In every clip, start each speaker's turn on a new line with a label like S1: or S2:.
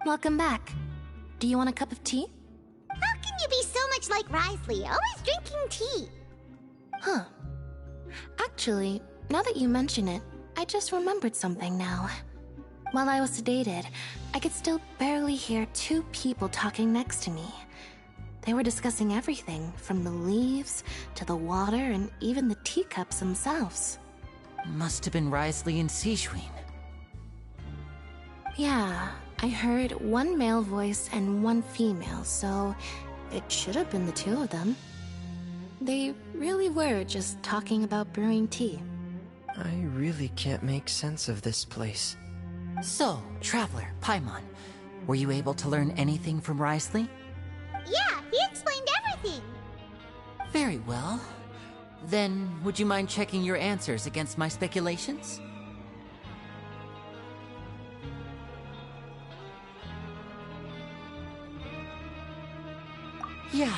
S1: Welcome back. Do you want a cup of tea?
S2: How can you be so much like Risley, always drinking tea?
S1: Huh. Actually, now that you mention it, I just remembered something now. While I was sedated, I could still barely hear two people talking next to me. They were discussing everything, from the leaves to the water and even the teacups themselves.
S3: Must have been Risley and Sijwin.
S1: Yeah, I heard one male voice and one female, so it should have been the two of them. They really were just talking about brewing tea.
S4: I really can't make sense of this place.
S3: So, Traveler, Paimon, were you able to learn anything from Risley?
S2: Yeah, he explained everything.
S3: Very well. Then, would you mind checking your answers against my speculations? Yeah,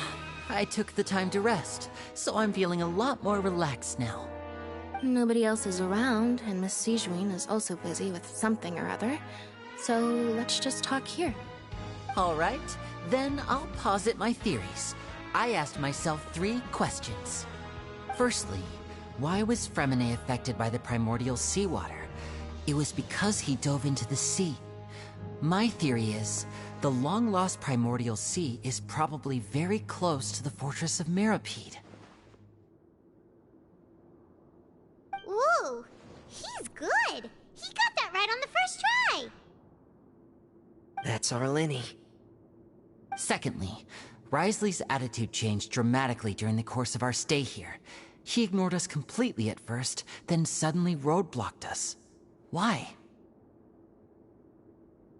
S3: I took the time to rest, so I'm feeling a lot more relaxed now.
S1: Nobody else is around, and Miss Sijwin is also busy with something or other, so let's just talk here.
S3: All right, then I'll posit my theories. I asked myself 3 questions. Firstly, why was Fremine affected by the primordial seawater? It was because he dove into the sea. My theory is, the long-lost primordial sea is probably very close to the fortress of Meripede.
S2: Ooh, he's good. He got that right on the first try.
S4: That's our Linny.
S3: Secondly, Risley's attitude changed dramatically during the course of our stay here. He ignored us completely at first, then suddenly roadblocked us. Why?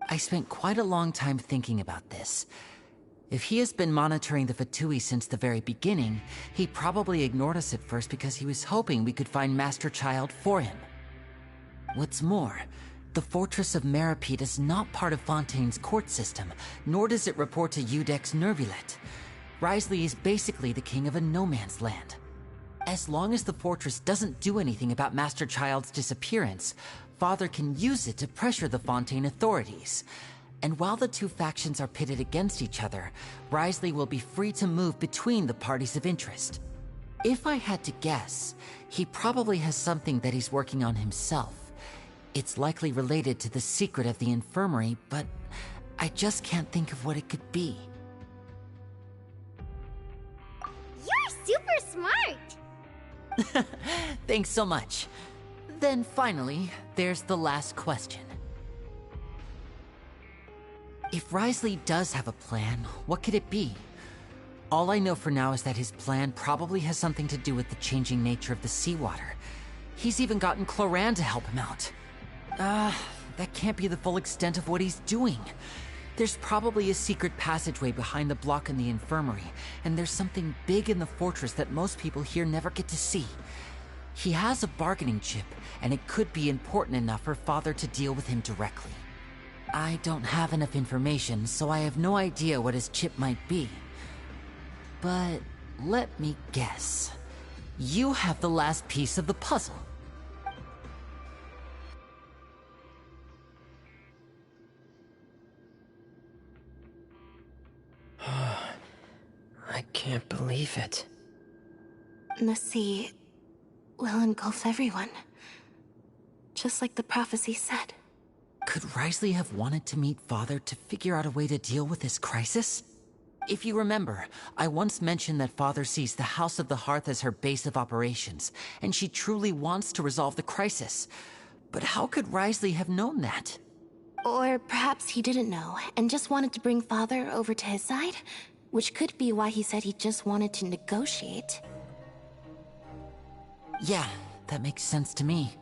S3: I spent quite a long time thinking about this. If he has been monitoring the Fatui since the very beginning, he probably ignored us at first because he was hoping we could find Master Child for him. What's more, the Fortress of Meripede is not part of Fontaine's court system, nor does it report to Udex Nervulet. Risley is basically the king of a no-man's land. As long as the fortress doesn't do anything about Master Child's disappearance, Father can use it to pressure the Fontaine authorities. And while the two factions are pitted against each other, Risley will be free to move between the parties of interest. If I had to guess, he probably has something that he's working on himself. It's likely related to the secret of the infirmary, but I just can't think of what it could be.
S2: You're super smart.
S3: Thanks so much. Then finally, there's the last question. If Risley does have a plan, what could it be? All I know for now is that his plan probably has something to do with the changing nature of the seawater. He's even gotten Cloran to help him out. That can't be the full extent of what he's doing. There's probably a secret passageway behind the block in the infirmary, and there's something big in the fortress that most people here never get to see. He has a bargaining chip, and it could be important enough for Father to deal with him directly. I don't have enough information, so I have no idea what his chip might be. But let me guess. You have the last piece of the puzzle.
S4: I can't believe it.
S1: The sea will engulf everyone. Just like the prophecy said.
S3: Could Risley have wanted to meet Father to figure out a way to deal with this crisis? If you remember, I once mentioned that Father sees the House of the Hearth as her base of operations, and she truly wants to resolve the crisis. But how could Risley have known that?
S1: Or perhaps he didn't know, and just wanted to bring Father over to his side? Which could be why he said he just wanted to negotiate.
S3: Yeah, that makes sense to me.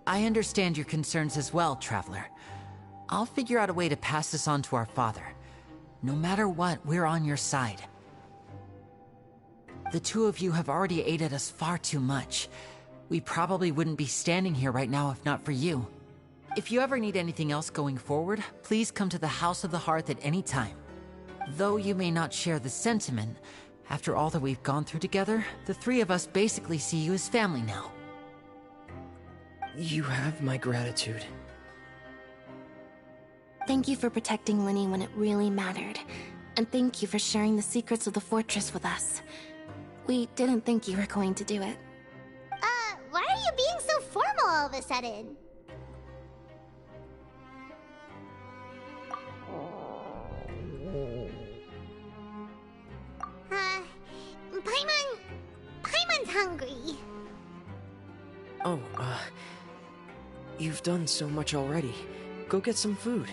S3: I understand your concerns as well, Traveler. I'll figure out a way to pass this on to our father. No matter what, we're on your side. The two of you have already aided us far too much. We probably wouldn't be standing here right now if not for you. If you ever need anything else going forward, please come to the House of the Hearth at any time. Though you may not share the sentiment, after all that we've gone through together, the three of us basically see you as family now.
S4: You have my gratitude.
S1: Thank you for protecting Linny when it really mattered. And thank you for sharing the secrets of the fortress with us. We didn't think you were going to do it.
S2: Why are you being so formal all of a sudden? Paimon's hungry.
S4: Oh, you've done so much already. Go get some food.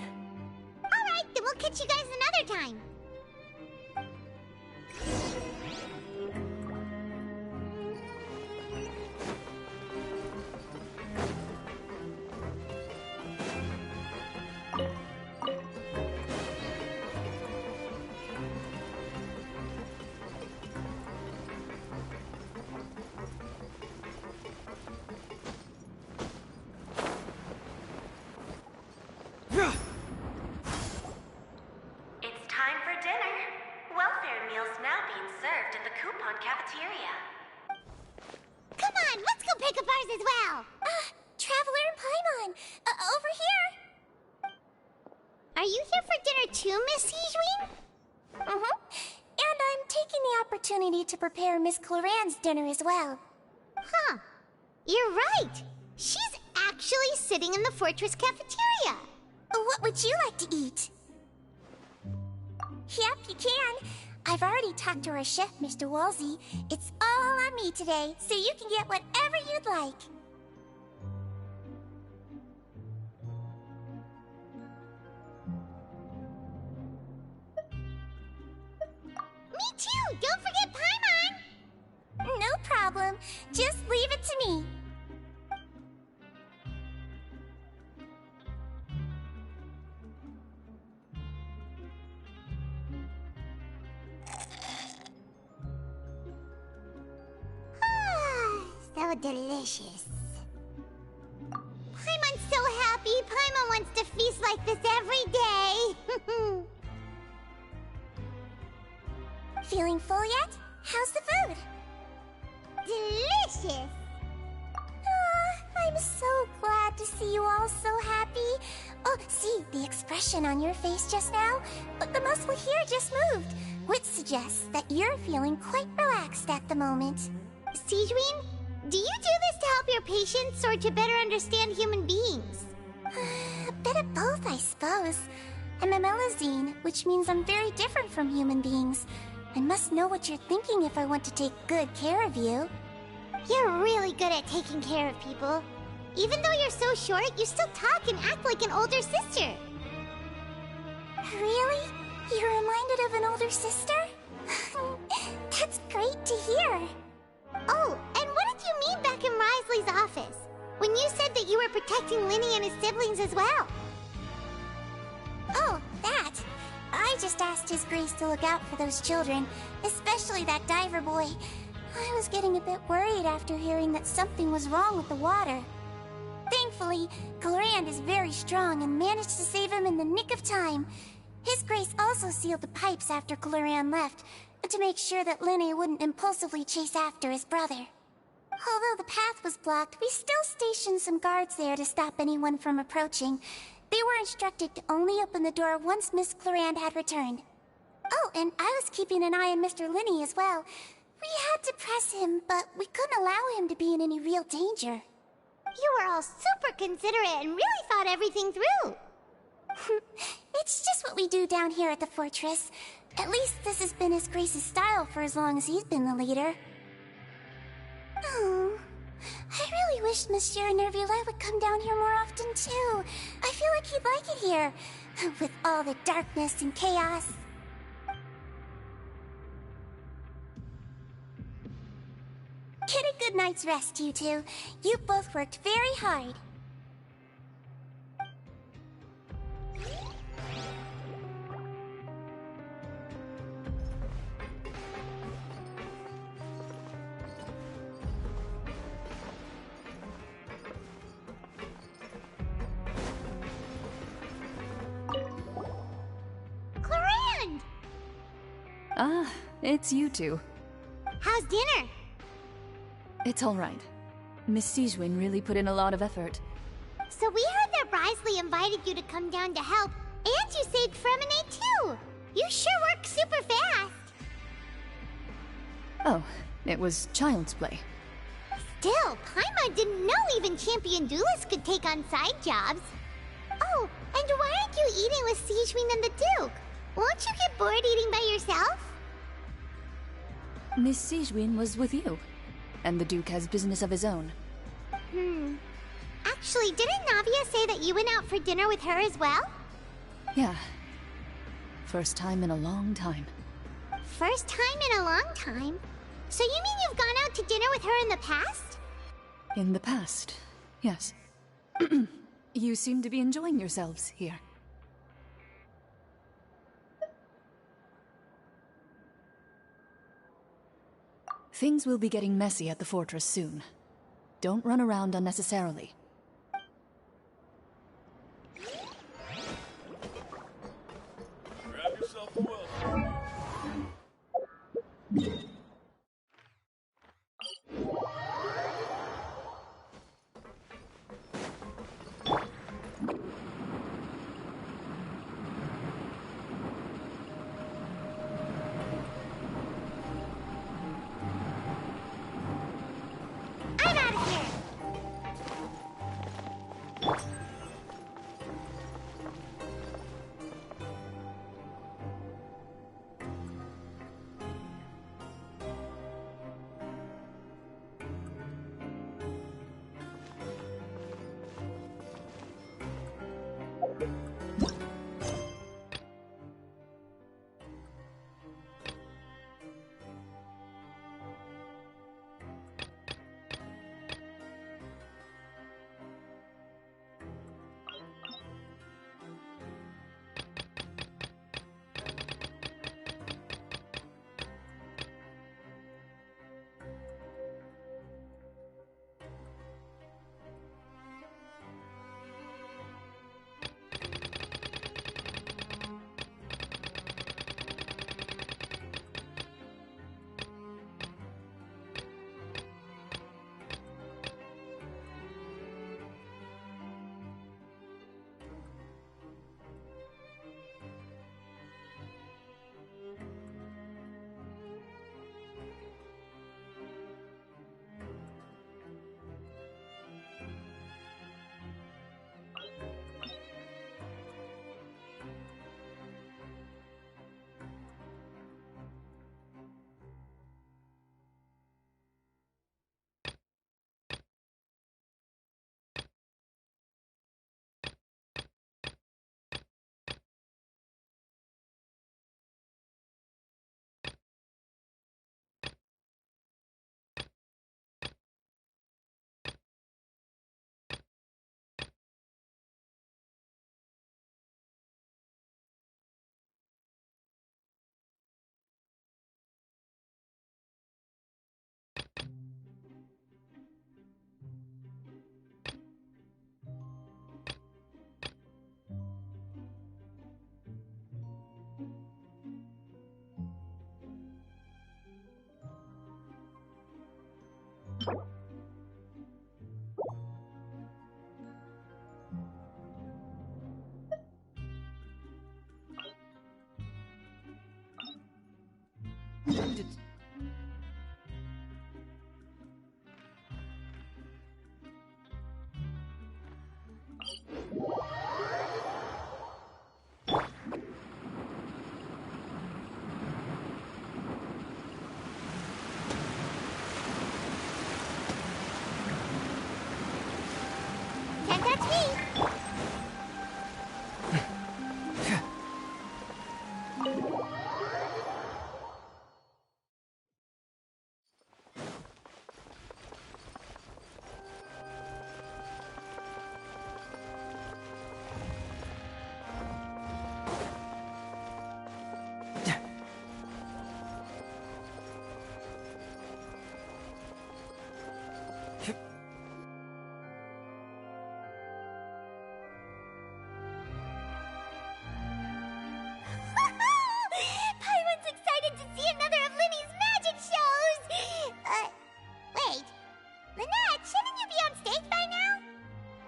S2: Alright, then we'll catch you guys another time.
S5: It's time for dinner. Welfare meals now being served in the coupon cafeteria.
S2: Come on, let's go pick up ours as well. Traveler and Paimon, over here. Are you here for dinner too, Miss Sijwin?
S6: And I'm taking the opportunity to prepare Miss Cloran's dinner as well.
S2: Huh. You're right. She's actually sitting in the fortress cafeteria.
S6: What would you like to eat? Yep, you can. I've already talked to our chef, Mr. Wolsey. It's all on me today, so you can get whatever you'd like.
S2: Me too! Don't forget Paimon!
S6: No problem. Just leave it to me.
S2: So delicious. Paimon's so happy. Paimon wants to feast like this every day.
S6: Feeling full yet? How's the food?
S2: Delicious.
S6: I'm so glad to see you all so happy. Oh, see the expression on your face just now? But the muscle here just moved, which suggests that you're feeling quite relaxed at the moment.
S2: Sijwin, do you do this to help your patients or to better understand human beings?
S6: A bit of both, I suppose. I'm a Melazine, which means I'm very different from human beings. I must know what you're thinking if I want to take good care of you.
S2: You're really good at taking care of people. Even though you're so short, you still talk and act like an older sister.
S6: Really? You're reminded of an older sister? That's great to hear.
S2: Oh, and what did you mean back in Risley's office? When you said that you were protecting Linny and his siblings as well?
S6: Oh, that. I just asked His Grace to look out for those children, especially that diver boy. I was getting a bit worried after hearing that something was wrong with the water. Thankfully, Cloran is very strong and managed to save him in the nick of time. His Grace also sealed the pipes after Cloran left, to make sure that Linny wouldn't impulsively chase after his brother. Although the path was blocked, we still stationed some guards there to stop anyone from approaching. They were instructed to only open the door once Miss Cloran had returned. Oh, and I was keeping an eye on Mr. Linney as well. We had to press him, but we couldn't allow him to be in any real danger.
S2: You were all super considerate and really thought everything through.
S6: It's just what we do down here at the fortress. At least this has been His Grace's style for as long as he's been the leader. Oh, I really wish Monsieur Nervuli would come down here more often too. I feel like he'd like it here, with all the darkness and chaos. Get a good night's rest, you two. You both worked very hard.
S2: Clorinde!
S7: Ah, it's you two.
S2: How's dinner?
S7: It's all right. Miss Sigewinne really put in a lot of effort.
S2: So we heard that Brisley invited you to come down to help, and you saved Fremonade too! You sure work super fast!
S7: Oh, it was child's play.
S2: Still, Paimon didn't know even champion duelists could take on side jobs. Oh, and why aren't you eating with Sigewinne and the Duke? Won't you get bored eating by yourself?
S7: Miss Sigewinne was with you, and the Duke has business of his own.
S2: Actually, didn't Navia say that you went out for dinner with her as well?
S7: Yeah. First time in a long time.
S2: First time in a long time? So you mean you've gone out to dinner with her in the past?
S7: In the past, yes. You seem to be enjoying yourselves here. Things will be getting messy at the fortress soon. Don't run around unnecessarily.
S8: Grab yourself a welcome.
S2: I'm out of here!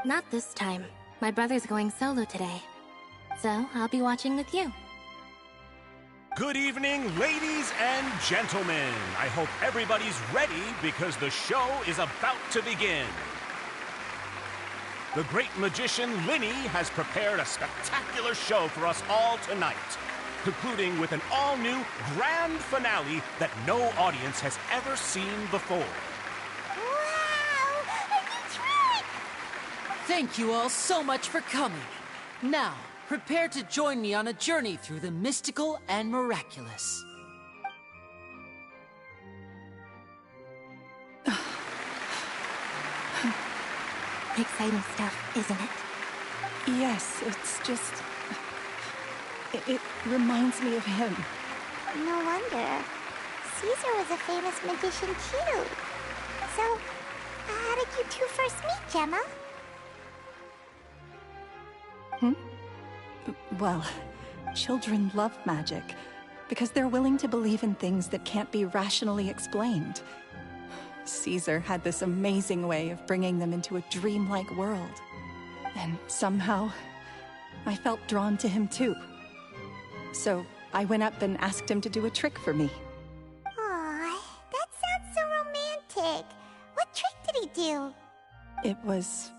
S1: Not this time. My brother's going solo today. So, I'll be watching with you.
S9: Good evening, ladies and gentlemen. I hope everybody's ready because the show is about to begin. The great magician Linny has prepared a spectacular show for us all tonight, concluding with an all-new grand finale that no audience has ever seen before.
S2: Wow! A new trick!
S3: Thank you all so much for coming. Now, prepare to join me on a journey through the mystical and miraculous.
S1: Exciting stuff, isn't it?
S7: Yes, it's just... It reminds me of him.
S2: No wonder. Caesar was a famous magician too. So, how did you two first meet, Gemma?
S7: Well, children love magic because they're willing to believe in things that can't be rationally explained. Caesar had this amazing way of bringing them into a dreamlike world. And somehow, I felt drawn to him too. So I went up and asked him to do a trick for me.
S2: Aw, that sounds so romantic. What trick did he do?
S7: It was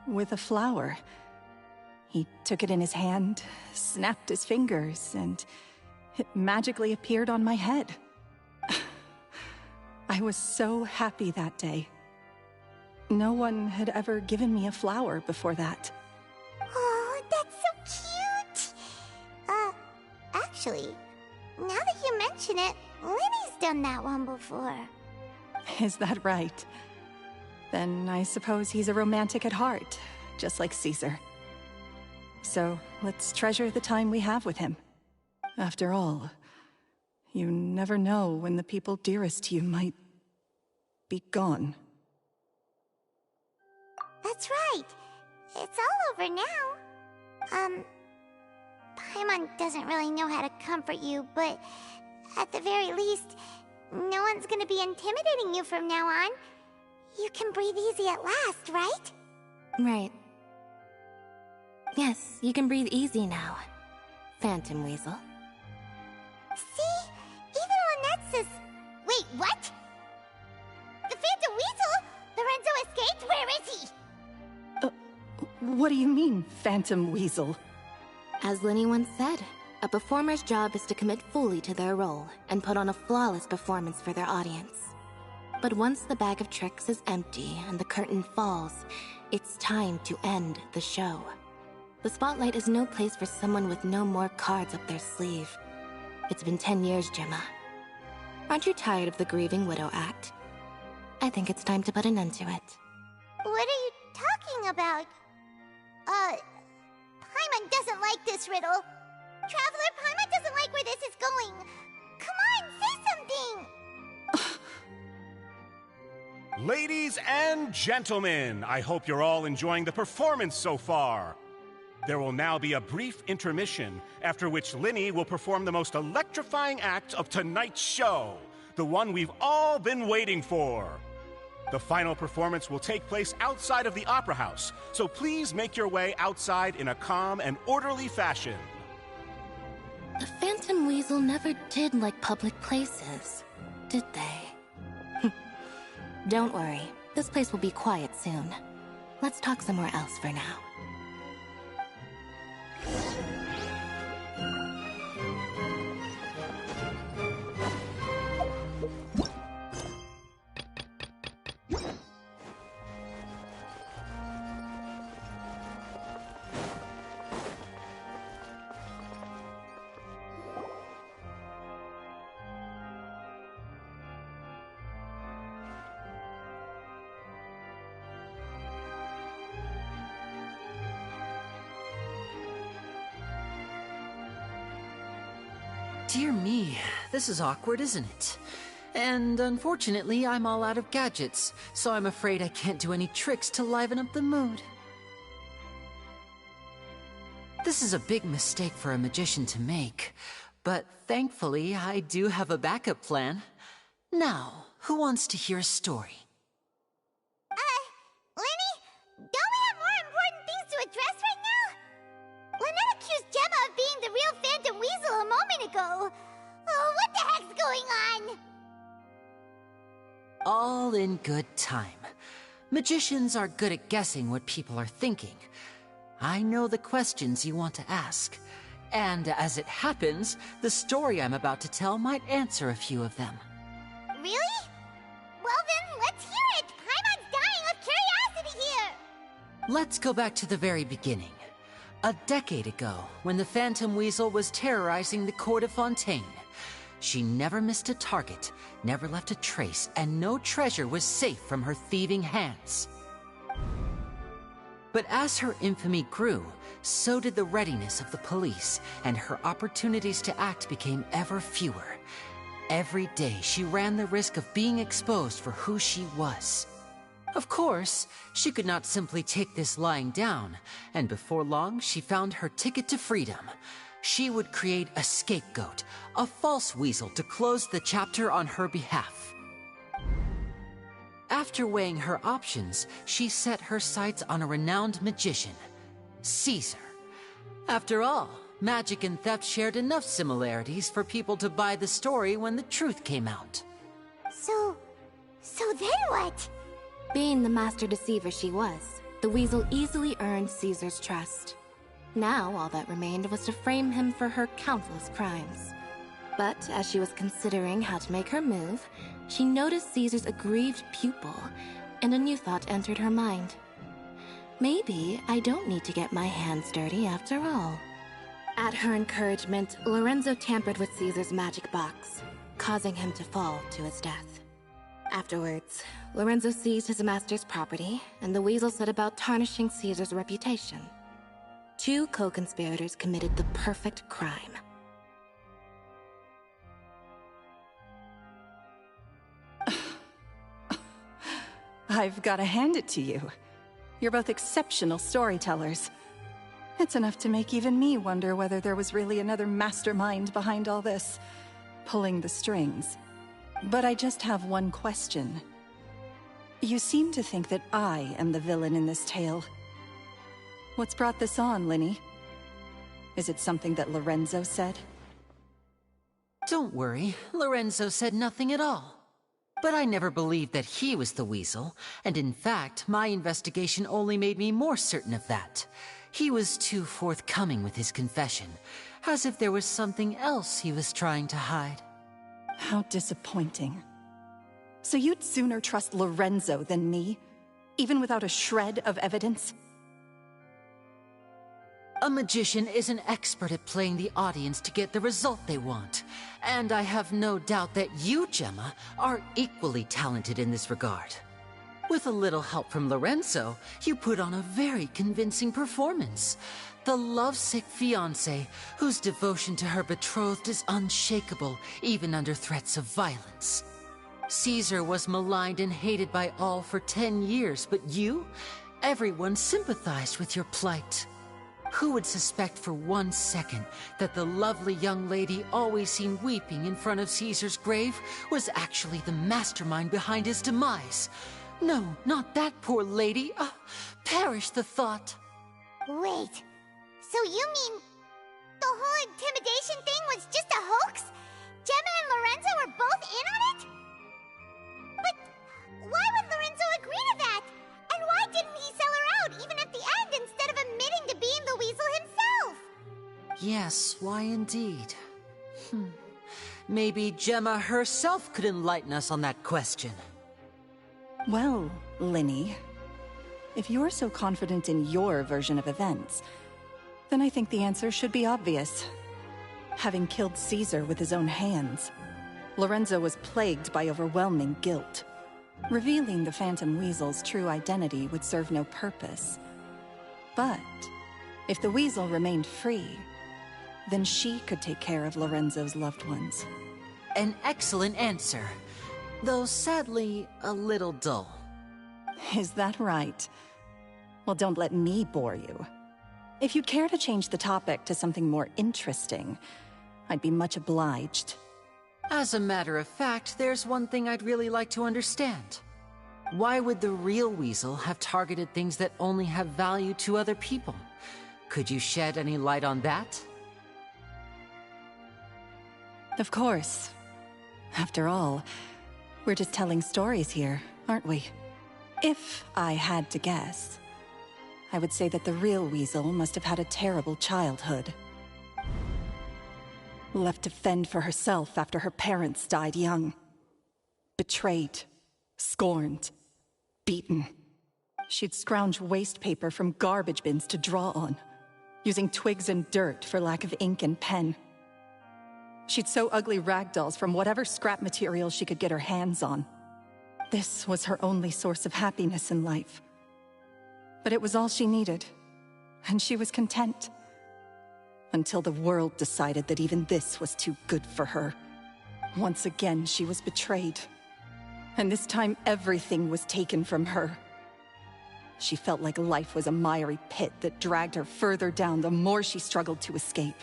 S7: with a flower. He took it in his hand, snapped his fingers, and it magically appeared on my head. I was so happy that day. No one had ever given me a flower before that.
S2: Oh, that's so cute! Actually, now that you mention it, Linny's done that one before.
S7: Is that right? Then I suppose he's a romantic at heart, just like Caesar. So let's treasure the time we have with him. After all, you never know when the people dearest to you might be gone.
S2: That's right. It's all over now. Paimon doesn't really know how to comfort you, but at the very least, no one's gonna be intimidating you from now on. You can breathe easy at last, right?
S1: Right. Yes, you can breathe easy now, Phantom Weasel.
S2: See? Even Lynette says... Wait, what? The Phantom Weasel? Lorenzo escaped? Where is he?
S7: What do you mean, Phantom Weasel?
S1: As Linny once said, a performer's job is to commit fully to their role and put on a flawless performance for their audience. But once the bag of tricks is empty and the curtain falls, it's time to end the show. The spotlight is no place for someone with no more cards up their sleeve. It's been 10 years, Gemma. Aren't you tired of the grieving widow act? I think it's time to put an end to it.
S2: What are you talking about? Paimon doesn't like this riddle. Traveler, Paimon doesn't like where this is going. Come on, say something!
S9: Ladies and gentlemen, I hope you're all enjoying the performance so far. There will now be a brief intermission, after which Linny will perform the most electrifying act of tonight's show, the one we've all been waiting for. The final performance will take place outside of the Opera House, so please make your way outside in a calm and orderly fashion.
S1: The Phantom Weasel never did like public places, did they? Don't worry, this place will be quiet soon. Let's talk somewhere else for now.
S3: Dear me, this is awkward, isn't it? And unfortunately, I'm all out of gadgets, so I'm afraid I can't do any tricks to liven up the mood. This is a big mistake for a magician to make, but thankfully, I do have a backup plan. Now, who wants to hear a story?
S2: Linny, don't we have more
S3: All in good time. Magicians are good at guessing what people are thinking. I know the questions you want to ask. And as it happens, the story I'm about to tell might answer a few of them.
S2: Really? Well then, let's hear it! Paimon's dying of curiosity here!
S3: Let's go back to the very beginning. A decade ago, when the Phantom Weasel was terrorizing the court of Fontaine. She never missed a target, never left a trace, and no treasure was safe from her thieving hands. But as her infamy grew, so did the readiness of the police, and her opportunities to act became ever fewer. Every day, she ran the risk of being exposed for who she was. Of course, she could not simply take this lying down, and before long, she found her ticket to freedom. She would create a scapegoat, a false weasel to close the chapter on her behalf. After weighing her options, she set her sights on a renowned magician, Caesar. After all, magic and theft shared enough similarities for people to buy the story when the truth came out.
S2: So then what?
S1: Being the master deceiver she was, the weasel easily earned Caesar's trust. Now, all that remained was to frame him for her countless crimes. But as she was considering how to make her move, she noticed Caesar's aggrieved pupil, and a new thought entered her mind. Maybe I don't need to get my hands dirty after all. At her encouragement, Lorenzo tampered with Caesar's magic box, causing him to fall to his death. Afterwards, Lorenzo seized his master's property, and the weasel set about tarnishing Caesar's reputation. Two co-conspirators committed the perfect crime.
S7: I've got to hand it to you. You're both exceptional storytellers. It's enough to make even me wonder whether there was really another mastermind behind all this, pulling the strings. But I just have one question. You seem to think that I am the villain in this tale. What's brought this on, Linny? Is it something that Lorenzo said?
S3: Don't worry, Lorenzo said nothing at all. But I never believed that he was the weasel, and in fact, my investigation only made me more certain of that. He was too forthcoming with his confession, as if there was something else he was trying to hide.
S7: How disappointing. So you'd sooner trust Lorenzo than me, even without a shred of evidence?
S3: A magician is an expert at playing the audience to get the result they want. And I have no doubt that you, Gemma, are equally talented in this regard. With a little help from Lorenzo, you put on a very convincing performance. The lovesick fiancé, whose devotion to her betrothed is unshakable, even under threats of violence. Caesar was maligned and hated by all for 10 years, but you? Everyone sympathized with your plight. Who would suspect for 1 second that the lovely young lady always seen weeping in front of Caesar's grave was actually the mastermind behind his demise? No, not that poor lady. Perish the thought.
S2: Wait, so you mean the whole intimidation thing was just a hoax? Gemma and Lorenzo were both in on it? But why would Lorenzo agree to that? And why didn't he sell her out even at the end instead of admitting to being the weasel himself?
S3: Yes, why indeed? Maybe Gemma herself could enlighten us on that question.
S7: Well, Linny, if you're so confident in your version of events, then I think the answer should be obvious. Having killed Caesar with his own hands, Lorenzo was plagued by overwhelming guilt. Revealing the Phantom Weasel's true identity would serve no purpose. But if the Weasel remained free, then she could take care of Lorenzo's loved ones.
S3: An excellent answer, though sadly a little dull.
S7: Is that right? Well, don't let me bore you. If you'd care to change the topic to something more interesting, I'd be much obliged.
S3: As a matter of fact, there's one thing I'd really like to understand. Why would the real weasel have targeted things that only have value to other people? Could you shed any light on that?
S7: Of course. After all, We're just telling stories here, aren't we? If I had to guess, I would say that the real Weasel must have had a terrible childhood. Left to fend for herself after her parents died young. Betrayed, scorned, beaten. She'd scrounge waste paper from garbage bins to draw on, using twigs and dirt for lack of ink and pen. She'd sew ugly ragdolls from whatever scrap material she could get her hands on. This was her only source of happiness in life. But it was all she needed, and she was content. Until the world decided that even this was too good for her. Once again, she was betrayed. And this time, everything was taken from her. She felt like life was a miry pit that dragged her further down the more she struggled to escape.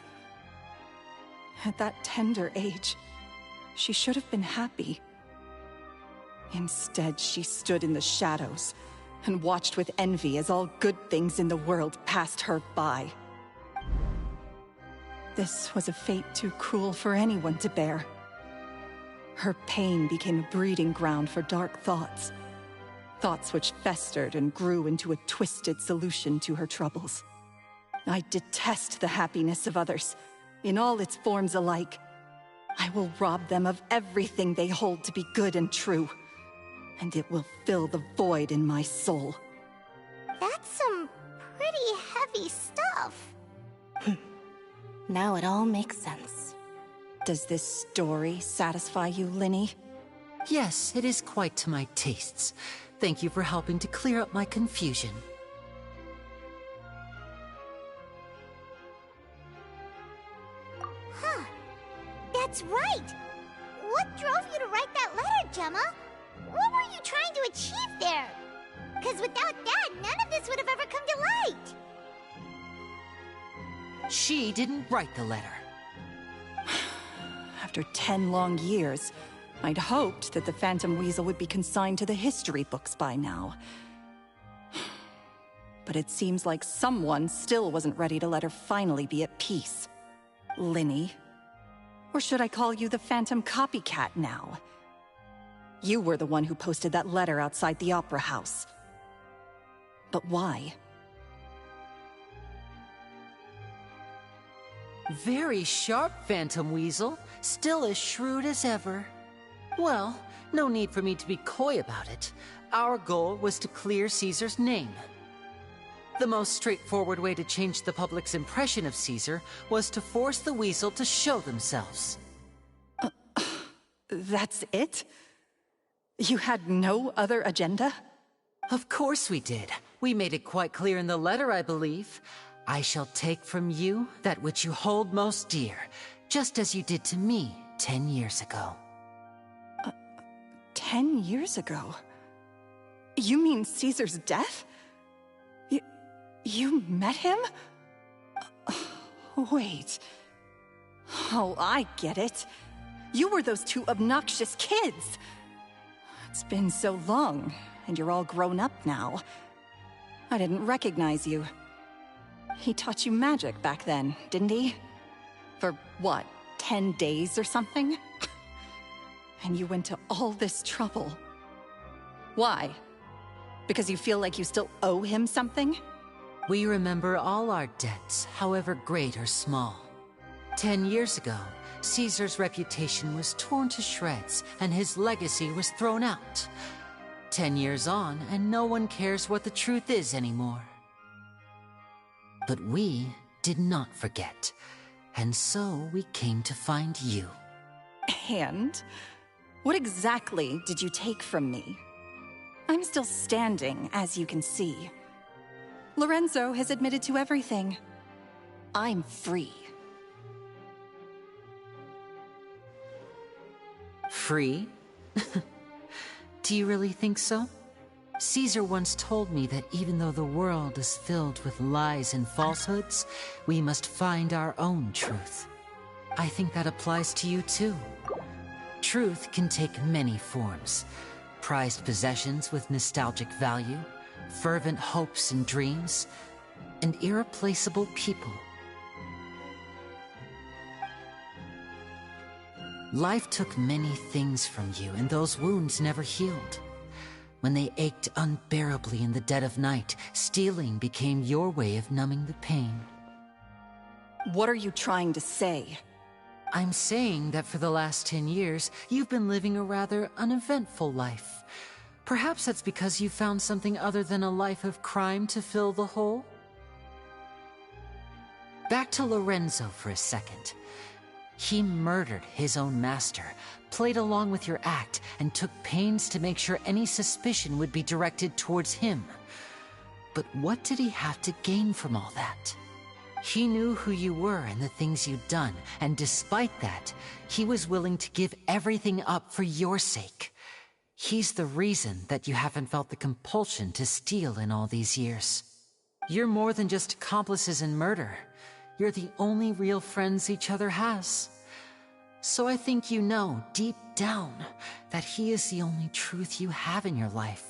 S7: At that tender age, she should have been happy. Instead, she stood in the shadows and watched with envy as all good things in the world passed her by. This was a fate too cruel for anyone to bear. Her pain became a breeding ground for dark thoughts. Thoughts which festered and grew into a twisted solution to her troubles. I detest the happiness of others, in all its forms alike. I will rob them of everything they hold to be good and true, and it will fill the void in my soul.
S2: That's some pretty heavy stuff.
S1: Now it all makes sense.
S7: Does this story satisfy you, Linny?
S3: Yes, it is quite to my tastes. Thank you for helping to clear up my confusion.
S2: Huh. That's right! What drove you to write that letter, Gemma? What were you trying to achieve there? Because without that, none of this would have ever come to light!
S3: She didn't write the letter.
S7: After 10 long years, I'd hoped that the Phantom Weasel would be consigned to the history books by now. But it seems like someone still wasn't ready to let her finally be at peace. Linny. Or should I call you the Phantom Copycat now? You were the one who posted that letter outside the Opera House. But why?
S3: Very sharp, Phantom Weasel. Still as shrewd as ever. Well, no need for me to be coy about it. Our goal was to clear Caesar's name. The most straightforward way to change the public's impression of Caesar was to force the Weasel to show themselves.
S7: That's it? You had no other agenda?
S3: Of course we did. We made it quite clear in the letter, I believe. I shall take from you that which you hold most dear, just as you did to me 10 years ago.
S7: 10 years ago? You mean Caesar's death? You met him? Wait. Oh, I get it. You were those two obnoxious kids. It's been so long, and you're all grown up now. I didn't recognize you. He taught you magic back then, didn't he? For what, 10 days or something? And you went to all this trouble. Why? Because you feel like you still owe him something?
S3: We remember all our debts, however great or small. 10 years ago, Caesar's reputation was torn to shreds, and his legacy was thrown out. 10 years on, and no one cares what the truth is anymore. But we did not forget, and so we came to find you.
S7: And? What exactly did you take from me? I'm still standing, as you can see. Lorenzo has admitted to everything. I'm free.
S3: Free? Do you really think so? Caesar once told me that even though the world is filled with lies and falsehoods, we must find our own truth. I think that applies to you too. Truth can take many forms. Prized possessions with nostalgic value, fervent hopes and dreams, and irreplaceable people. Life took many things from you, and those wounds never healed. When they ached unbearably in the dead of night, stealing became your way of numbing the pain.
S7: What are you trying to say?
S3: I'm saying that for the last 10 years, you've been living a rather uneventful life. Perhaps that's because you found something other than a life of crime to fill the hole? Back to Lorenzo for a second. He murdered his own master, played along with your act, and took pains to make sure any suspicion would be directed towards him. But what did he have to gain from all that? He knew who you were and the things you'd done, and despite that, he was willing to give everything up for your sake. He's the reason that you haven't felt the compulsion to steal in all these years. You're more than just accomplices in murder. You're the only real friends each other has. So I think you know, deep down, that he is the only truth you have in your life.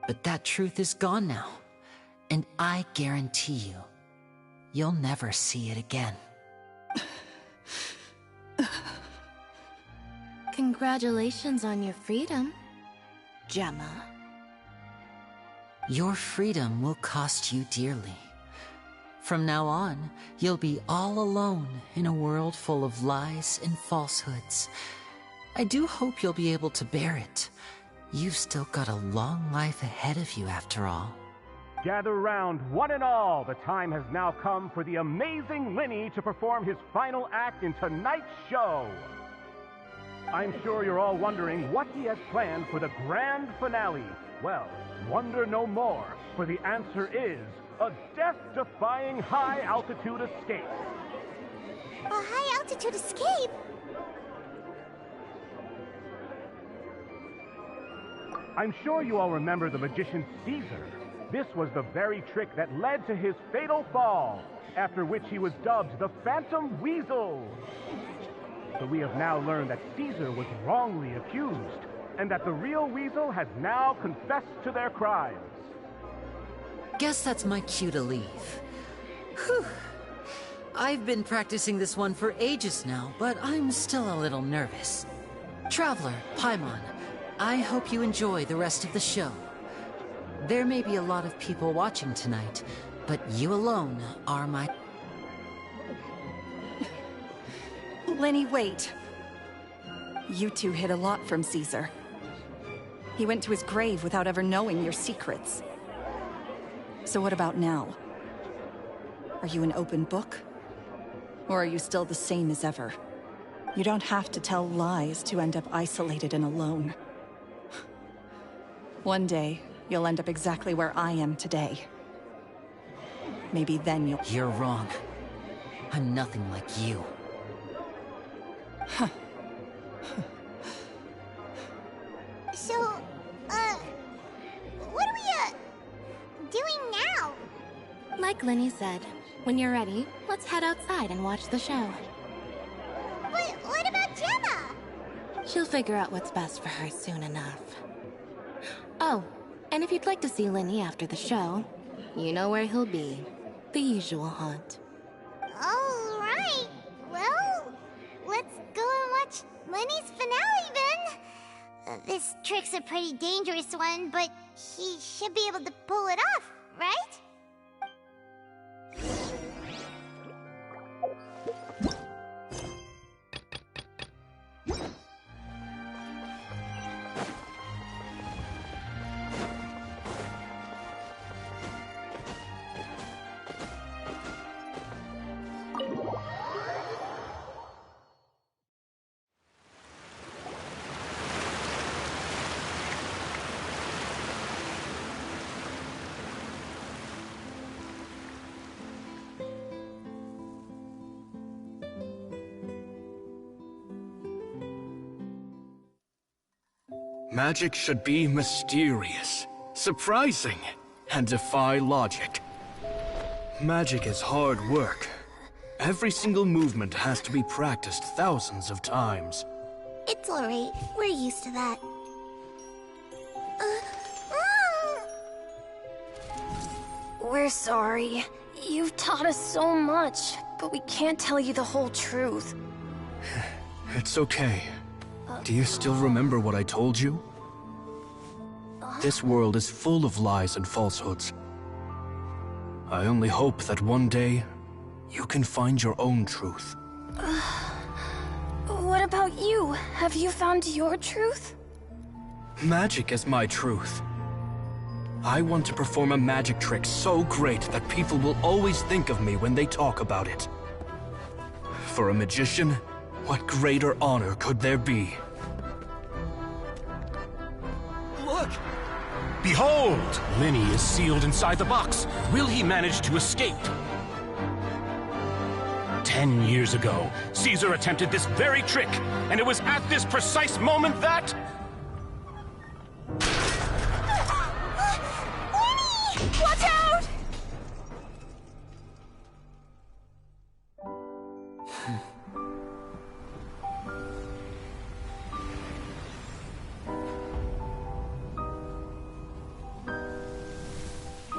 S3: But that truth is gone now, and I guarantee you, you'll never see it again.
S1: Congratulations on your freedom, Gemma.
S3: Your freedom will cost you dearly. From now on, you'll be all alone in a world full of lies and falsehoods. I do hope you'll be able to bear it. You've still got a long life ahead of you after all.
S9: Gather round, one and all. The time has now come for the amazing Linny to perform his final act in tonight's show. I'm sure you're all wondering what he has planned for the grand finale. Well, wonder no more, for the answer is a death-defying high-altitude escape.
S2: A high-altitude escape?
S9: I'm sure you all remember the magician Caesar. This was the very trick that led to his fatal fall, after which he was dubbed the Phantom Weasel. So we have now learned that Caesar was wrongly accused, and that the real Weasel has now confessed to their crimes.
S3: Guess that's my cue to leave. Whew. I've been practicing this one for ages now, but I'm still a little nervous. Traveler, Paimon, I hope you enjoy the rest of the show. There may be a lot of people watching tonight, but you alone are my...
S7: Lenny, wait. You two hid a lot from Caesar. He went to his grave without ever knowing your secrets. So what about now? Are you an open book? Or are you still the same as ever? You don't have to tell lies to end up isolated and alone. One day, you'll end up exactly where I am today. Maybe then you'll...
S3: You're wrong. I'm nothing like you.
S2: So, what are we, doing now?
S1: Like Linny said, when you're ready, let's head outside and watch the show.
S2: But what about Gemma?
S1: She'll figure out what's best for her soon enough. Oh, and if you'd like to see Linny after the show, you know where he'll be. The usual haunt.
S2: All right. Well, let's go and watch Lenny's finale then. This trick's a pretty dangerous one, but he should be able to pull it off, right?
S10: Magic should be mysterious, surprising, and defy logic. Magic is hard work. Every single movement has to be practiced thousands of times.
S2: It's alright. We're used to that.
S11: We're sorry. You've taught us so much, but we can't tell you the whole truth.
S10: It's okay. Do you still remember what I told you? This world is full of lies and falsehoods. I only hope that one day, you can find your own truth.
S11: What about you? Have you found your truth?
S10: Magic is my truth. I want to perform a magic trick so great that people will always think of me when they talk about it. For a magician, what greater honor could there be?
S9: Look! Behold! Linny is sealed inside the box. Will he manage to escape? 10 years ago, Caesar attempted this very trick, and it was at this precise moment that...
S11: Watch out!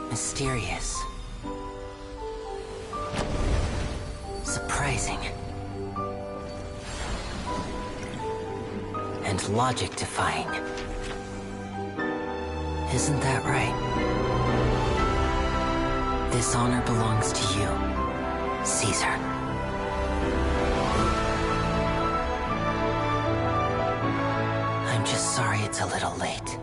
S3: Mysterious. Surprising. And logic-defying. Isn't that right? This honor belongs to you, Caesar. I'm just sorry it's a little late.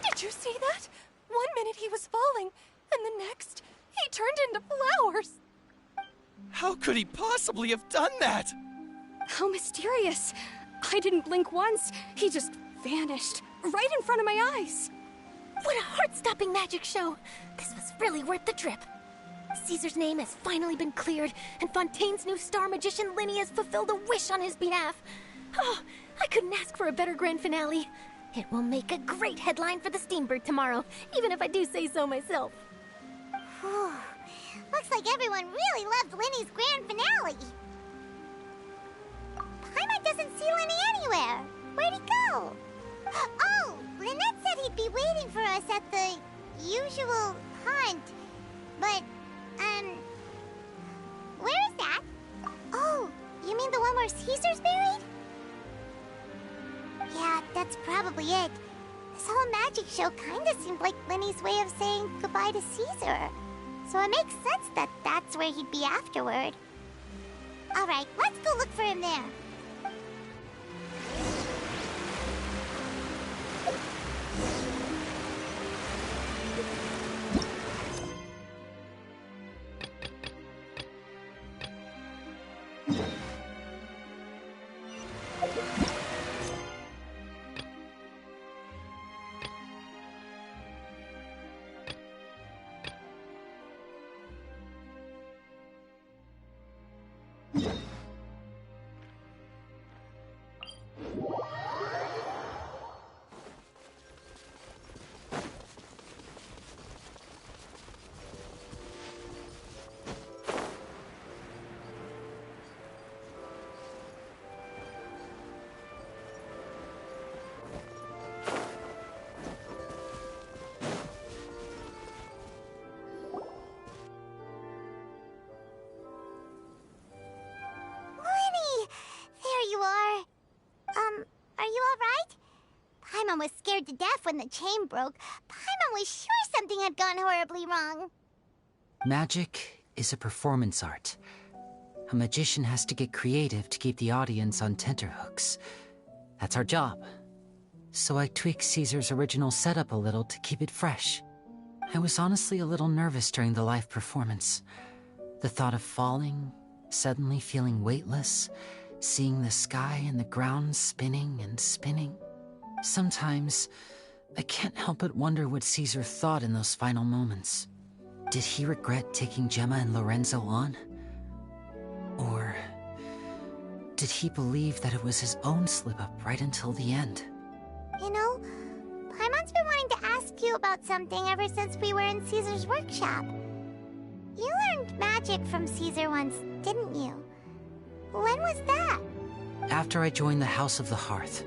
S7: Did you see that? 1 minute he was falling, and the next, he turned into flowers.
S12: How could he possibly have done that?
S11: How mysterious. I didn't blink once. He just vanished, right in front of my eyes.
S13: What a heart-stopping magic show. This was really worth the trip. Caesar's name has finally been cleared, and Fontaine's new star magician Linny has fulfilled a wish on his behalf. Oh, I couldn't ask for a better grand finale. It will make a great headline for the Steambird tomorrow, even if I do say so myself.
S2: Looks like everyone really loved Linny's grand finale. Paimon doesn't see Linny anywhere. Where'd he go? Oh, Lynette said he'd be waiting for us at the usual hunt. But, where is that? Oh, you mean the one where Caesar's buried? Yeah, that's probably it. This whole magic show kinda seemed like Linny's way of saying goodbye to Caesar. So it makes sense that that's where he'd be afterward. Alright, let's go look for him there. Paimon was scared to death when the chain broke. Paimon was sure something had gone horribly wrong.
S3: Magic is a performance art. A magician has to get creative to keep the audience on tenterhooks. That's our job. So I tweaked Caesar's original setup a little to keep it fresh. I was honestly a little nervous during the live performance. The thought of falling, suddenly feeling weightless, seeing the sky and the ground spinning and spinning. Sometimes, I can't help but wonder what Caesar thought in those final moments. Did he regret taking Gemma and Lorenzo on? Or did he believe that it was his own slip-up right until the end?
S2: You know, Paimon's been wanting to ask you about something ever since we were in Caesar's workshop. You learned magic from Caesar once, didn't you? When was that?
S3: After I joined the House of the Hearth.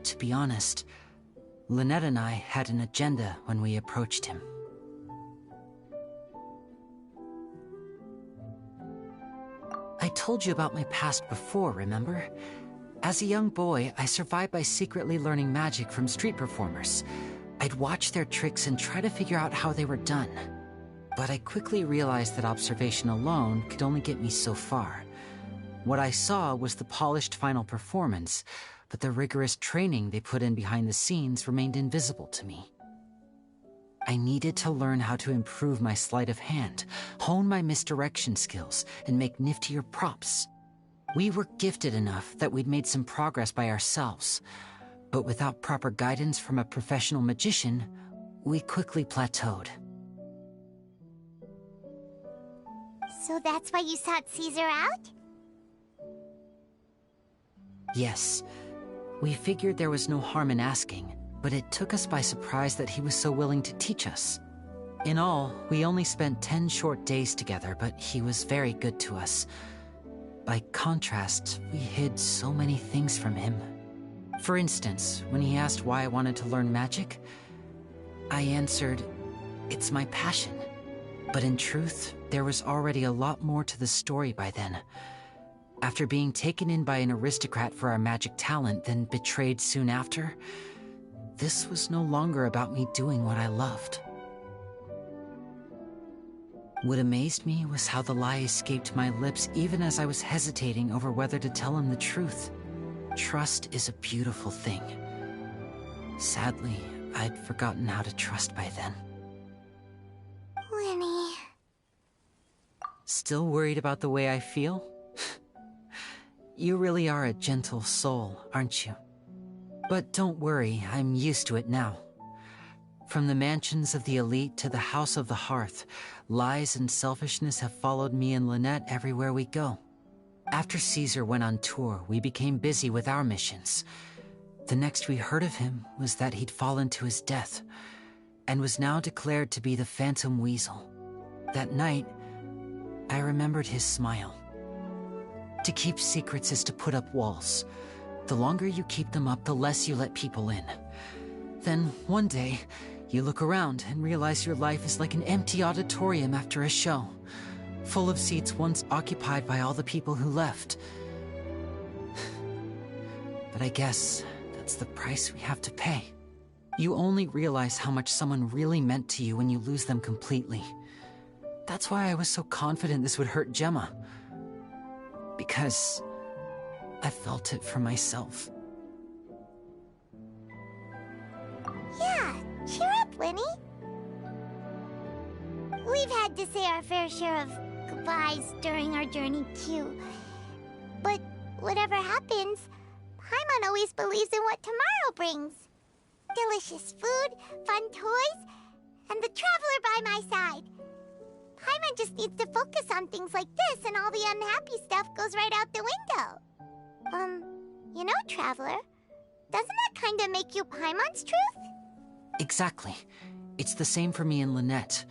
S3: To be honest, Lynette and I had an agenda when we approached him. told you about my past before, remember? As a young boy, I survived by secretly learning magic from street performers. I'd watch their tricks and try to figure out how they were done. But I quickly realized that observation alone could only get me so far. What I saw was the polished final performance, but the rigorous training they put in behind the scenes remained invisible to me. I needed to learn how to improve my sleight of hand, hone my misdirection skills, and make niftier props. We were gifted enough that we'd made some progress by ourselves, but without proper guidance from a professional magician, we quickly plateaued.
S2: So that's why you sought Caesar out?
S3: Yes. We figured there was no harm in asking, but it took us by surprise that he was so willing to teach us. In all, we only spent 10 short days together, but he was very good to us. By contrast, we hid so many things from him. For instance, when he asked why I wanted to learn magic, I answered, "It's my passion." But in truth, there was already a lot more to the story by then. After being taken in by an aristocrat for our magic talent, then betrayed soon after, this was no longer about me doing what I loved. What amazed me was how the lie escaped my lips even as I was hesitating over whether to tell him the truth. Trust is a beautiful thing. Sadly, I'd forgotten how to trust by then.
S2: Lenny...
S3: Still worried about the way I feel? You really are a gentle soul, aren't you? But don't worry, I'm used to it now. From the mansions of the elite to the house of the hearth, lies and selfishness have followed me and Lynette everywhere we go. After Caesar went on tour, we became busy with our missions. The next we heard of him was that he'd fallen to his death, and was now declared to be the Phantom Weasel. That night, I remembered his smile. To keep secrets is to put up walls. The longer you keep them up, the less you let people in. Then, one day, you look around and realize your life is like an empty auditorium after a show, full of seats once occupied by all the people who left. But I guess that's the price we have to pay. You only realize how much someone really meant to you when you lose them completely. That's why I was so confident this would hurt Gemma. Because I felt it for myself.
S2: Yeah, cheer up, Lenny. We've had to say our fair share of goodbyes during our journey, too. But whatever happens, Paimon always believes in what tomorrow brings. Delicious food, fun toys, and the traveler by my side. Paimon just needs to focus on things like this, and all the unhappy stuff goes right out the window. You know, Traveler, doesn't that kinda make you Paimon's truth?
S3: Exactly. It's the same for me and Lynette.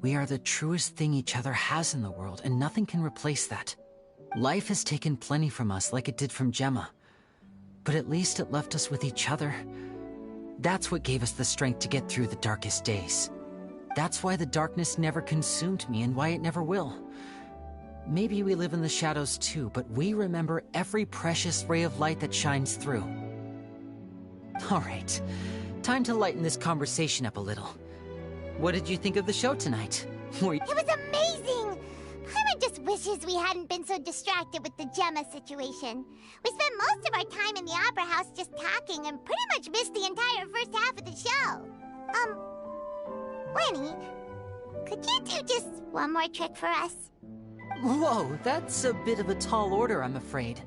S3: We are the truest thing each other has in the world, and nothing can replace that. Life has taken plenty from us, like it did from Gemma. But at least it left us with each other. That's what gave us the strength to get through the darkest days. That's why the darkness never consumed me, and why it never will. Maybe we live in the shadows too, but we remember every precious ray of light that shines through. All right, time to lighten this conversation up a little. What did you think of the show tonight?
S2: It was amazing! Paimon just wishes we hadn't been so distracted with the Gemma situation. We spent most of our time in the Opera House just talking and pretty much missed the entire first half of the show. Lenny, could you do just one more trick for us?
S3: Whoa, that's a bit of a tall order, I'm afraid.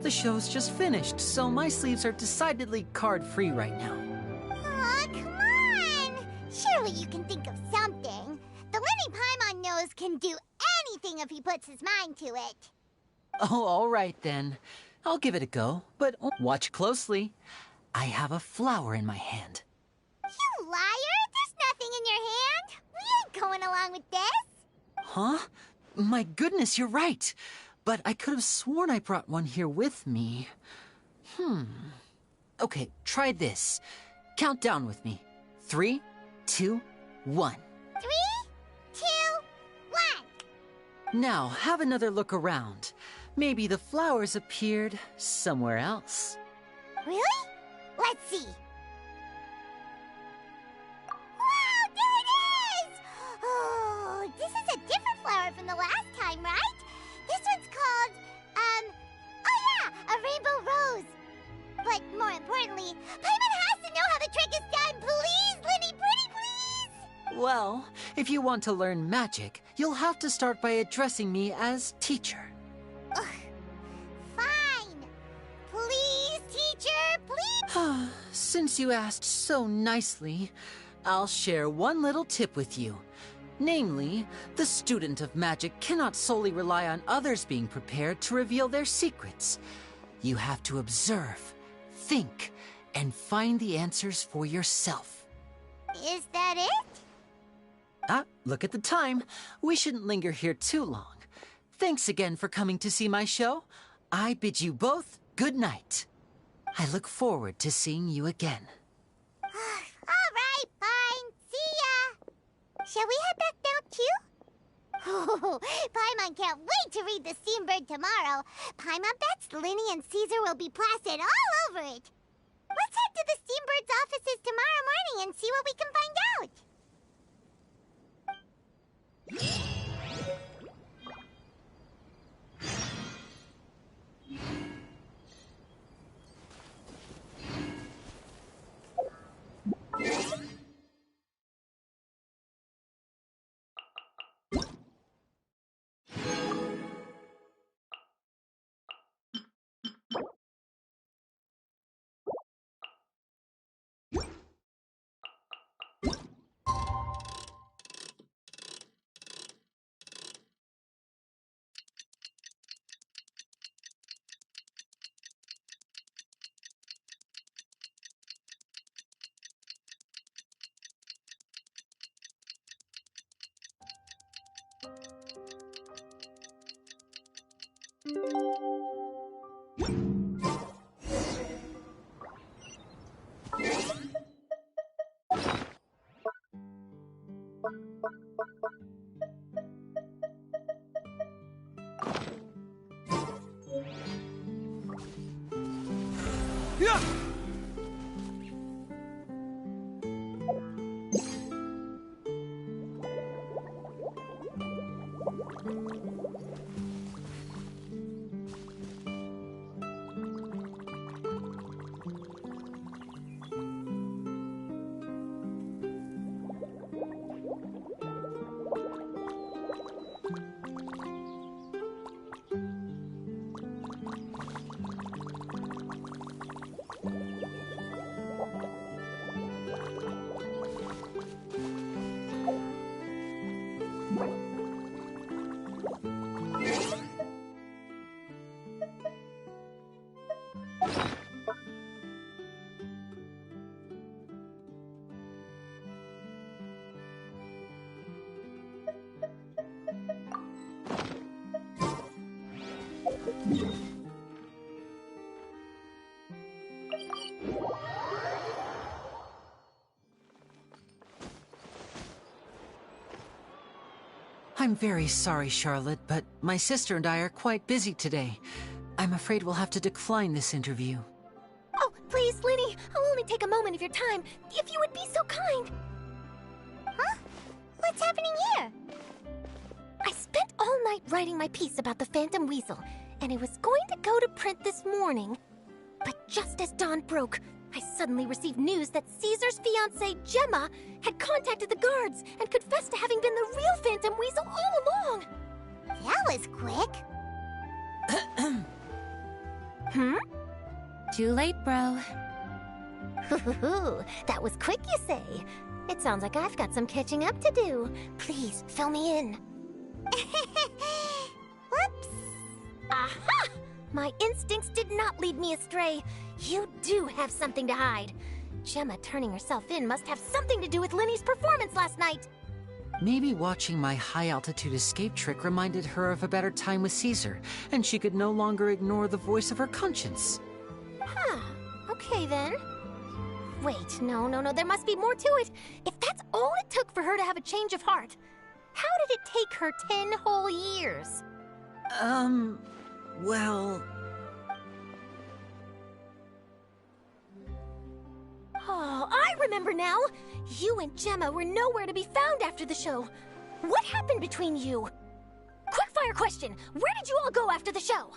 S3: The show's just finished, so my sleeves are decidedly card-free right now.
S2: Aw, come on! Surely you can think of something. The Lenny Paimon knows can do anything if he puts his mind to it.
S3: Oh, all right then. I'll give it a go, but watch closely. I have a flower in my hand.
S2: You liar! There's nothing in your hand! We ain't going along with this!
S3: Huh? My goodness, you're right. But I could have sworn I brought one here with me. Okay, try this. Count down with me. 3, 2, 1.
S2: 3, 2, 1!
S3: Now, have another look around. maybe the flowers appeared somewhere else.
S2: Really? Let's see. Wow, there it is! Oh, this is a different flower from the last time, right? This one's called, oh yeah, a rainbow rose. But more importantly, Paimon has to know how the trick is done. Please, Linny, pretty please!
S3: Well, if you want to learn magic, you'll have to start by addressing me as teacher.
S2: Ugh. Fine. Please, teacher, please.
S3: Since you asked so nicely, I'll share one little tip with you. Namely, the student of magic cannot solely rely on others being prepared to reveal their secrets. You have to observe, think, and find the answers for yourself.
S2: Is that it?
S3: Look at the time. We shouldn't linger here too long. Thanks again for coming to see my show. I bid you both good night. I look forward to seeing you again.
S2: All right, fine. See ya. Shall we head back down too? Oh, Paimon can't wait to read The Steambird tomorrow. Paimon bets Linny and Caesar will be plastered all over it. Let's head to the Steambird's offices tomorrow morning and see what we can find out.
S3: I'm very sorry, Charlotte, but my sister and I are quite busy today. I'm afraid we'll have to decline this interview.
S13: Oh, please, Linny, I'll only take a moment of your time, if you would be so kind.
S2: Huh? What's happening here?
S13: I spent all night writing my piece about the Phantom Weasel, and it was going to go to print this morning. But just as dawn broke, I suddenly received news that Caesar's fiancée, Gemma, had contacted the guards and confessed to having been the real Phantom Weasel all along.
S2: That was quick.
S1: Too late, bro.
S13: That was quick, you say? It sounds like I've got some catching up to do. Please, fill me in.
S2: Whoops.
S13: Aha! My instincts did not lead me astray. You do have something to hide. Gemma turning herself in must have something to do with Linny's performance last night.
S3: Maybe watching my high-altitude escape trick reminded her of a better time with Caesar, and she could no longer ignore the voice of her conscience.
S13: Huh. Okay, then. Wait, no, there must be more to it. If that's all it took for her to have a change of heart, how did it take her 10 whole years?
S3: Well...
S13: Oh, I remember now! You and Gemma were nowhere to be found after the show. What happened between you? Quickfire question! Where did you all go after the show?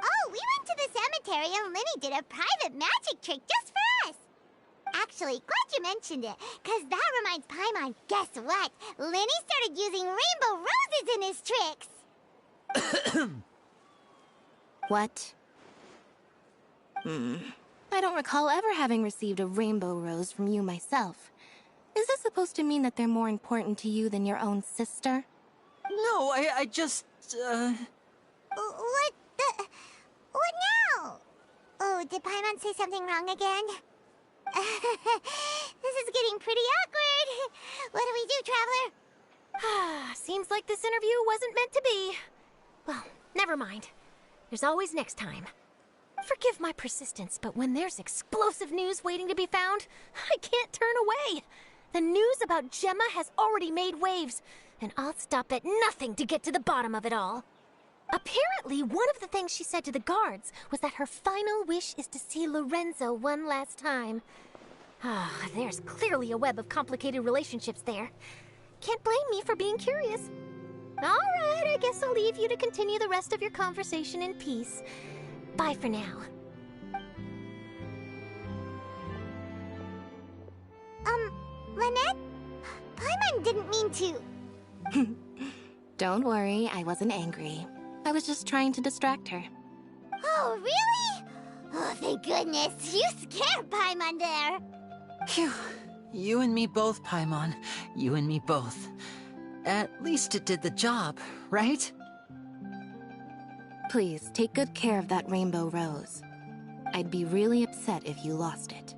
S2: Oh, we went to the cemetery and Linny did a private magic trick just for us. Actually, glad you mentioned it, because that reminds Paimon, guess what? Linny started using rainbow roses in his tricks!
S1: What? I don't recall ever having received a rainbow rose from you myself. Is this supposed to mean that they're more important to you than your own sister?
S3: No, I just,
S2: What now? Oh, did Paimon say something wrong again? This is getting pretty awkward. What do we do, Traveler?
S13: Seems like this interview wasn't meant to be. Well, never mind. There's always next time. Forgive my persistence, but when there's explosive news waiting to be found, I can't turn away. The news about Gemma has already made waves, and I'll stop at nothing to get to the bottom of it all. Apparently, one of the things she said to the guards was that her final wish is to see Lorenzo one last time. There's clearly a web of complicated relationships there. Can't blame me for being curious. All right, I guess I'll leave you to continue the rest of your conversation in peace. Bye for now.
S2: Lynette? Paimon didn't mean to.
S1: Don't worry, I wasn't angry. I was just trying to distract her.
S2: Oh, really? Oh, thank goodness. You scared Paimon there.
S3: Phew. You and me both, Paimon. You and me both. At least it did the job, right?
S1: Please, take good care of that rainbow rose. I'd be really upset if you lost it.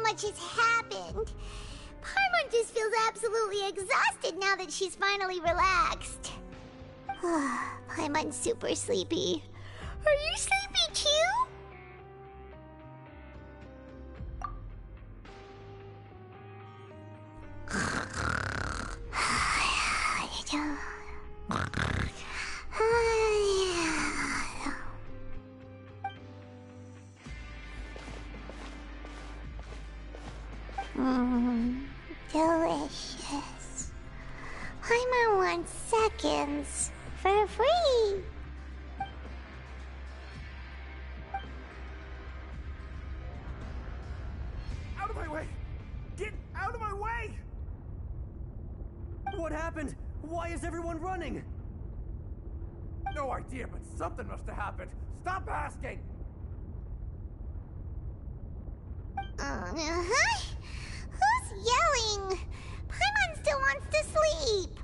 S2: Much has happened. Paimon just feels absolutely exhausted now that she's finally relaxed. Paimon's super sleepy. Are you sleepy too? Delicious. Paimon wants seconds for free.
S14: Out of my way! Get out of my way! What happened? Why is everyone running? No idea, but something must have happened. Stop asking!
S2: Who's yelling? Paimon still wants to sleep.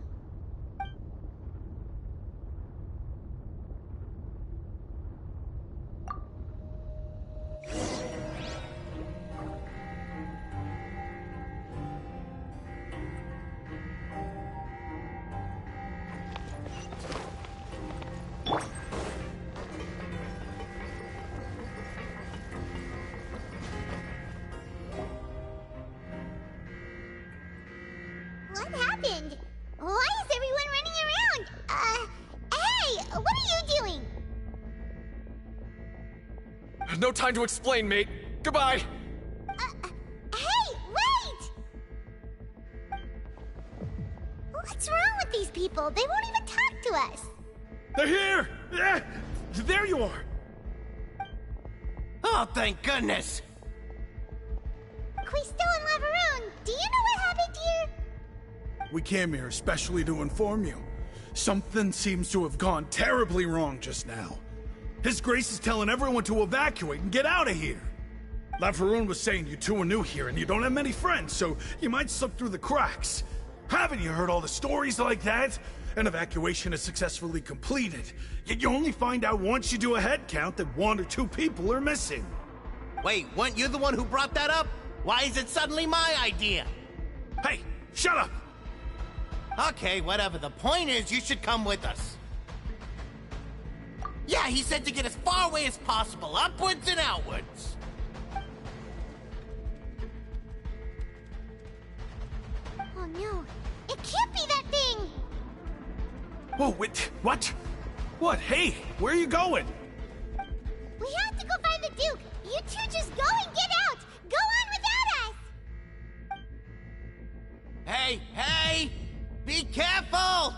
S2: What happened? Why is everyone running around? Hey! What are you doing?
S12: No time to explain, mate. Goodbye!
S2: Hey! Wait! What's wrong with these these people? They won't even talk to us.
S8: They're here! There you are!
S12: Oh, thank goodness!
S2: Quisto and Laveroon, do you know what happened here?
S15: We came here especially to inform you. Something seems to have gone terribly wrong just now. His Grace is telling everyone to evacuate and get out of here. Laveroon was saying you two are new here and you don't have many friends, so you might slip through the cracks. Haven't you heard all the stories like that? An evacuation is successfully completed, yet you only find out once you do a head count that 1 or 2 people are missing.
S12: Wait, weren't you the one who brought that up? Why is it suddenly my idea?
S15: Hey, shut up!
S12: Okay, whatever. The point is, you should come with us. Yeah, he said to get as far away as possible, upwards and outwards.
S2: Oh no, it can't be that thing!
S15: Whoa, wait, what? What? Hey, where are you going?
S2: We have to go find the Duke! You two just go and get out! Go on without us!
S12: Hey, hey! Be careful!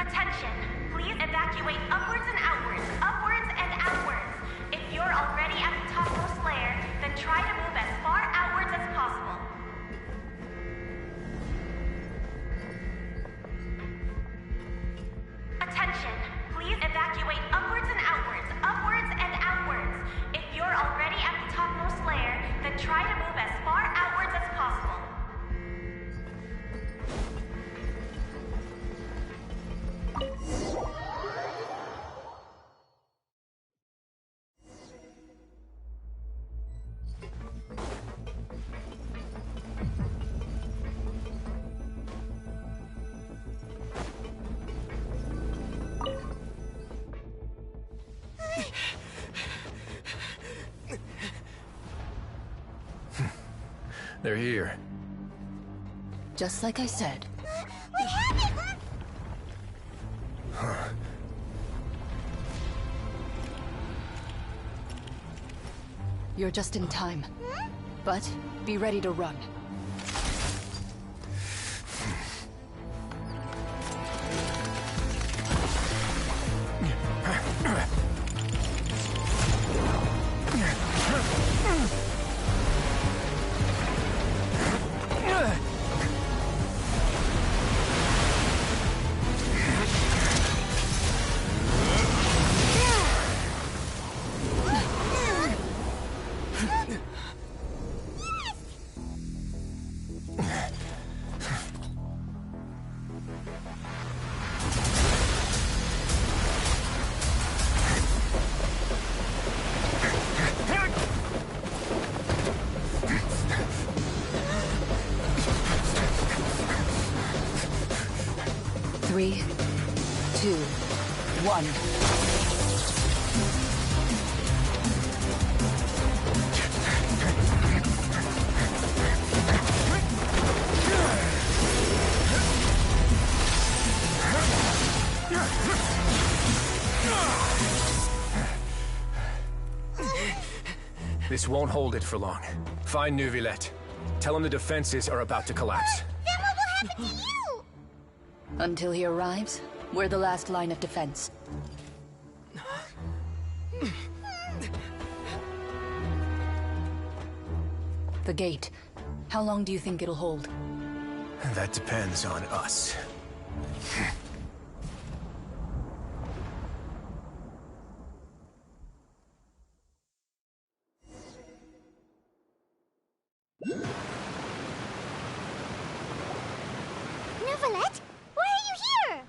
S5: Attention! Please evacuate upwards and outwards, upwards and outwards. If you're already at the topmost layer, then try to move as far outwards as possible. Attention! Please evacuate upwards and outwards, upwards and outwards. If you're already at the topmost layer, then try to move as far outwards as possible.
S16: They're here.
S17: Just like I said.
S2: We have it!
S16: Huh.
S17: You're just in time. But be ready to run. Three, 2, 1.
S16: This won't hold it for long. Find Neuvillette. Tell him the defenses are about to collapse.
S2: Then what will happen to you?
S17: Until he arrives, we're the last line of defense. The gate. How long do you think it'll hold?
S16: That depends on us.
S2: Neuvillette? Why are you here?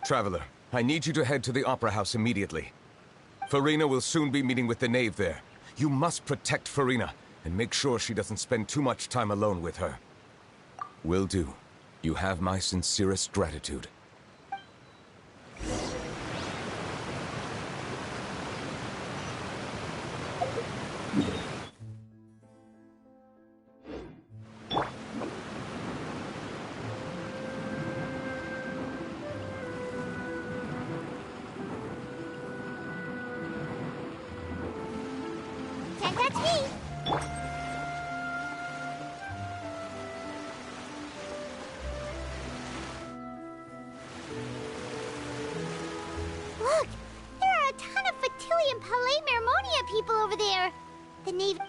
S18: Traveler, I need you to head to the Opera House immediately. Farina will soon be meeting with the knave there. You must protect Farina, and make sure she doesn't spend too much time alone with her. Will do. You have my sincerest gratitude.
S2: Can't touch me! the Navy.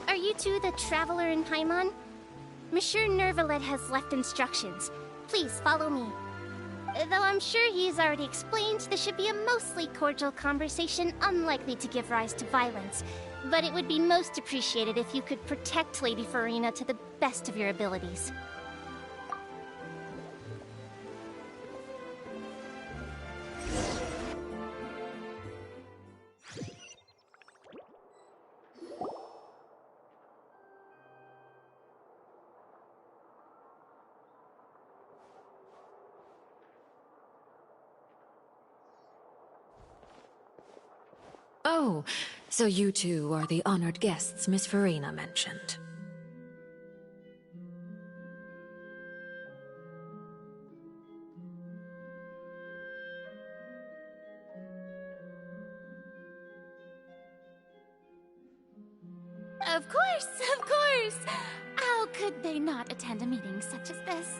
S2: Are you two the Traveler in Paimon? Monsieur Nervalet has left instructions. Please follow me. Though I'm sure he's already explained, this should be a mostly cordial conversation, unlikely to give rise to violence. But it would be most appreciated if you could protect Lady Farina to the best of your abilities.
S19: Oh, so you two are the honored guests Miss Farina mentioned.
S20: Of course, of course! How could they not attend a meeting such as this?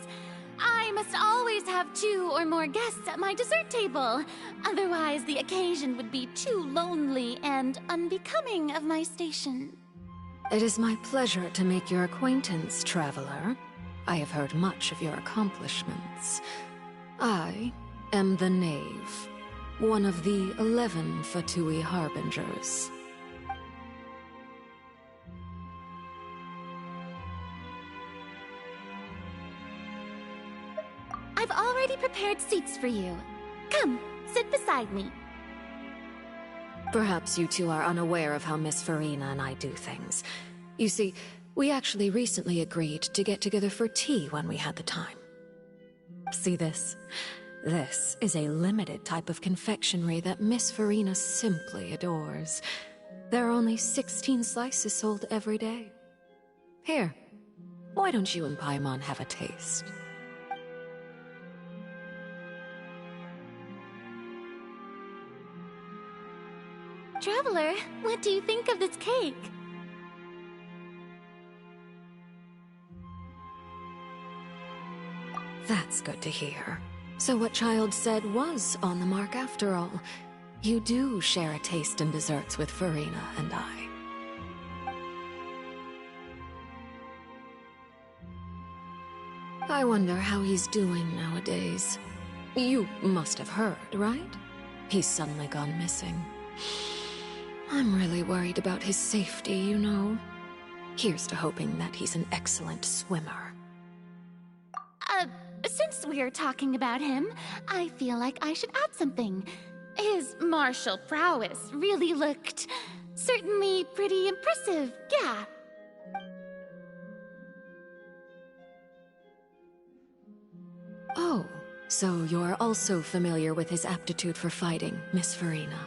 S20: I must always have 2 or more guests at my dessert table. Otherwise, the occasion would be too lonely and unbecoming of my station.
S19: It is my pleasure to make your acquaintance, traveler. I have heard much of your accomplishments. I am the Knave, one of the 11 Fatui Harbingers.
S20: I've already prepared seats for you. Come, sit beside me.
S19: Perhaps you two are unaware of how Miss Farina and I do things. You see, we actually recently agreed to get together for tea when we had the time. See this? This is a limited type of confectionery that Miss Farina simply adores. There are only 16 slices sold every day. Here, why don't you and Paimon have a taste?
S20: Traveler, what do you think of this cake?
S19: That's good to hear. So what Child said was on the mark after all. You do share a taste in desserts with Farina and I. I wonder how he's doing nowadays. You must have heard, right? He's suddenly gone missing. I'm really worried about his safety, you know. Here's to hoping that he's an excellent swimmer.
S20: Since we're talking about him, I feel like I should add something. His martial prowess really looked certainly pretty impressive, yeah.
S19: Oh, so you're also familiar with his aptitude for fighting, Miss Farina.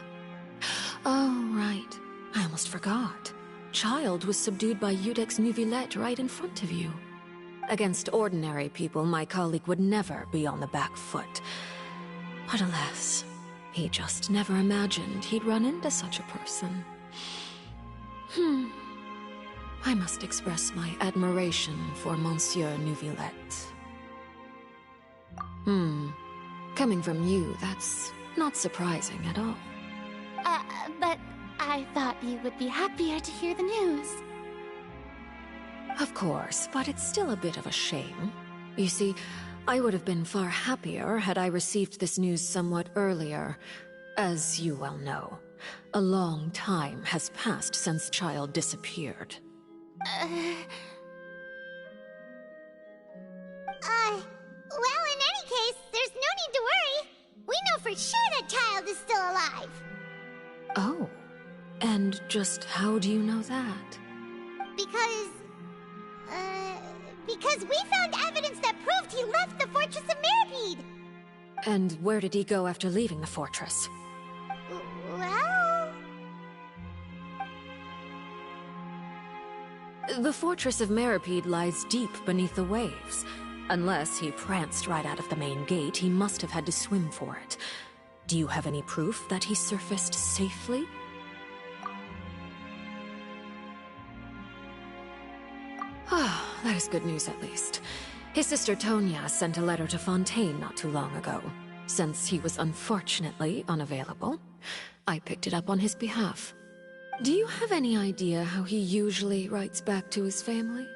S19: Oh, right. I almost forgot. Child was subdued by Eudex Neuvillette right in front of you. Against ordinary people, my colleague would never be on the back foot. But alas, he just never imagined he'd run into such a person. I must express my admiration for Monsieur Neuvillette. Coming from you, that's not surprising at all.
S20: But I thought you would be happier to hear the news.
S19: Of course, but it's still a bit of a shame. You see, I would have been far happier had I received this news somewhat earlier. As you well know, a long time has passed since Child disappeared.
S2: Well, in any case, there's no need to worry. We know for sure that Child is still alive.
S19: Oh, and just how do you know that?
S2: Because we found evidence that proved he left the Fortress of Mirapede.
S19: And where did he go after leaving the fortress?
S2: Well...
S19: The Fortress of Mirapede lies deep beneath the waves. Unless he pranced right out of the main gate, he must have had to swim for it. Do you have any proof that he surfaced safely? Ah, that is good news at least. His sister Tonya sent a letter to Fontaine not too long ago. Since he was unfortunately unavailable, I picked it up on his behalf. Do you have any idea how he usually writes back to his family?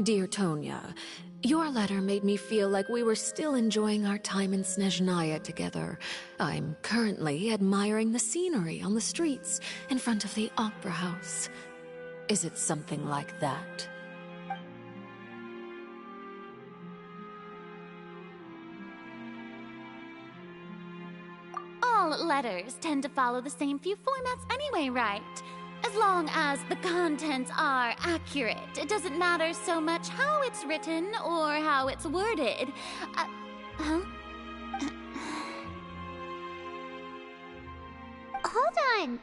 S19: Dear Tonya, your letter made me feel like we were still enjoying our time in Snezhnaya together. I'm currently admiring the scenery on the streets in front of the opera house. Is it something like that?
S20: All letters tend to follow the same few formats anyway, right? As long as the contents are accurate, it doesn't matter so much how it's written or how it's worded. Huh?
S2: Hold on.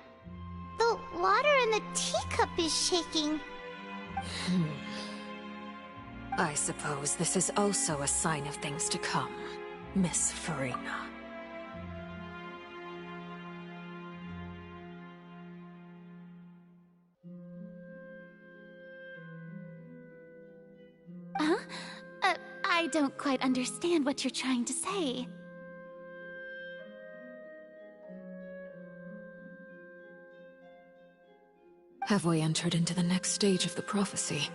S2: The water in the teacup is shaking.
S19: I suppose this is also a sign of things to come, Miss Farina.
S20: Huh? I don't quite understand what you're trying to say.
S19: Have we entered into the next stage of the prophecy?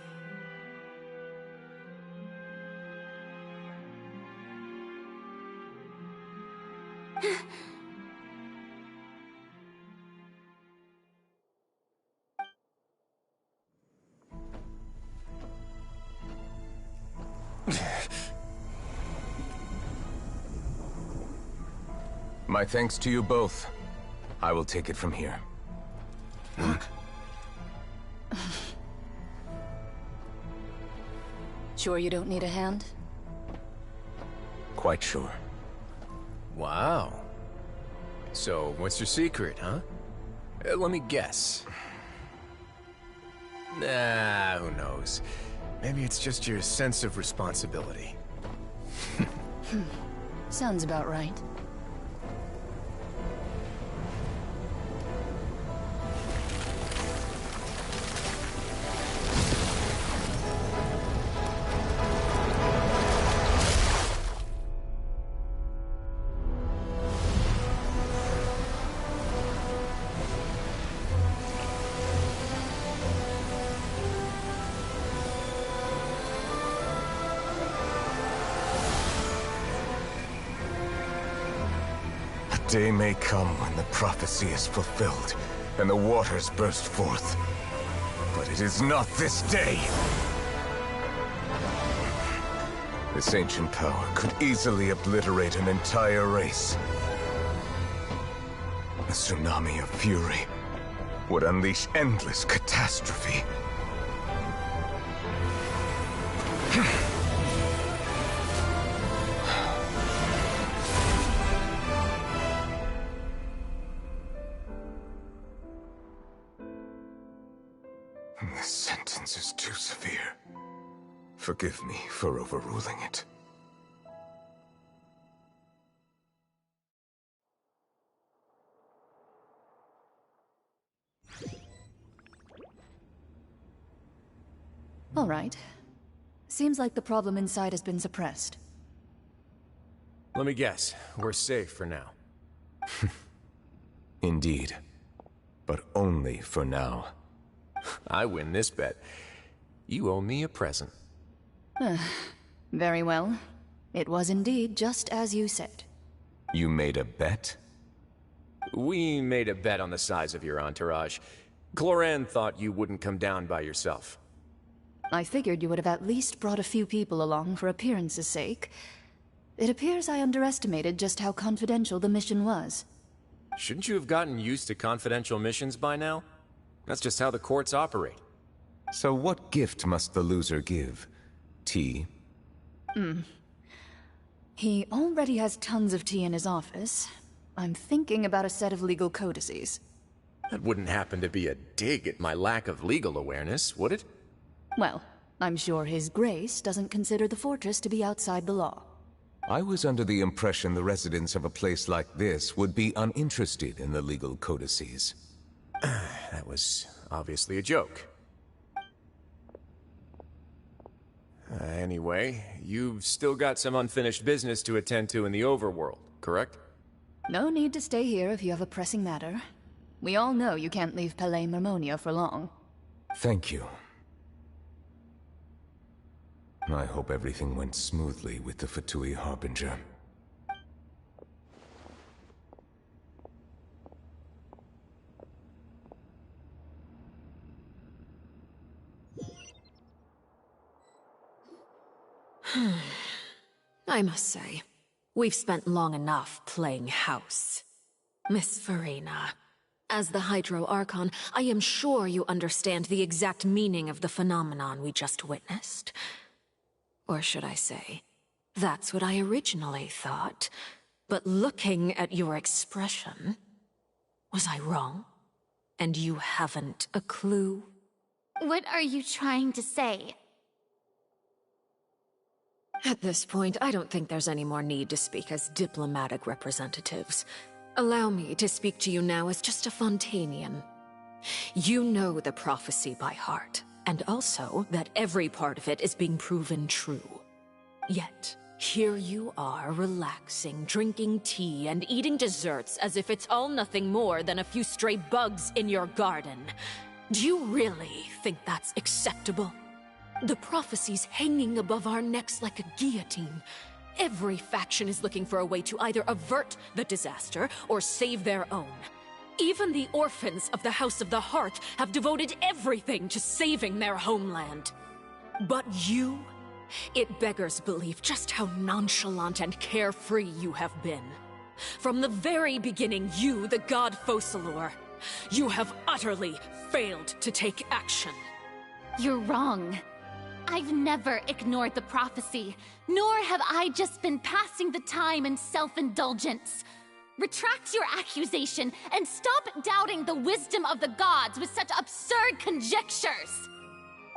S18: My thanks to you both. I will take it from here.
S17: Sure you don't need a hand?
S18: Quite sure.
S16: Wow. So, what's your secret, huh? Let me guess. Nah, who knows? Maybe it's just your sense of responsibility.
S17: Sounds about right.
S18: Day may come when the prophecy is fulfilled, and the waters burst forth. But it is not this day! This ancient power could easily obliterate an entire race. A tsunami of fury would unleash endless catastrophe. This sentence is too severe. Forgive me for overruling it.
S17: All right. Seems like the problem inside has been suppressed.
S16: Let me guess. We're safe for now.
S18: Indeed. But only for now.
S16: I win this bet. You owe me a present.
S17: Very well. It was indeed just as you said.
S18: You made a bet?
S16: We made a bet on the size of your entourage. Cloran thought you wouldn't come down by yourself.
S17: I figured you would have at least brought a few people along for appearance's sake. It appears I underestimated just how confidential the mission was.
S16: Shouldn't you have gotten used to confidential missions by now? That's just how the courts operate.
S18: So what gift must the loser give? Tea?
S17: He already has tons of tea in his office. I'm thinking about a set of legal codices.
S16: That wouldn't happen to be a dig at my lack of legal awareness, would it?
S17: Well, I'm sure His Grace doesn't consider the fortress to be outside the law.
S18: I was under the impression the residents of a place like this would be uninterested in the legal codices.
S16: That was obviously a joke. Anyway, you've still got some unfinished business to attend to in the overworld, correct?
S17: No need to stay here if you have a pressing matter. We all know you can't leave Palais Mermonia for long.
S18: Thank you. I hope everything went smoothly with the Fatui Harbinger.
S19: I must say, we've spent long enough playing house. Miss Farina, as the Hydro Archon, I am sure you understand the exact meaning of the phenomenon we just witnessed. Or should I say, that's what I originally thought. But looking at your expression, was I wrong? And you haven't a clue?
S20: What are you trying to say?
S19: At this point, I don't think there's any more need to speak as diplomatic representatives. Allow me to speak to you now as just a Fontainian. You know the prophecy by heart, and also that every part of it is being proven true. Yet, here you are, relaxing, drinking tea, and eating desserts as if it's all nothing more than a few stray bugs in your garden. Do you really think that's acceptable? The prophecy's hanging above our necks like a guillotine. Every faction is looking for a way to either avert the disaster or save their own. Even the orphans of the House of the Hearth have devoted everything to saving their homeland. But you? It beggars belief just how nonchalant and carefree you have been. From the very beginning, you, the god Focalor, you have utterly failed to take action.
S20: You're wrong. I've never ignored the prophecy, nor have I just been passing the time in self-indulgence. Retract your accusation and stop doubting the wisdom of the gods with such absurd conjectures!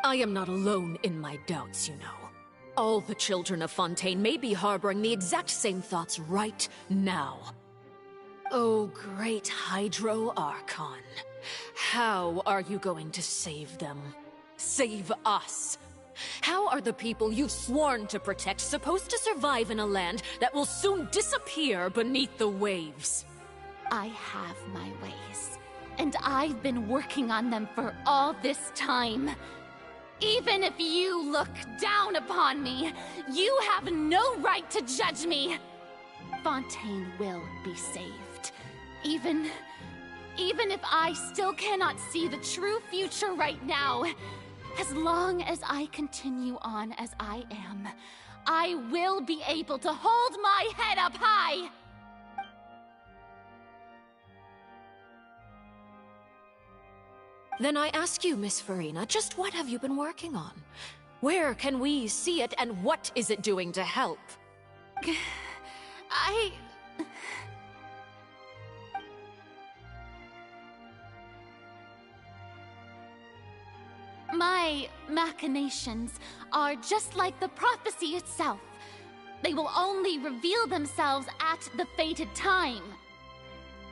S19: I am not alone in my doubts, you know. All the children of Fontaine may be harboring the exact same thoughts right now. Oh, great Hydro Archon. How are you going to save them? Save us? How are the people you've sworn to protect supposed to survive in a land that will soon disappear beneath the waves?
S20: I have my ways, and I've been working on them for all this time. Even if you look down upon me, you have no right to judge me. Fontaine will be saved. Even if I still cannot see the true future right now, as long as I continue on as I am, I will be able to hold my head up high!
S19: Then I ask you, Miss Farina, just what have you been working on? Where can we see it, and what is it doing to help?
S20: My machinations are just like the prophecy itself. They will only reveal themselves at the fated time.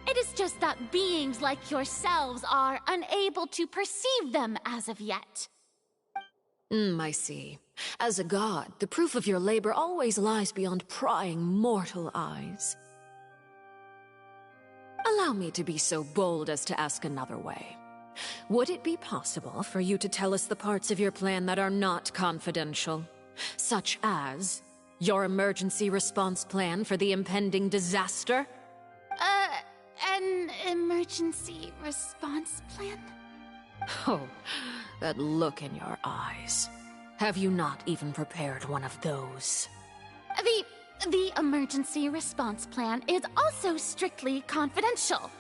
S20: It is just that beings like yourselves are unable to perceive them as of yet.
S19: I see. As a god, the proof of your labor always lies beyond prying mortal eyes. Allow me to be so bold as to ask another way. Would it be possible for you to tell us the parts of your plan that are not confidential? Such as your emergency response plan for the impending disaster?
S20: An emergency response plan?
S19: Oh, that look in your eyes. Have you not even prepared one of those?
S20: The emergency response plan is also strictly confidential.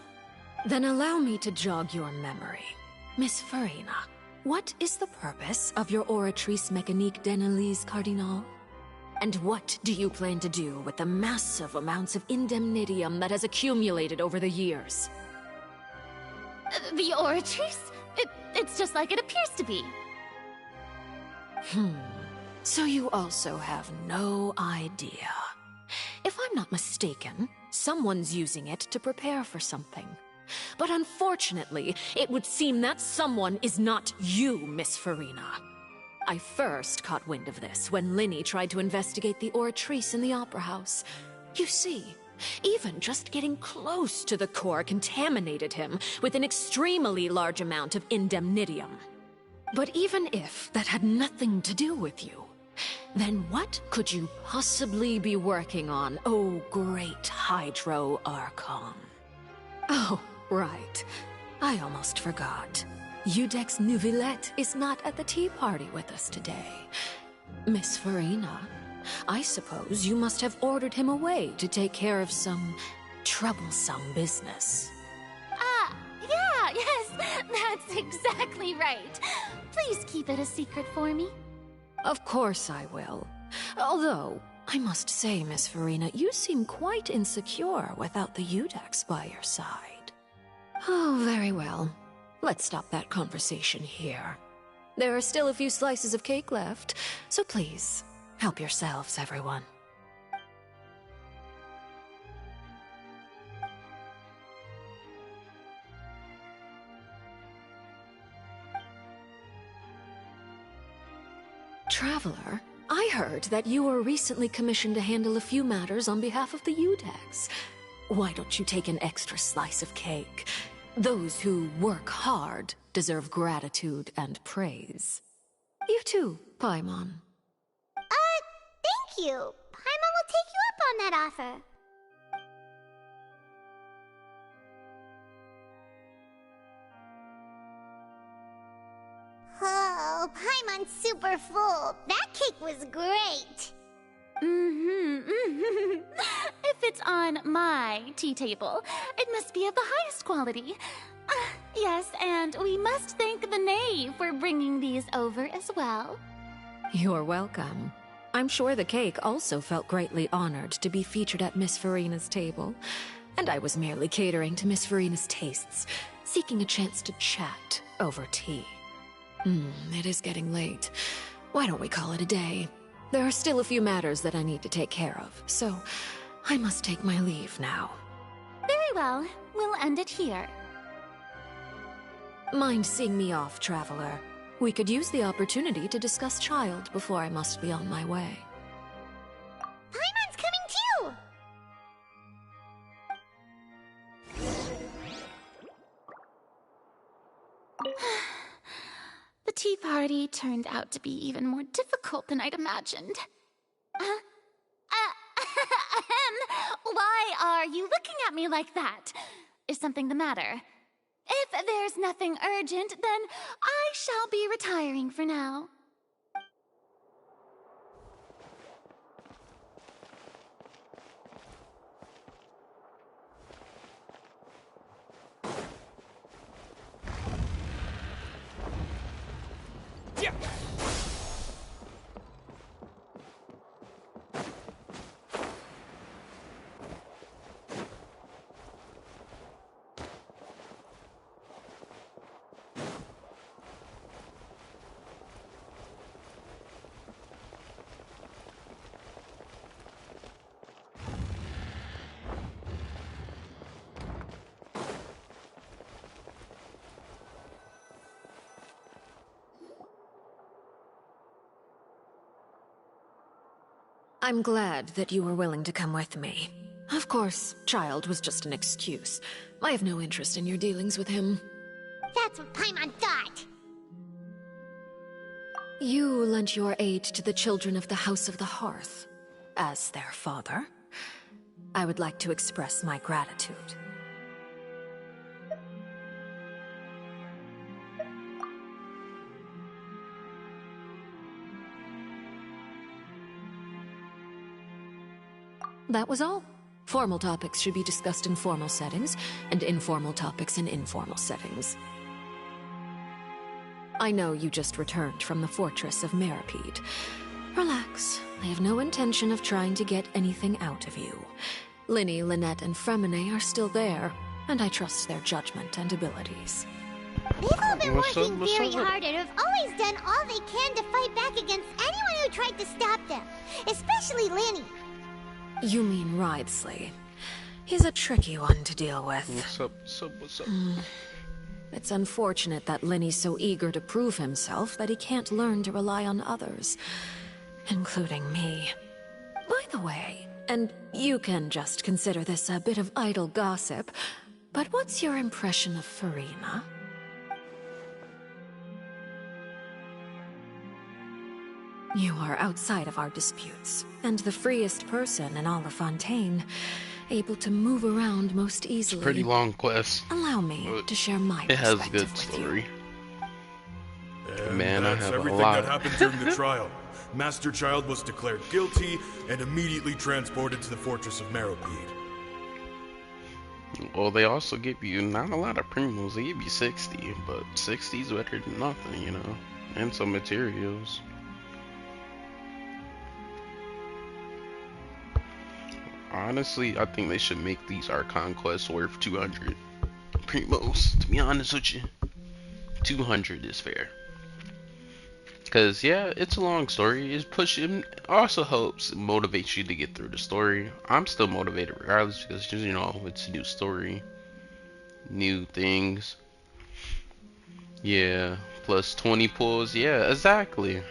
S19: Then allow me to jog your memory. Miss Farina, what is the purpose of your Oratrice Mécanique d'Analyse Cardinal? And what do you plan to do with the massive amounts of indemnitium that has accumulated over the years?
S20: The Oratrice? It's just like it appears to be.
S19: So you also have no idea. If I'm not mistaken, someone's using it to prepare for something. But unfortunately, it would seem that someone is not you, Miss Farina. I first caught wind of this when Linny tried to investigate the Oratrice in the Opera House. You see, Even just getting close to the core contaminated him with an extremely large amount of indemnitium. But even if that had nothing to do with you, then what could you possibly be working on, oh great Hydro Archon? Oh, right. I almost forgot. Udex Neuvillette is not at the tea party with us today. Miss Farina, I suppose you must have ordered him away to take care of some troublesome business.
S20: Yeah, yes, that's exactly right. Please keep it a secret for me.
S19: Of course I will. Although, I must say, Miss Farina, you seem quite insecure without the Udex by your side. Oh, very well. Let's stop that conversation here. There are still a few slices of cake left, so please, help yourselves, everyone. Traveler, I heard that you were recently commissioned to handle a few matters on behalf of the Udex. Why don't you take an extra slice of cake? Those who work hard deserve gratitude and praise. You too, Paimon.
S2: Thank you. Paimon will take you up on that offer. Oh, Paimon's super full. That cake was great.
S20: If it's on my tea table, it must be of the highest quality. Yes, and we must thank the knave for bringing these over as well.
S19: You're welcome. I'm sure the cake also felt greatly honored to be featured at Miss Farina's table, and I was merely catering to Miss Farina's tastes, seeking a chance to chat over tea. It is getting late. Why don't we call it a day? There are still a few matters that I need to take care of, so I must take my leave now.
S20: Very well. We'll end it here.
S19: Mind seeing me off, Traveler? We could use the opportunity to discuss Child before I must be on my way.
S2: Paimon's coming too!
S20: The tea party turned out to be even more difficult than I'd imagined. Why are you looking at me like that? Is something the matter? If there's nothing urgent, then I shall be retiring for now.
S19: I'm glad that you were willing to come with me. Of course, Child was just an excuse. I have no interest in your dealings with him.
S2: That's what Paimon thought.
S19: You lent your aid to the children of the House of the Hearth. As their father, I would like to express my gratitude. That was all. Formal topics should be discussed in formal settings, and informal topics in informal settings. I know you just returned from the fortress of Meripede. Relax. I have no intention of trying to get anything out of you. Linny, Lynette, and Fremine are still there, and I trust their judgment and abilities.
S2: They've all been working very hard and have always done all they can to fight back against anyone who tried to stop them, especially Linny.
S19: You mean Wriothesley. He's a tricky one to deal with.
S21: What's up?
S19: It's unfortunate that Linny's so eager to prove himself that he can't learn to rely on others, including me. By the way, And you can just consider this a bit of idle gossip, but what's your impression of Farina? You are outside of our disputes, and the freest person in all of Fontaine, able to move around most easily.
S2: Pretty long quest.
S19: Allow me to share my
S2: It has a
S19: perspective
S2: good
S19: with
S2: story.
S15: And
S2: Man, I
S15: that's
S2: have a
S15: everything
S2: lot.
S15: that happened during the trial. Master Child was declared guilty and immediately transported to the Fortress of Meropide.
S2: Well, they also give you not a lot of primos. They give you 60, but 60 is better than nothing, you know, and some materials. Honestly, I think they should make these Archon quests worth 200 primos. To be honest with you, 200 is fair. Because, yeah, it's a long story. It's pushing, also helps motivate you to get through the story. I'm still motivated regardless because, you know, it's a new story, new things. Yeah, plus 20 pulls. Yeah, exactly.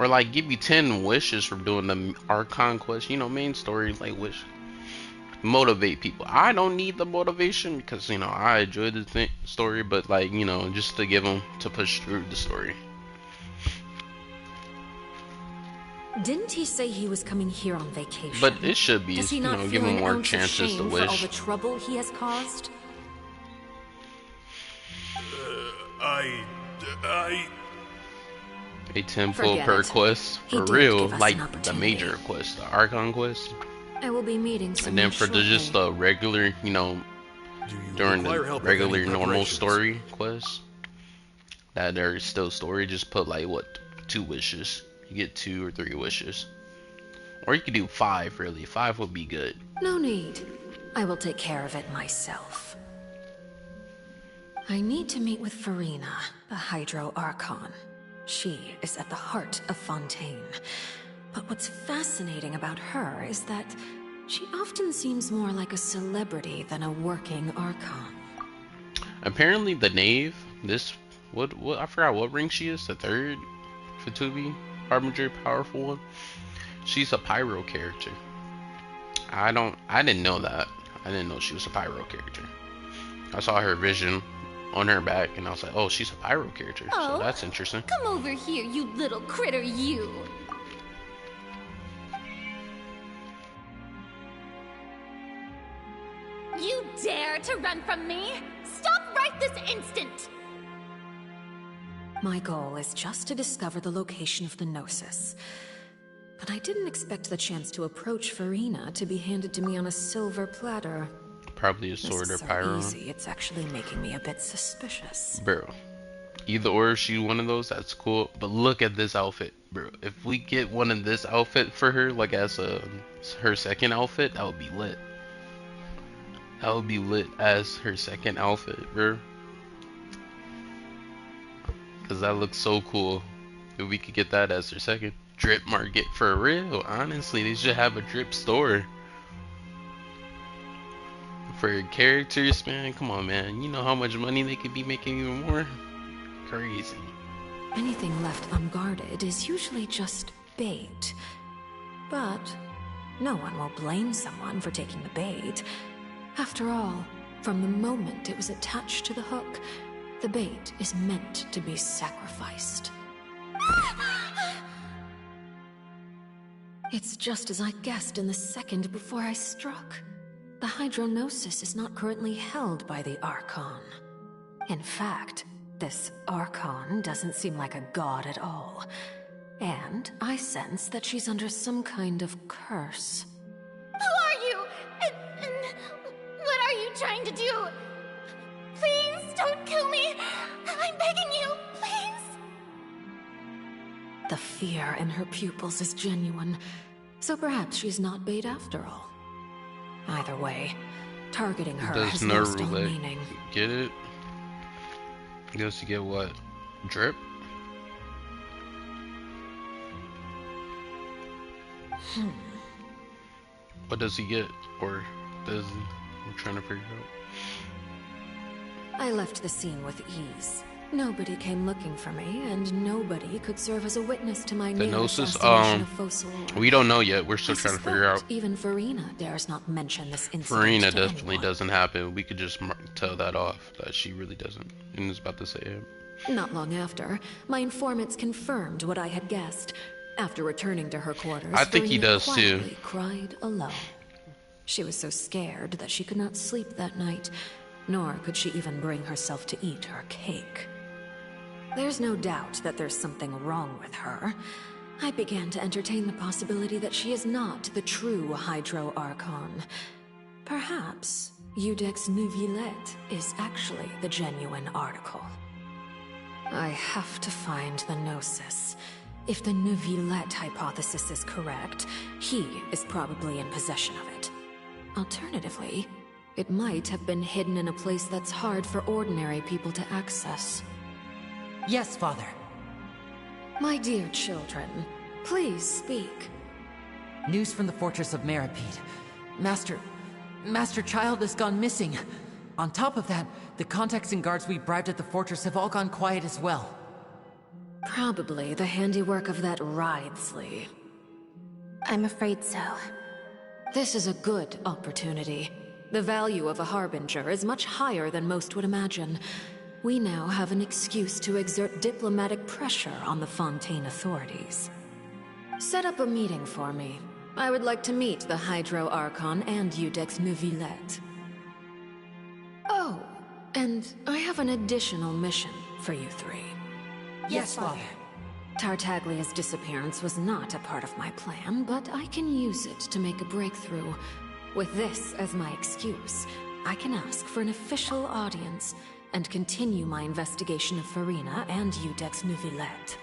S2: Or, like, give you 10 wishes for doing the Archon quest, you know, main story, like, wish. Motivate people. I don't need the motivation because, you know, I enjoy the story, but, like, you know, just to give them to push through the story.
S19: Didn't he say he was coming here on vacation?
S2: But it should be,
S19: Does he
S2: you
S19: not
S2: know,
S19: feel
S2: give him
S19: an
S2: more
S19: ounce of
S2: chances to
S19: shame for all
S2: wish.
S19: the trouble he has caused?
S2: A 10 pull
S19: Forget
S2: per
S19: it.
S2: quest
S19: He
S2: for
S19: did
S2: real,
S19: give us
S2: like
S19: an
S2: the
S19: opportunity.
S2: major quest, the Archon quest,
S19: I will be meeting someone
S2: and then for the
S19: shortly.
S2: just the regular, you know, during the
S15: require help with
S2: regular
S15: any
S2: normal
S15: preparations?
S2: story quest, that there's still story. Just put like what, 2 wishes. You get 2 or 3 wishes, or you could do 5. Really, 5 would be good.
S19: No need. I will take care of it myself. I need to meet with Farina, the Hydro Archon. She is at the heart of Fontaine. But what's fascinating about her is that she often seems more like a celebrity than a working Archon.
S2: Apparently, the knave. This what I forgot what ring she is. The 3rd Fatubi Harbinger, powerful one. She's a pyro character. I didn't know that. I didn't know she was a pyro character. I saw her vision on her back, and I was like, oh, she's a pyro character.
S20: Oh,
S2: So that's interesting.
S20: Come over here, you little critter, you. You dare to run from me? Stop right this instant!
S19: My goal is just to discover the location of the Gnosis. But I didn't expect the chance to approach Farina to be handed to me on a silver platter.
S2: Probably a sword
S19: This
S2: or
S19: is so
S2: pyro.
S19: easy, it's actually making me a bit suspicious.
S2: Bro, either or if she's one of those, that's cool. But look at this outfit, bro. If we get one of this outfit for her, like as her 2nd outfit, that would be lit. That would be lit as her 2nd outfit, bro. Cause that looks so cool. If we could get that as her 2nd drip market for real, honestly, they should have a drip store. For characters, man, come on, man. You know how much money they could be making even more? Crazy.
S19: Anything left unguarded is usually just bait. But no one will blame someone for taking the bait. After all, from the moment it was attached to the hook, the bait is meant to be sacrificed. It's just as I guessed in the second before I struck. The Hydronosis is not currently held by the Archon. In fact, this Archon doesn't seem like a god at all. And I sense that she's under some kind of curse.
S20: Who are you? And what are you trying to do? Please don't kill me. I'm begging you, please.
S19: The fear in her pupils is genuine, so perhaps she's not bait after all. Either way, targeting her
S2: Does
S19: has
S2: no
S19: lost all
S2: relate.
S19: meaning.
S2: Get it? Goes to get what? Drip? What does he get? Or does he? I'm trying to figure out.
S19: I left the scene with ease. Nobody came looking for me, and nobody could serve as a witness to my near
S14: Gnosis,
S19: assassination of Focalor.
S14: we don't know yet. We're still
S19: I
S14: trying to figure out.
S19: even Farina dares not mention this incident
S14: Farina
S19: to
S14: definitely
S19: anyone.
S14: doesn't happen. We could just tell that off, that she really doesn't. And is about to say it.
S19: Not long after, my informants confirmed what I had guessed. After returning to her quarters,
S14: I think he
S19: Farina
S14: does too.
S19: quietly cried alone. She was so scared that she could not sleep that night, nor could she even bring herself to eat her cake. There's no doubt that there's something wrong with her. I began to entertain the possibility that she is not the true Hydro Archon. Perhaps Iudex Neuvillette is actually the genuine article. I have to find the Gnosis. If the Neuvillette hypothesis is correct, he is probably in possession of it. Alternatively, it might have been hidden in a place that's hard for ordinary people to access.
S3: Yes, Father.
S19: My dear children, please speak.
S3: News from the fortress of Meripede. Master Child has gone missing. On top of that, the contacts and guards we bribed at the fortress have all gone quiet as well.
S19: Probably the handiwork of that Wriothesley.
S1: I'm afraid so.
S19: This is a good opportunity. The value of a Harbinger is much higher than most would imagine. We now have an excuse to exert diplomatic pressure on the Fontaine authorities. Set up a meeting for me. I would like to meet the Hydro Archon and Iudex Neuvillette. Oh, and I have an additional mission for you three.
S3: Yes, Father.
S19: Tartaglia's disappearance was not a part of my plan, but I can use it to make a breakthrough. With this as my excuse, I can ask for an official audience and continue my investigation of Farina and Iudex Neuvillette.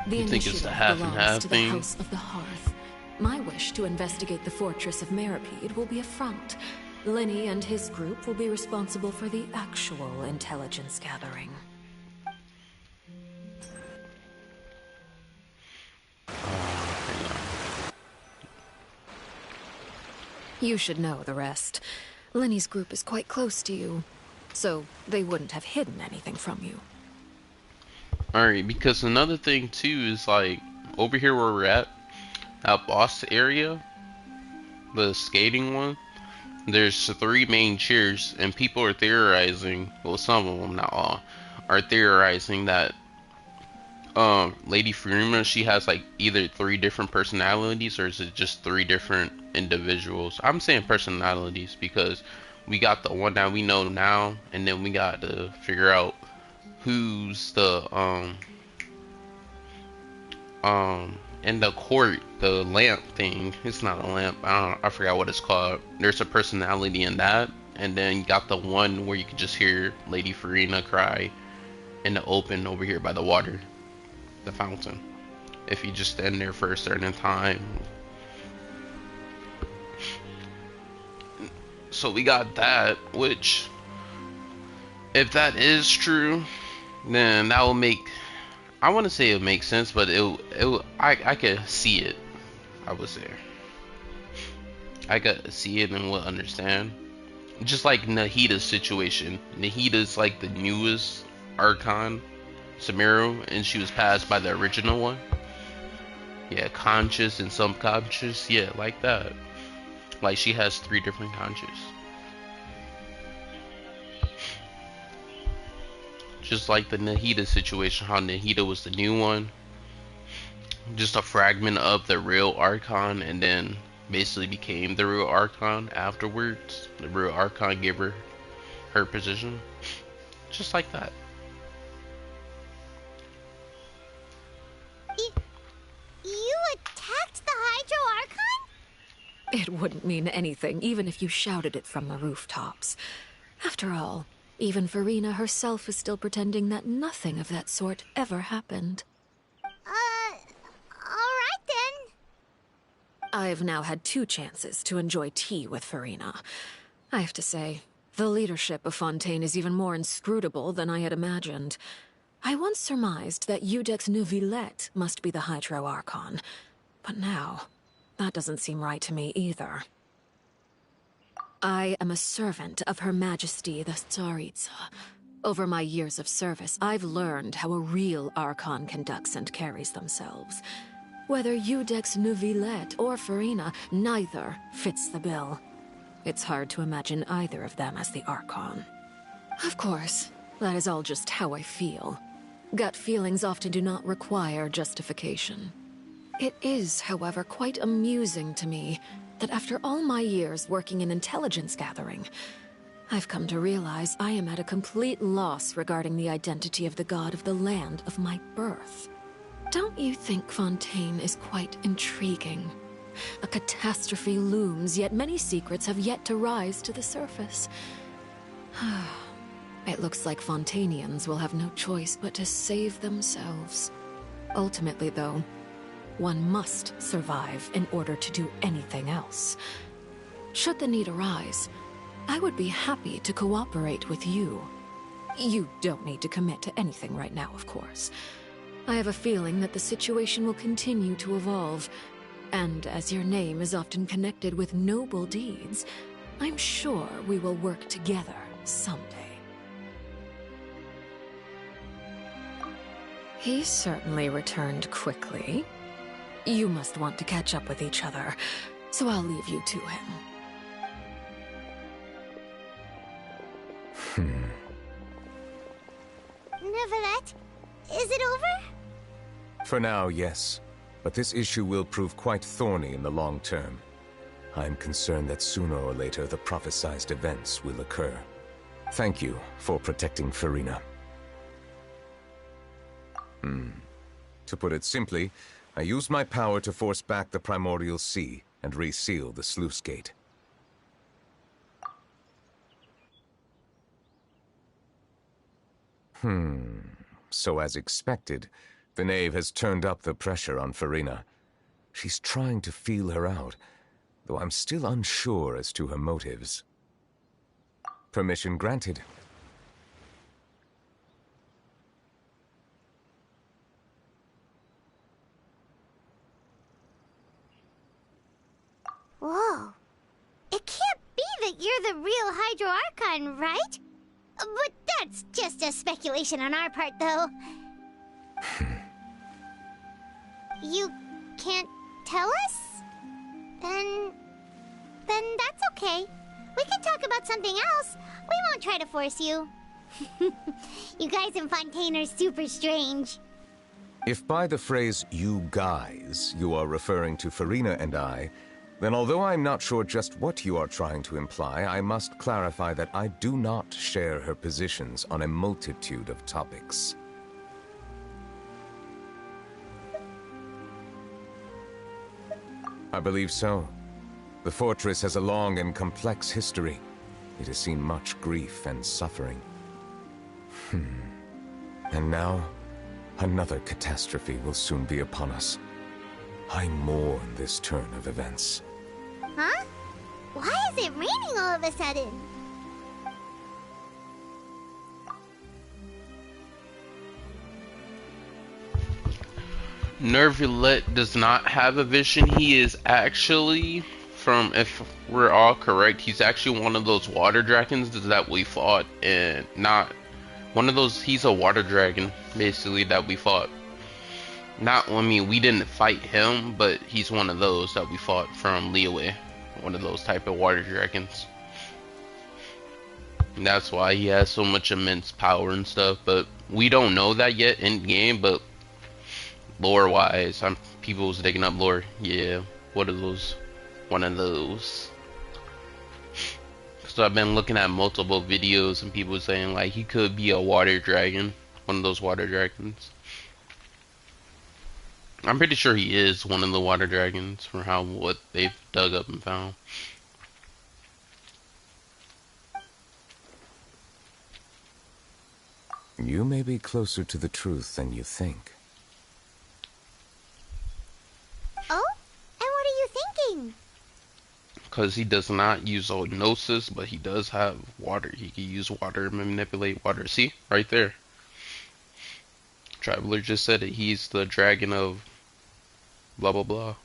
S19: The
S14: You think it's
S19: initiative
S14: the half and
S19: belongs
S14: half
S19: to
S14: thing?
S19: the House of the Hearth. My wish to investigate the fortress of Meripede will be a front. Lenny and his group will be responsible for the actual intelligence gathering. You should know the rest. Lenny's group is quite close to you, so they wouldn't have hidden anything from you.
S14: Alright, because another thing too is like over here where we're at boss area, the skating one, there's 3 main chairs, and people are theorizing, well, some of them, not all, are theorizing that Lady Farina, she has like either 3 different personalities, or is it just 3 different individuals? I'm saying personalities because we got the one that we know now, and then we got to figure out who's the in the court, the lamp thing. It's not a lamp, I forgot what it's called. There's a personality in that, and then you got the one where you can just hear Lady Farina cry in the open over here by the water, the fountain, if you just stand there for a certain time. So we got that, which, if that is true, then that will make, I want to say it makes sense, but I could see it. I would say I could see it and will understand. Just like Nahida's situation. Nahida's like the newest Archon, Sumeru, and she was passed by the original one. Yeah, conscious and subconscious. Yeah, like that. Like she has 3 different conscious. Just like the Nahida situation, how Nahida was the new one, just a fragment of the real Archon, and then basically became the real Archon afterwards. The real Archon gave her her position, just like that.
S2: You attacked the Hydro Archon?
S19: It wouldn't mean anything, even if you shouted it from the rooftops. After all, even Farina herself is still pretending that nothing of that sort ever happened.
S2: Alright then.
S19: I've now had 2 chances to enjoy tea with Farina. I have to say, the leadership of Fontaine is even more inscrutable than I had imagined. I once surmised that Iudex Neuvillette must be the Hydro Archon, but now, that doesn't seem right to me either. I am a servant of Her Majesty the Tsaritsa. Over my years of service, I've learned how a real Archon conducts and carries themselves. Whether Eudex Neuvillette or Farina, neither fits the bill. It's hard to imagine either of them as the Archon. Of course, that is all just how I feel. Gut feelings often do not require justification. It is, however, quite amusing to me that after all my years working in intelligence gathering, I've come to realize I am at a complete loss regarding the identity of the god of the land of my birth. Don't you think Fontaine is quite intriguing? A catastrophe looms, yet many secrets have yet to rise to the surface. It looks like Fontainians will have no choice but to save themselves. Ultimately, though, one must survive in order to do anything else. Should the need arise, I would be happy to cooperate with you. You don't need to commit to anything right now, of course. I have a feeling that the situation will continue to evolve, and as your name is often connected with noble deeds, I'm sure we will work together someday. He certainly returned quickly. You must want to catch up with each other, so I'll leave you to him.
S2: Neuvillette, is it over?
S18: For now, yes. But this issue will prove quite thorny in the long term. I'm concerned that sooner or later the prophesized events will occur. Thank you for protecting Farina. To put it simply, I used my power to force back the primordial sea and reseal the sluice gate. So as expected, the knave has turned up the pressure on Farina. She's trying to feel her out, though I'm still unsure as to her motives. Permission granted.
S2: Whoa. It can't be that you're the real Hydro Archon, right? But that's just a speculation on our part, though. You can't tell us? Then that's okay. We can talk about something else. We won't try to force you. You guys in Fontaine are super strange.
S18: If by the phrase, "you guys," you are referring to Farina and I, then although I'm not sure just what you are trying to imply, I must clarify that I do not share her positions on a multitude of topics. I believe so. The fortress has a long and complex history. It has seen much grief and suffering. And now, another catastrophe will soon be upon us. I mourn this turn of events.
S2: Huh? Why is it raining all of a sudden?
S14: Neuvillette does not have a vision. He is actually, from, if we're all correct, he's actually one of those water dragons that we fought, and not one of those. He's a water dragon, basically, that we fought. Not, I mean, we didn't fight him, but he's one of those that we fought from Liyue. One of those type of water dragons. And that's why he has so much immense power and stuff, but we don't know that yet in game, but lore-wise, people's digging up lore. Yeah, what are those? One of those. So I've been looking at multiple videos and people saying like he could be a water dragon. One of those water dragons. I'm pretty sure he is one of the water dragons from what they've dug up and found.
S18: You may be closer to the truth than you think.
S2: Oh? And what are you thinking?
S14: Because he does not use Gnosis, but he does have water. He can use water, manipulate water. See? Right there. Traveler just said it. He's the dragon of blah blah blah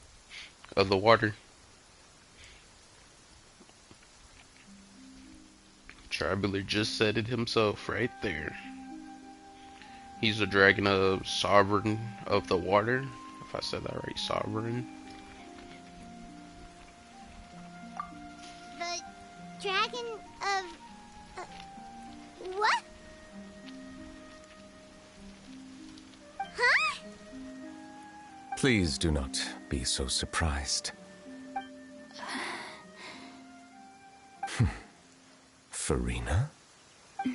S14: of the water. Traveler just said it himself right there. He's a dragon of sovereign of the water. If I said that right, sovereign.
S2: The dragon of... what? Huh?
S18: Please do not be so surprised. Farina?
S2: Neverlet,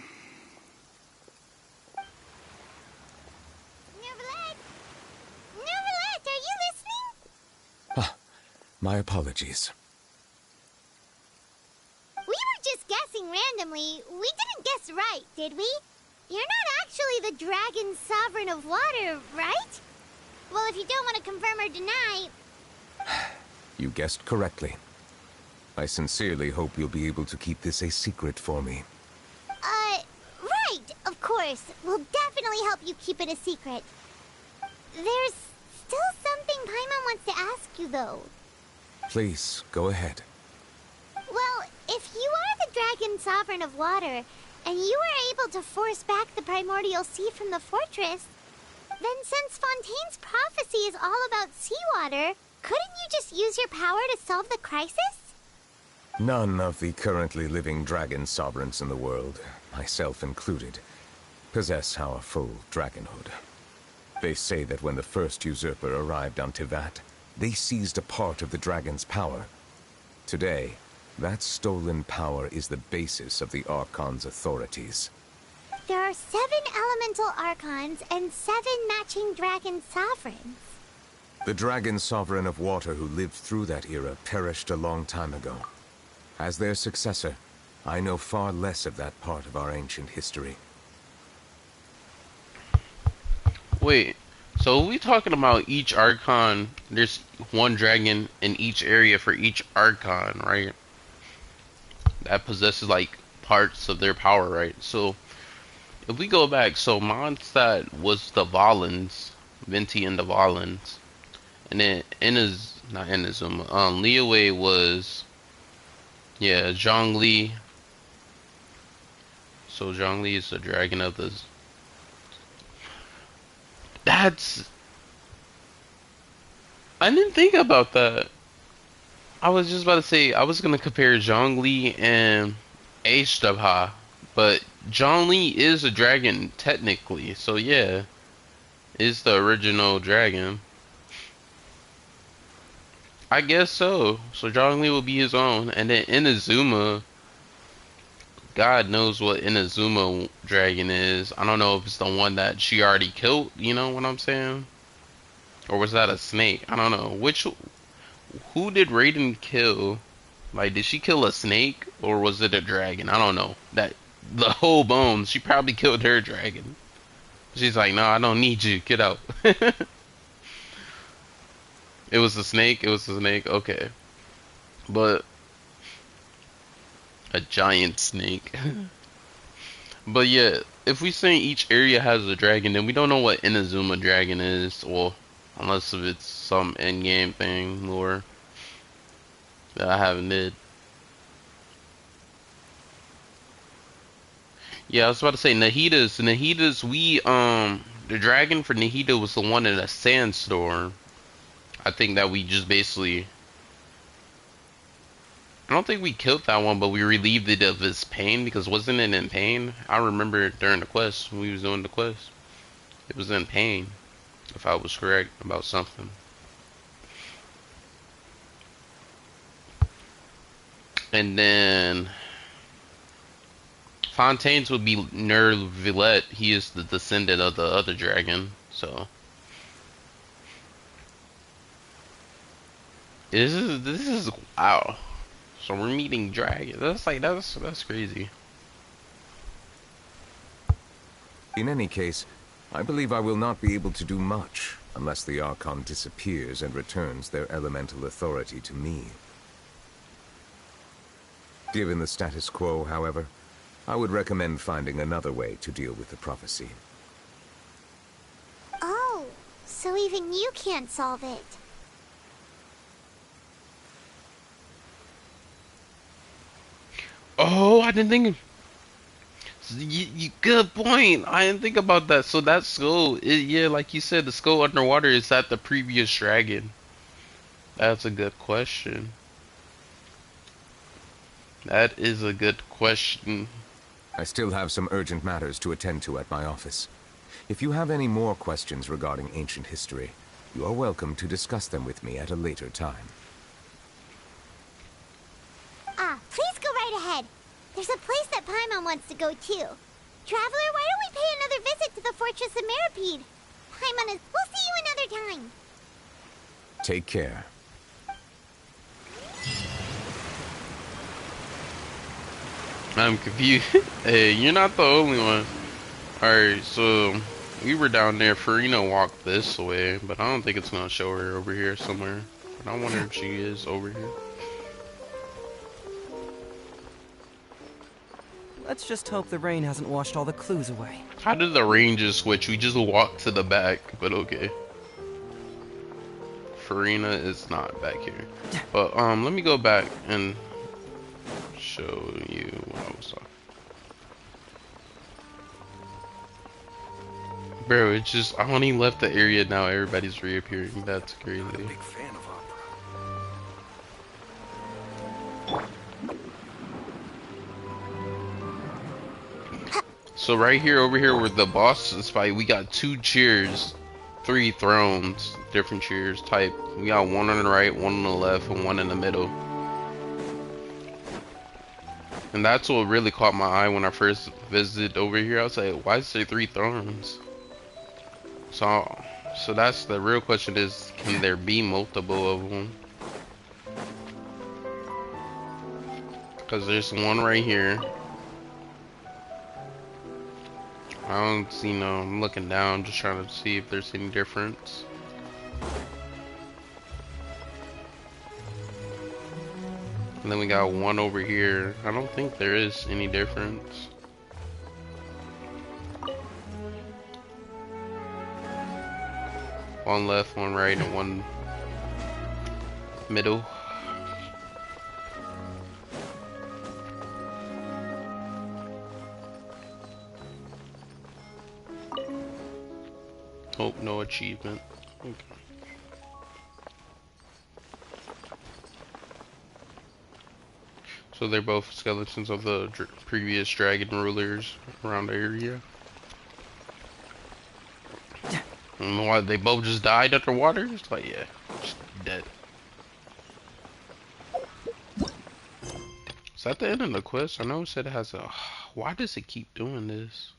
S2: are you listening?
S18: Ah, my apologies.
S2: We were just guessing randomly. We didn't guess right, did we? You're not actually the dragon sovereign of water, right? Well, if you don't want to confirm or deny...
S18: You guessed correctly. I sincerely hope you'll be able to keep this a secret for me.
S2: Right, of course. We'll definitely help you keep it a secret. There's still something Paimon wants to ask you, though.
S18: Please, go ahead.
S2: Well, if you are the dragon sovereign of water, and you were able to force back the primordial sea from the fortress, then since Fontaine's prophecy is all about seawater, couldn't you just use your power to solve the crisis?
S18: None of the currently living dragon sovereigns in the world, myself included, possess our full dragonhood. They say that when the first usurper arrived on Tivat, they seized a part of the dragon's power. Today, that stolen power is the basis of the Archon's authorities.
S2: There are 7 elemental Archons and 7 matching dragon sovereigns.
S18: The dragon sovereign of water who lived through that era perished a long time ago. As their successor, I know far less of that part of our ancient history.
S14: Wait, so are we talking about each Archon? There's one dragon in each area for each Archon, right? That possesses like parts of their power, right? So if we go back, so Mondstadt was the Volans, Venti and the Volans, and then not Inazuma, Liyue was, yeah, Zhongli. So Zhongli is the dragon of the... I didn't think about that. I was just about to say, I was going to compare Zhongli and Ashtabha, but Zhongli is a dragon technically, so yeah, is the original dragon. I guess so. So Zhongli will be his own, and then Inazuma, God knows what Inazuma dragon is. I don't know if it's the one that she already killed, you know what I'm saying? Or was that a snake? I don't know. Who did Raiden kill? Like, did she kill a snake or was it a dragon? I don't know. That the whole bones, she probably killed her dragon. She's like, no, I don't need you. Get out. It was a snake. It was a snake. Okay, but a giant snake. But yeah, if we say each area has a dragon, then we don't know what Inazuma dragon is, or unless if it's some in-game thing lore that I haven't did. Yeah, I was about to say Nahida's. The dragon for Nahida was the one in a sandstorm. I think that we just basically, I don't think we killed that one, but we relieved it of its pain, because wasn't it in pain? I remember during the quest, when we was doing the quest, it was in pain, if I was correct about something. And then Fontaine's would be Nervillet. He is the descendant of the other dragon, so this is wow. So we're meeting dragons. That's crazy.
S18: In any case, I believe I will not be able to do much unless the Archon disappears and returns their elemental authority to me. Given the status quo, however, I would recommend finding another way to deal with the prophecy.
S2: Oh, so even you can't solve it.
S14: Oh, I didn't think. Good point. I didn't think about that. So that skull, yeah, like you said, the skull underwater is that the previous dragon? That's a good question. That is a good question.
S18: I still have some urgent matters to attend to at my office. If you have any more questions regarding ancient history, you are welcome to discuss them with me at a later time.
S2: Please go right ahead. There's a place that Paimon wants to go too. Traveler, why don't we pay another visit to the Fortress of Meripede? Paimon is... We'll see you another time.
S18: Take care.
S14: I'm confused. Hey, you're not the only one. Alright, so we were down there. Farina walked this way, but I don't think it's gonna show her over here somewhere. But I wonder if she is over here.
S4: Let's just hope the rain hasn't washed all the clues away.
S14: How did the rain just switch? We just walked to the back, but okay. Farina is not back here. But let me go back and show you what I was talking. Bro, it's just I only left the area now. Everybody's reappearing. That's crazy.
S16: I'm a big fan of opera.
S14: So right here, over here, where the boss is fight, we got 2 chairs, 3 thrones, different chairs type. We got one on the right, one on the left, and one in the middle. And that's what really caught my eye when I first visited over here. I was like, why is there 3 thrones? So that's the real question: is can there be multiple of them? Because there's one right here. I don't see no. I'm looking down, just trying to see if there's any difference. And then we got one over here. I don't think there is any difference. One left, one right, and one middle. Oh, no achievement. Okay. So they're both skeletons of the previous dragon rulers around the area. And why they both just died underwater? It's like, yeah, just dead. Is that the end of the quest? I know it said it has a... Why does it keep doing this?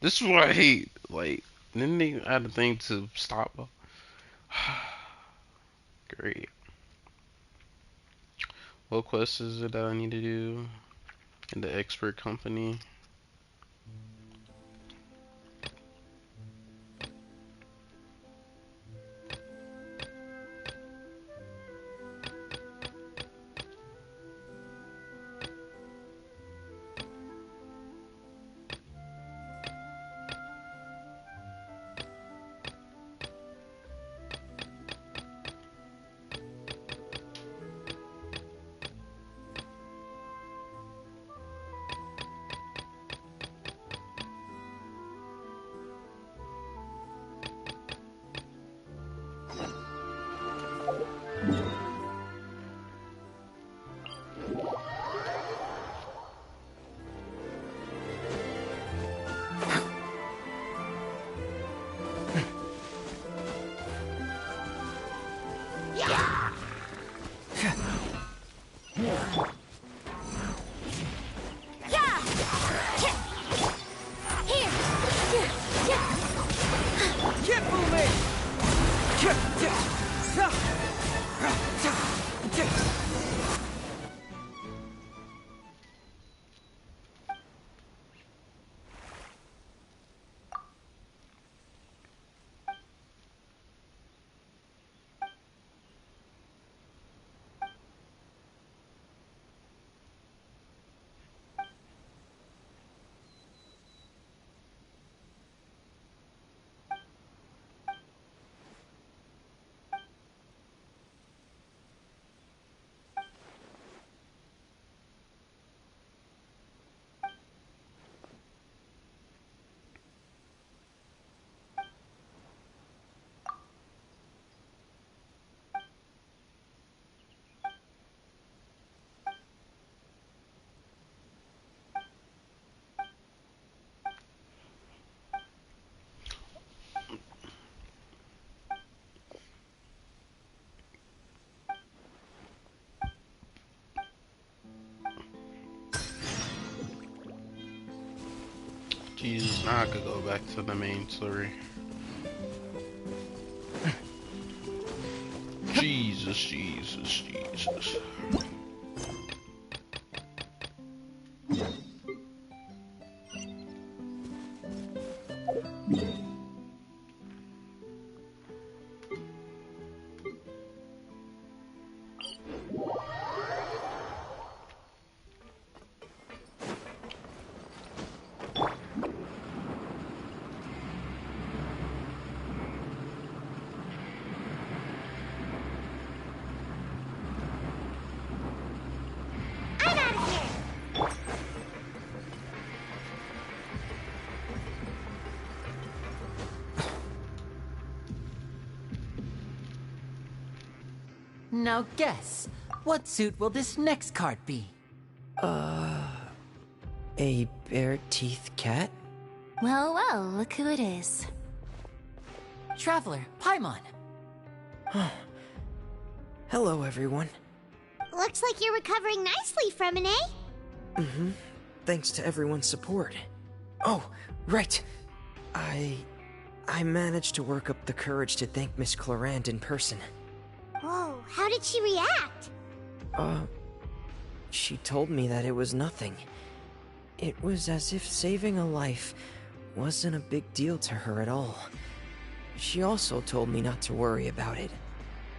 S14: This is what I hate. Like, didn't they add a thing to stop? Great. What quest is it that I need to do in the expert company? Jesus, now I could go back to the main story. Jesus.
S3: Now guess, what suit will this next card be?
S4: A bare-teeth cat?
S1: Well, look who it is.
S3: Traveler, Paimon.
S4: Hello, everyone.
S2: Looks like you're recovering nicely from it, eh?
S4: Mm-hmm. Thanks to everyone's support. Oh, right. I managed to work up the courage to thank Miss Clorand in person.
S2: Whoa, how did she react?
S4: She told me that it was nothing. It was as if saving a life wasn't a big deal to her at all. She also told me not to worry about it.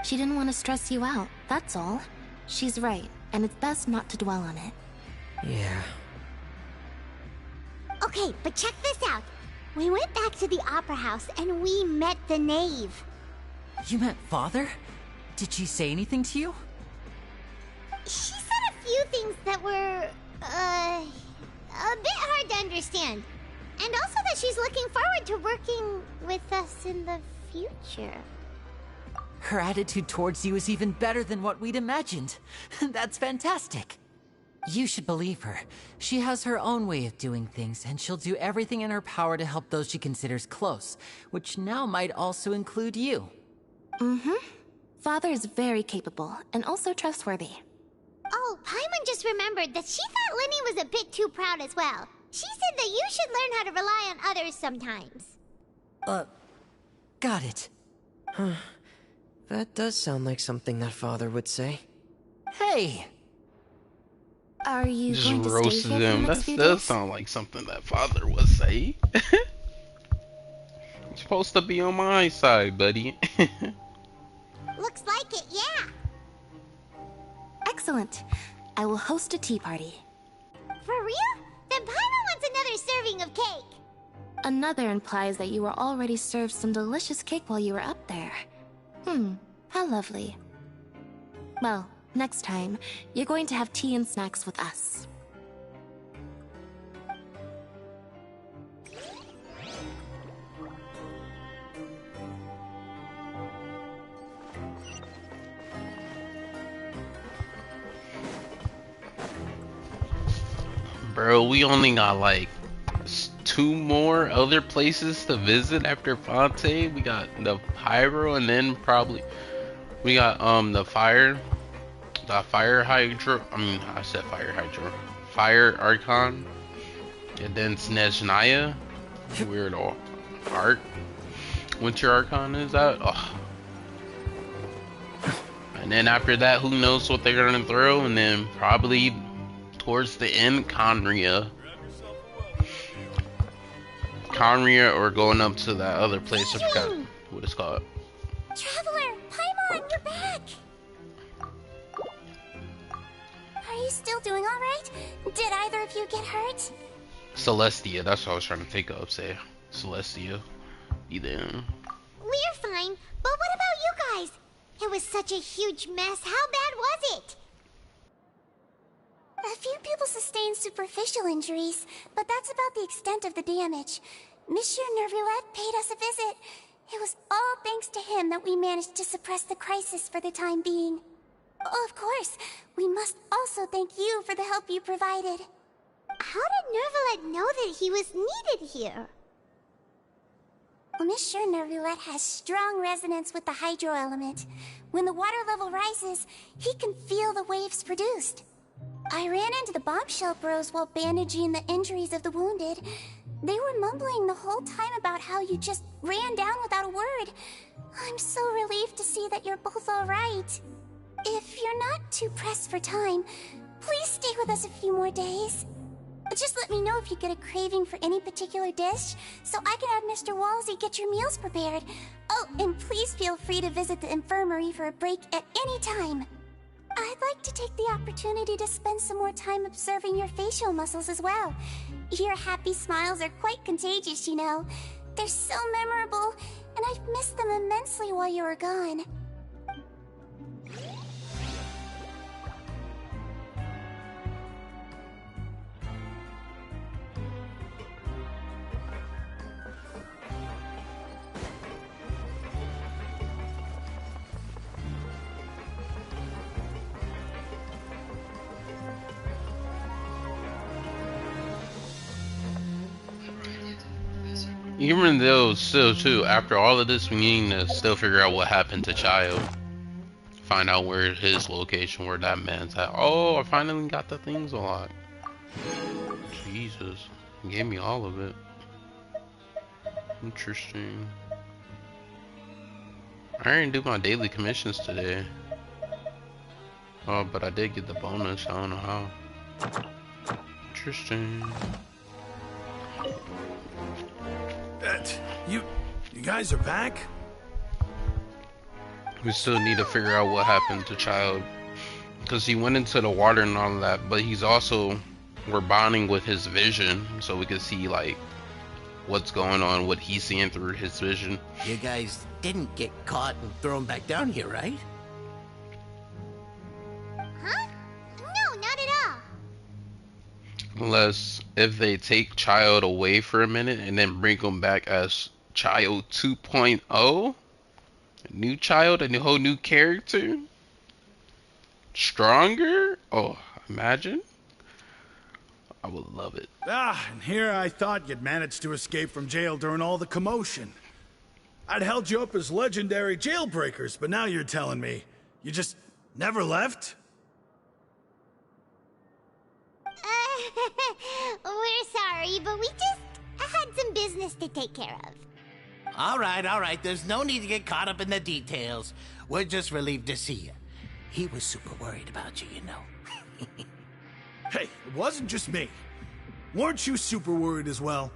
S1: She didn't want to stress you out, that's all. She's right, and it's best not to dwell on it.
S4: Yeah.
S2: Okay, but check this out. We went back to the Opera House and we met the Knave.
S3: You met Father? Did she say anything to you?
S2: She said a few things that were, a bit hard to understand. And also that she's looking forward to working with us in the future.
S3: Her attitude towards you is even better than what we'd imagined. That's fantastic. You should believe her. She has her own way of doing things, and she'll do everything in her power to help those she considers close, which now might also include you.
S1: Mm-hmm. Father is very capable, and also trustworthy.
S2: Oh, Paimon just remembered that she thought Lenny was a bit too proud as well. She said that you should learn how to rely on others sometimes.
S3: Got it.
S4: Huh. That does sound like something that Father would say.
S3: Hey!
S1: Are you
S14: Just
S1: going to
S14: roasted
S1: stay here for
S14: him.
S1: the next
S14: That
S1: few
S14: does
S1: days?
S14: sound like something that Father would say. You're supposed to be on my side, buddy.
S2: Looks like it, yeah.
S1: Excellent. I will host a tea party.
S2: For real? Then Paimon wants another serving of cake.
S1: Another implies that you were already served some delicious cake while you were up there. How lovely. Well, next time, you're going to have tea and snacks with us.
S14: Bro, we only got like 2 more other places to visit after Fontaine. We got the Pyro, and then probably we got the Fire Hydro. I said Fire Hydro. Fire Archon, and then Snezhnaya. Weird art. Winter Archon is that? Oh. And then after that, who knows what they're gonna throw, and then probably towards the end, Conria or going up to that other place. I forgot what it's called.
S6: Traveler, Paimon, we're back! Are you still doing alright? Did either of you get hurt?
S14: Celestia, that's what I was trying to think of. Say Celestia. Either.
S2: We're fine, but what about you guys? It was such a huge mess. How bad was it?
S6: A few people sustained superficial injuries, but that's about the extent of the damage. Monsieur Nervulette paid us a visit. It was all thanks to him that we managed to suppress the crisis for the time being. Oh, of course, we must also thank you for the help you provided.
S2: How did Nervulette know that he was needed here?
S6: Well, Monsieur Nervulette has strong resonance with the hydro element. When the water level rises, he can feel the waves produced. I ran into the bombshell bros while bandaging the injuries of the wounded. They were mumbling the whole time about how you just ran down without a word. I'm so relieved to see that you're both alright. If you're not too pressed for time, please stay with us a few more days. Just let me know if you get a craving for any particular dish, so I can have Mr. Walsey get your meals prepared. Oh, and please feel free to visit the infirmary for a break at any time. I'd like to take the opportunity to spend some more time observing your facial muscles as well. Your happy smiles are quite contagious, you know. They're so memorable, and I've missed them immensely while you were gone.
S14: Even though still too, after all of this, we need to still figure out what happened to Child. Find out where his location, where that man's at. Oh, I finally got the things unlocked. Jesus, he gave me all of it. Interesting. I didn't do my daily commissions today. Oh, but I did get the bonus. I don't know how. Interesting.
S15: You guys are back?
S14: We still need to figure out what happened to Child, because he went into the water and all of that, but he's also, we're bonding with his vision, so we can see like what's going on, what he's seeing through his vision.
S12: You guys didn't get caught and thrown back down here, right?
S2: Huh? No, not at all.
S14: Unless if they take Child away for a minute and then bring him back as Child 2.0, a new Child, a whole new character, stronger. Oh, imagine. I would love it.
S15: And here I thought you'd managed to escape from jail during all the commotion. I'd held you up as legendary jailbreakers, but now you're telling me you just never left?
S2: We're sorry, but we just had some business to take care of.
S12: All right. There's no need to get caught up in the details. We're just relieved to see you. He was super worried about you, you know.
S15: Hey, it wasn't just me. Weren't you super worried as well?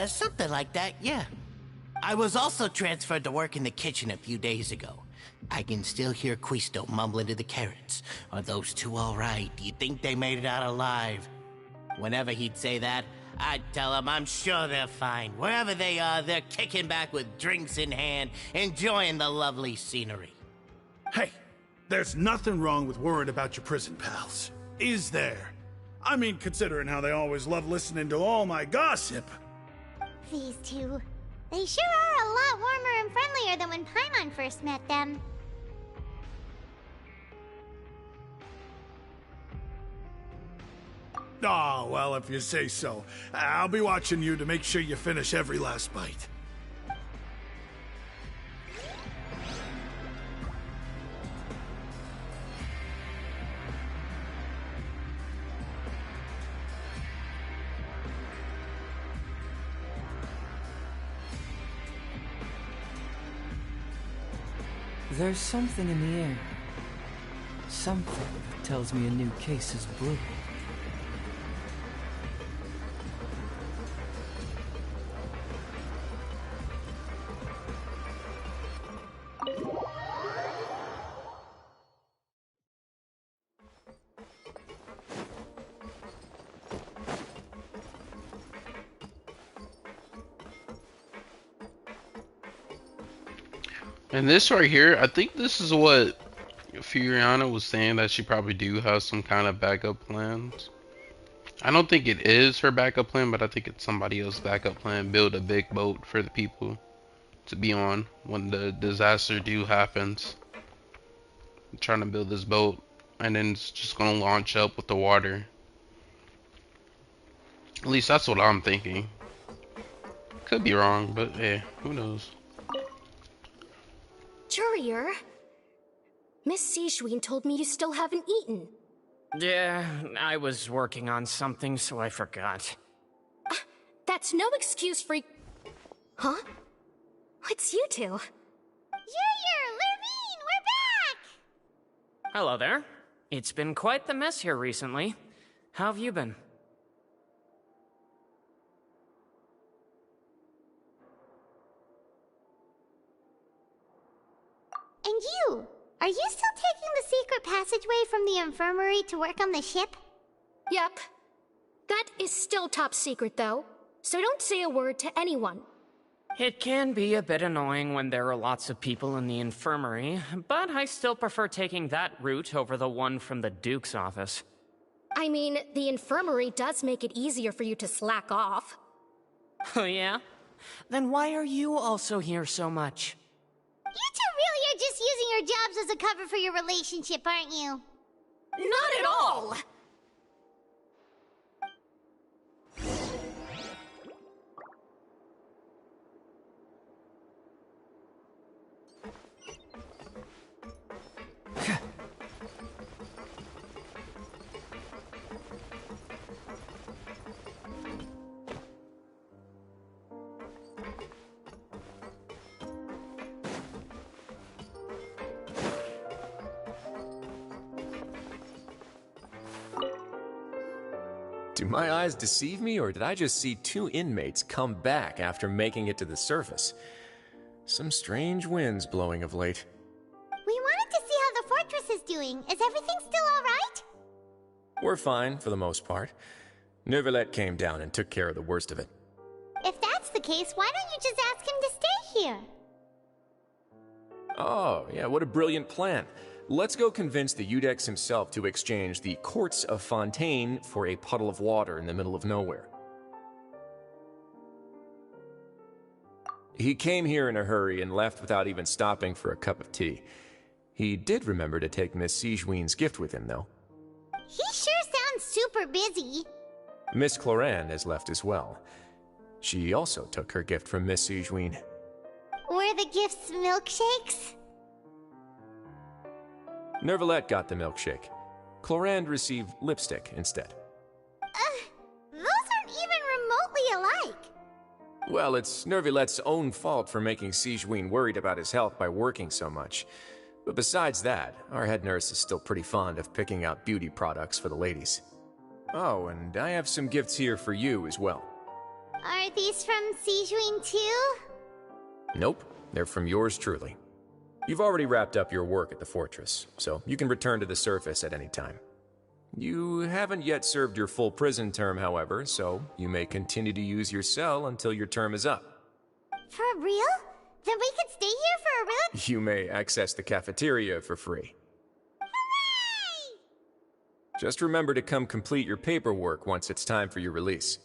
S12: Something like that, yeah. I was also transferred to work in the kitchen a few days ago. I can still hear Quisto mumbling to the carrots. Are those two all right? Do you think they made it out alive? Whenever he'd say that, I'd tell him I'm sure they're fine. Wherever they are, they're kicking back with drinks in hand, enjoying the lovely scenery.
S15: Hey, there's nothing wrong with worrying about your prison pals. Is there? I mean, considering how they always love listening to all my gossip.
S2: These two. They sure are a lot warmer and friendlier than when Paimon first met them.
S15: Oh, well, if you say so. I'll be watching you to make sure you finish every last bite.
S21: There's something in the air. Something that tells me a new case is brewing.
S14: And this right here, I think this is what Furiana was saying, that she probably do have some kind of backup plans. I don't think it is her backup plan, but I think it's somebody else's backup plan. Build a big boat for the people to be on when the disaster happens. I'm trying to build this boat, and then it's just gonna launch up with the water. At least that's what I'm thinking. Could be wrong, but hey, who knows?
S13: Courier, Miss Sijwin told me you still haven't eaten.
S22: Yeah, I was working on something, so I forgot.
S13: that's no excuse for... Huh? It's you two.
S2: Yer, Lurvine, we're back!
S10: Hello there. It's been quite the mess here recently. How have you been?
S2: And you? Are you still taking the secret passageway from the infirmary to work on the ship?
S13: Yep. That is still top secret, though. So don't say a word to anyone.
S10: It can be a bit annoying when there are lots of people in the infirmary, but I still prefer taking that route over the one from the Duke's office.
S13: I mean, the infirmary does make it easier for you to slack off.
S10: Oh yeah? Then why are you also here so much?
S2: You two really are just using your jobs as a cover for your relationship, aren't you?
S13: Not at all!
S16: Do my eyes deceive me, or did I just see two inmates come back after making it to the surface? Some strange winds blowing of late.
S2: We wanted to see how the fortress is doing. Is everything still alright?
S16: We're fine, for the most part. Neuvillette came down and took care of the worst of it.
S2: If that's the case, why don't you just ask him to stay here?
S16: Oh, yeah, what a brilliant plan. Let's go convince the Eudex himself to exchange the courts of Fontaine for a puddle of water in the middle of nowhere. He came here in a hurry and left without even stopping for a cup of tea. He did remember to take Miss Sigewinne's gift with him, though.
S2: He sure sounds super busy.
S16: Miss Cloran has left as well. She also took her gift from Miss Sigewinne.
S2: Were the gifts milkshakes?
S16: Neuvillette got the milkshake. Clorand received lipstick instead.
S2: Those aren't even remotely alike.
S16: Well, it's Neuvillette's own fault for making Sigewinne worried about his health by working so much. But besides that, our head nurse is still pretty fond of picking out beauty products for the ladies. Oh, and I have some gifts here for you as well.
S2: Are these from Sigewinne too?
S16: Nope, they're from yours truly. You've already wrapped up your work at the fortress, so you can return to the surface at any time. You haven't yet served your full prison term, however, so you may continue to use your cell until your term is up.
S2: For real? Then we could stay here for a real...
S16: You may access the cafeteria for free.
S2: Hooray!
S16: Just remember to come complete your paperwork once it's time for your release.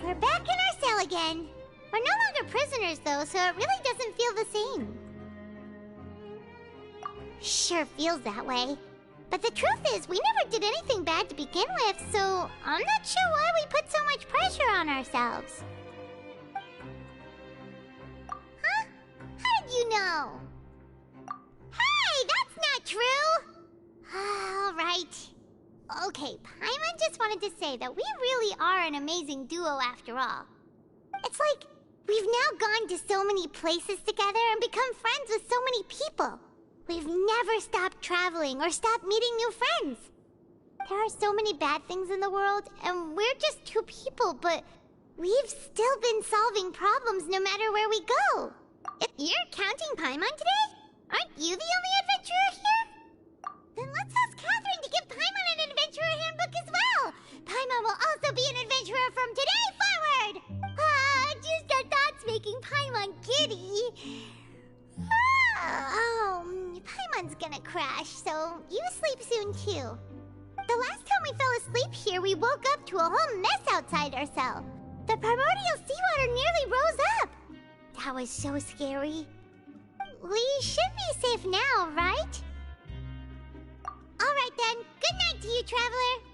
S2: We're back in our cell again. We're no longer prisoners, though, so it really doesn't feel the same. Sure feels that way. But the truth is, we never did anything bad to begin with, so I'm not sure why we put so much pressure on ourselves. Huh? How did you know? Hey, that's not true! Alright. Okay, Paimon just wanted to say that we really are an amazing duo after all. It's like, we've now gone to so many places together and become friends with so many people. We've never stopped traveling or stopped meeting new friends. There are so many bad things in the world, and we're just two people, but we've still been solving problems no matter where we go. If you're counting Paimon today, aren't you the only adventurer here? Then let's ask Catherine to give Paimon an adventurer handbook as well. Paimon will also be an adventurer from today forward. Just our thoughts making Paimon giddy. Paimon's gonna crash, so you sleep soon too. The last time we fell asleep here, we woke up to a whole mess outside our cell. The primordial seawater nearly rose up. That was so scary. We should be safe now, right? Alright then, good night to you, traveler.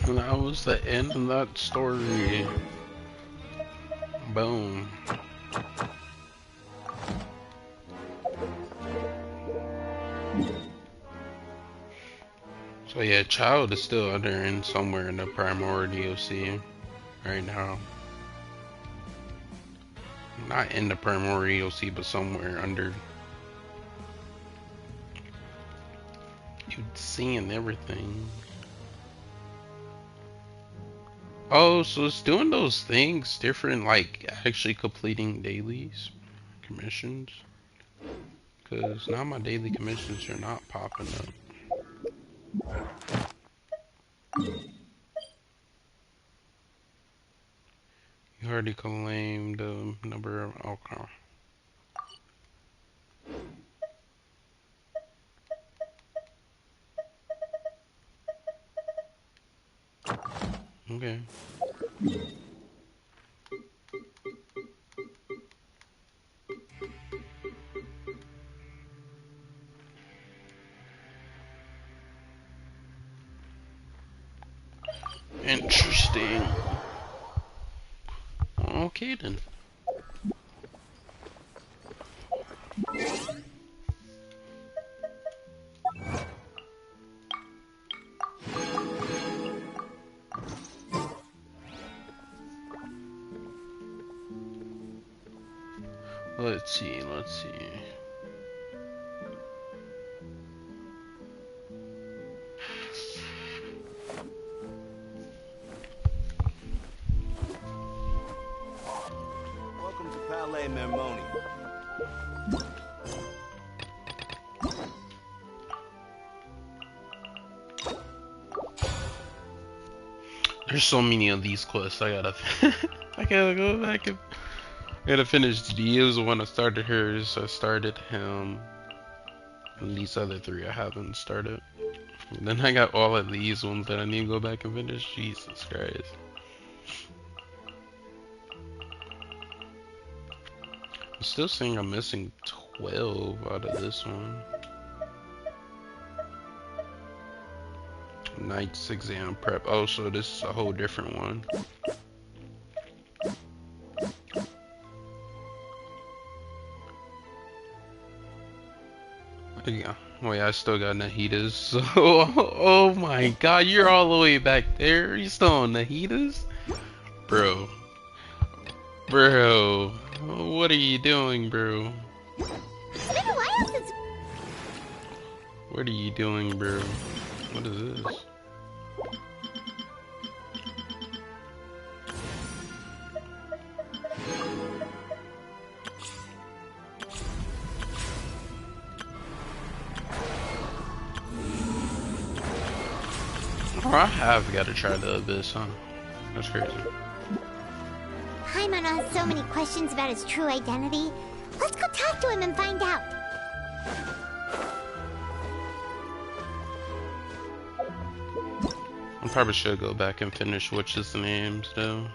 S14: And that was the end of that story. Boom. So yeah, Child is still under in somewhere in the primordial sea right now. Not in the primordial sea, but somewhere under. You'd seeing everything. Oh, so it's doing those things different, like actually completing dailies, commissions. Cause now my daily commissions are not popping up. You already claimed the number of alcohol. Okay. Interesting. Okay then. Let's see.
S9: Welcome to Palais Mermoni.
S14: There's so many of these quests I gotta go back and I gotta finish. Dia's the one I started hers. I started him. And these other three I haven't started. And then I got all of these ones that I need to go back and finish. Jesus Christ. I'm still saying I'm missing 12 out of this one. Knight's exam prep. Oh, so this is a whole different one. Yeah. Wait, I still got Nahitas. So, oh my god, you're all the way back there. You still on Nahitas? Bro. Bro. What are you doing, bro?
S2: It's been a while since...
S14: What are you doing, bro? What is this? Oh, I have got to try the Abyss, huh? That's crazy.
S2: Paimon has so many questions about his true identity. Let's go talk to him and find out.
S14: I probably should go back and finish Witch's names, though.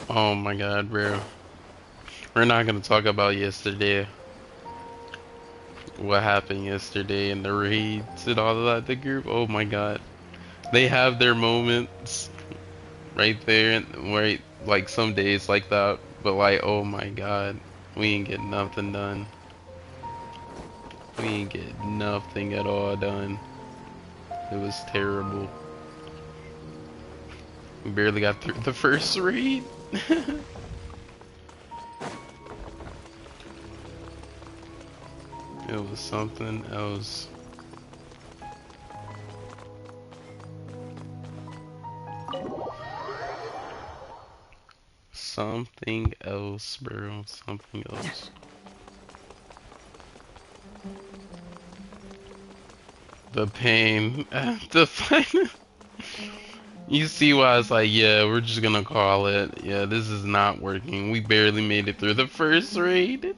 S14: Oh my god, bro. We're not gonna talk about yesterday. What happened yesterday in the raids and all of that, the group. Oh my god. They have their moments right there, and right, like some days like that, but like, oh my god. We ain't get nothing done. We ain't get nothing at all done. It was terrible. We barely got through the first raid. It was something else. Something else, bro. Something else. The pain. The final. You see why I was like, yeah, we're just gonna call it. Yeah, this is not working. We barely made it through the first raid.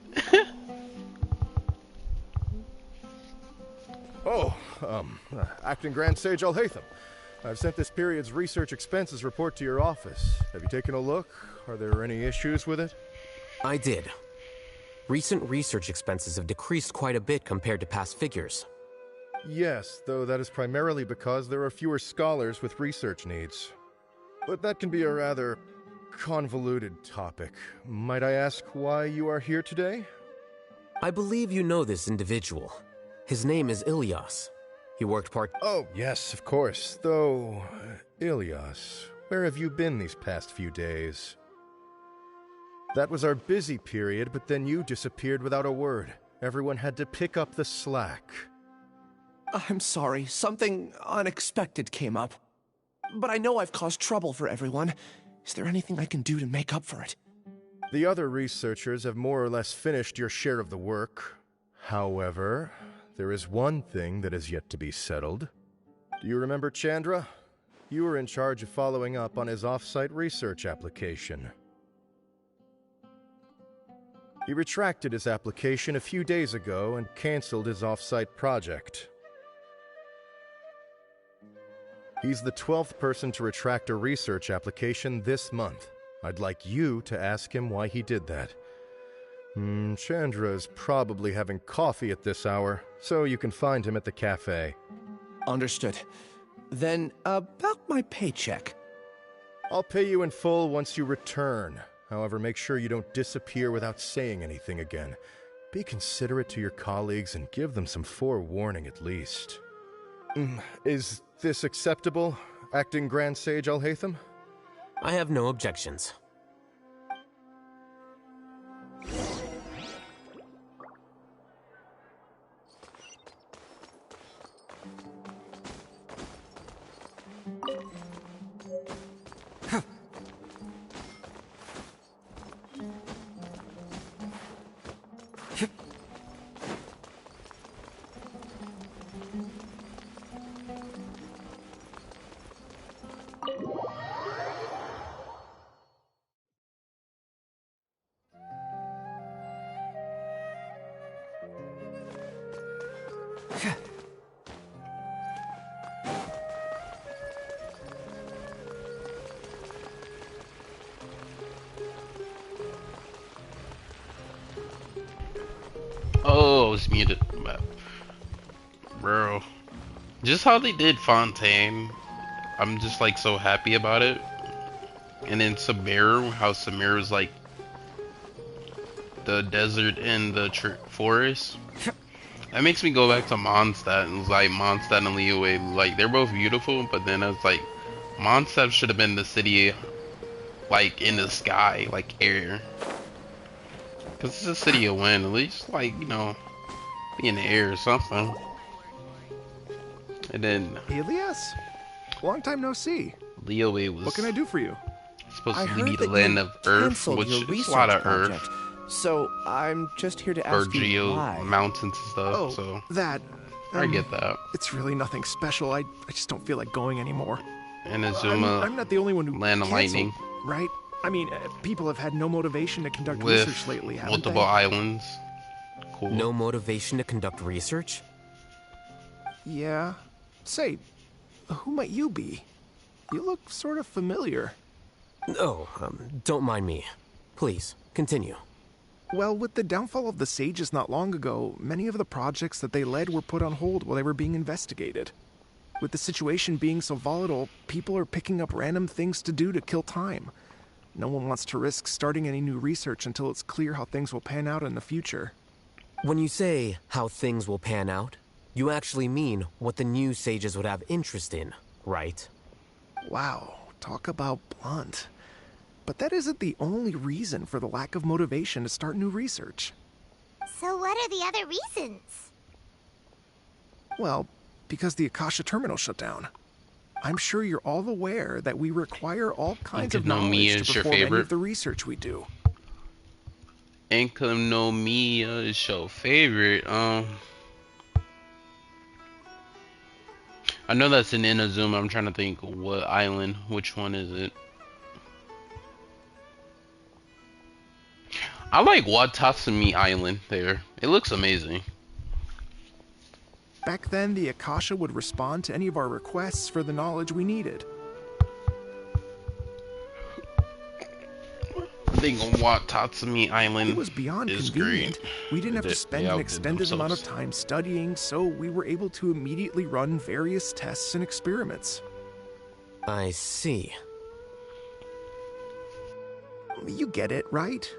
S7: Acting Grand Sage Alhaitham. I've sent this period's research expenses report to your office. Have you taken a look? Are there any issues with it?
S22: I did. Recent research expenses have decreased quite a bit compared to past figures.
S7: Yes, though that is primarily because there are fewer scholars with research needs. But that can be a rather convoluted topic. Might I ask why you are here today?
S22: I believe you know this individual. His name is Ilias. He worked part-
S7: Oh, yes, of course. Though, Ilias, where have you been these past few days? That was our busy period, but then you disappeared without a word. Everyone had to pick up the slack.
S23: I'm sorry, something unexpected came up. But I know I've caused trouble for everyone. Is there anything I can do to make up for it?
S7: The other researchers have more or less finished your share of the work. However, there is one thing that is yet to be settled. Do you remember Chandra? You were in charge of following up on his off-site research application. He retracted his application a few days ago and canceled his off-site project. He's the 12th person to retract a research application this month. I'd like you to ask him why he did that. Chandra is probably having coffee at this hour, so you can find him at the cafe.
S23: Understood. Then, about my paycheck.
S7: I'll pay you in full once you return. However, make sure you don't disappear without saying anything again. Be considerate to your colleagues and give them some forewarning at least. Is this acceptable, Acting Grand Sage Alhaitham?
S22: I have no objections.
S14: Oh, it's muted. Bro. Just how they did Fontaine. I'm just like so happy about it. And then Samir, how Samir was like the desert and the forest. That makes me go back to Mondstadt and like Mondstadt and Liyue. Like they're both beautiful, but then I was like, Mondstadt should have been the city like in the sky, like air. Cause it's a city of wind, at least like, you know, be in the air or something. And then
S23: Elias? Long time no see.
S14: Liyue was
S23: What can I do for you?
S14: supposed
S23: I
S14: to
S23: heard
S14: be the
S23: that
S14: land
S23: you
S14: of Earth,
S23: canceled
S14: which
S23: your
S14: is a
S23: research
S14: lot of
S23: project,
S14: Earth.
S23: So I'm just here to
S14: Or
S23: ask you
S14: geo
S23: why.
S14: mountains and stuff,
S23: Oh,
S14: so
S23: that.
S14: I get that.
S23: It's really nothing special. I just don't feel like going anymore.
S14: And Azuma,
S23: I'm not the only one who
S14: land of
S23: canceled,
S14: lightning,
S23: right? I mean, people have had no motivation to conduct
S14: with
S23: research lately, haven't
S14: multiple
S23: they?
S14: islands. Cool.
S22: No motivation to conduct research?
S23: Yeah. Say, who might you be? You look sort of familiar.
S22: Oh, don't mind me. Please, continue.
S23: Well, with the downfall of the Sages not long ago, many of the projects that they led were put on hold while they were being investigated. With the situation being so volatile, people are picking up random things to do to kill time. No one wants to risk starting any new research until it's clear how things will pan out in the future.
S22: When you say how things will pan out, you actually mean what the new Sages would have interest in, right?
S23: Wow, talk about blunt. But that isn't the only reason for the lack of motivation to start new research.
S2: So what are the other reasons?
S23: Well, because the Akasha terminal shut down. I'm sure you're all aware that we require all kinds of knowledge to perform any of the research we do.
S14: Enkanomiya is your favorite. I know that's in Inazuma. I'm trying to think what island. Which one is it? I like Watatsumi Island there. It looks amazing.
S23: Back then, the Akasha would respond to any of our requests for the knowledge we needed.
S14: I think Watatsumi Island
S23: It was beyond
S14: is
S23: convenient.
S14: great.
S23: We didn't have to spend an
S14: outdid
S23: extended amount of
S14: themselves.
S23: time studying, so we were able to immediately run various tests and experiments.
S22: I see.
S23: You get it, right?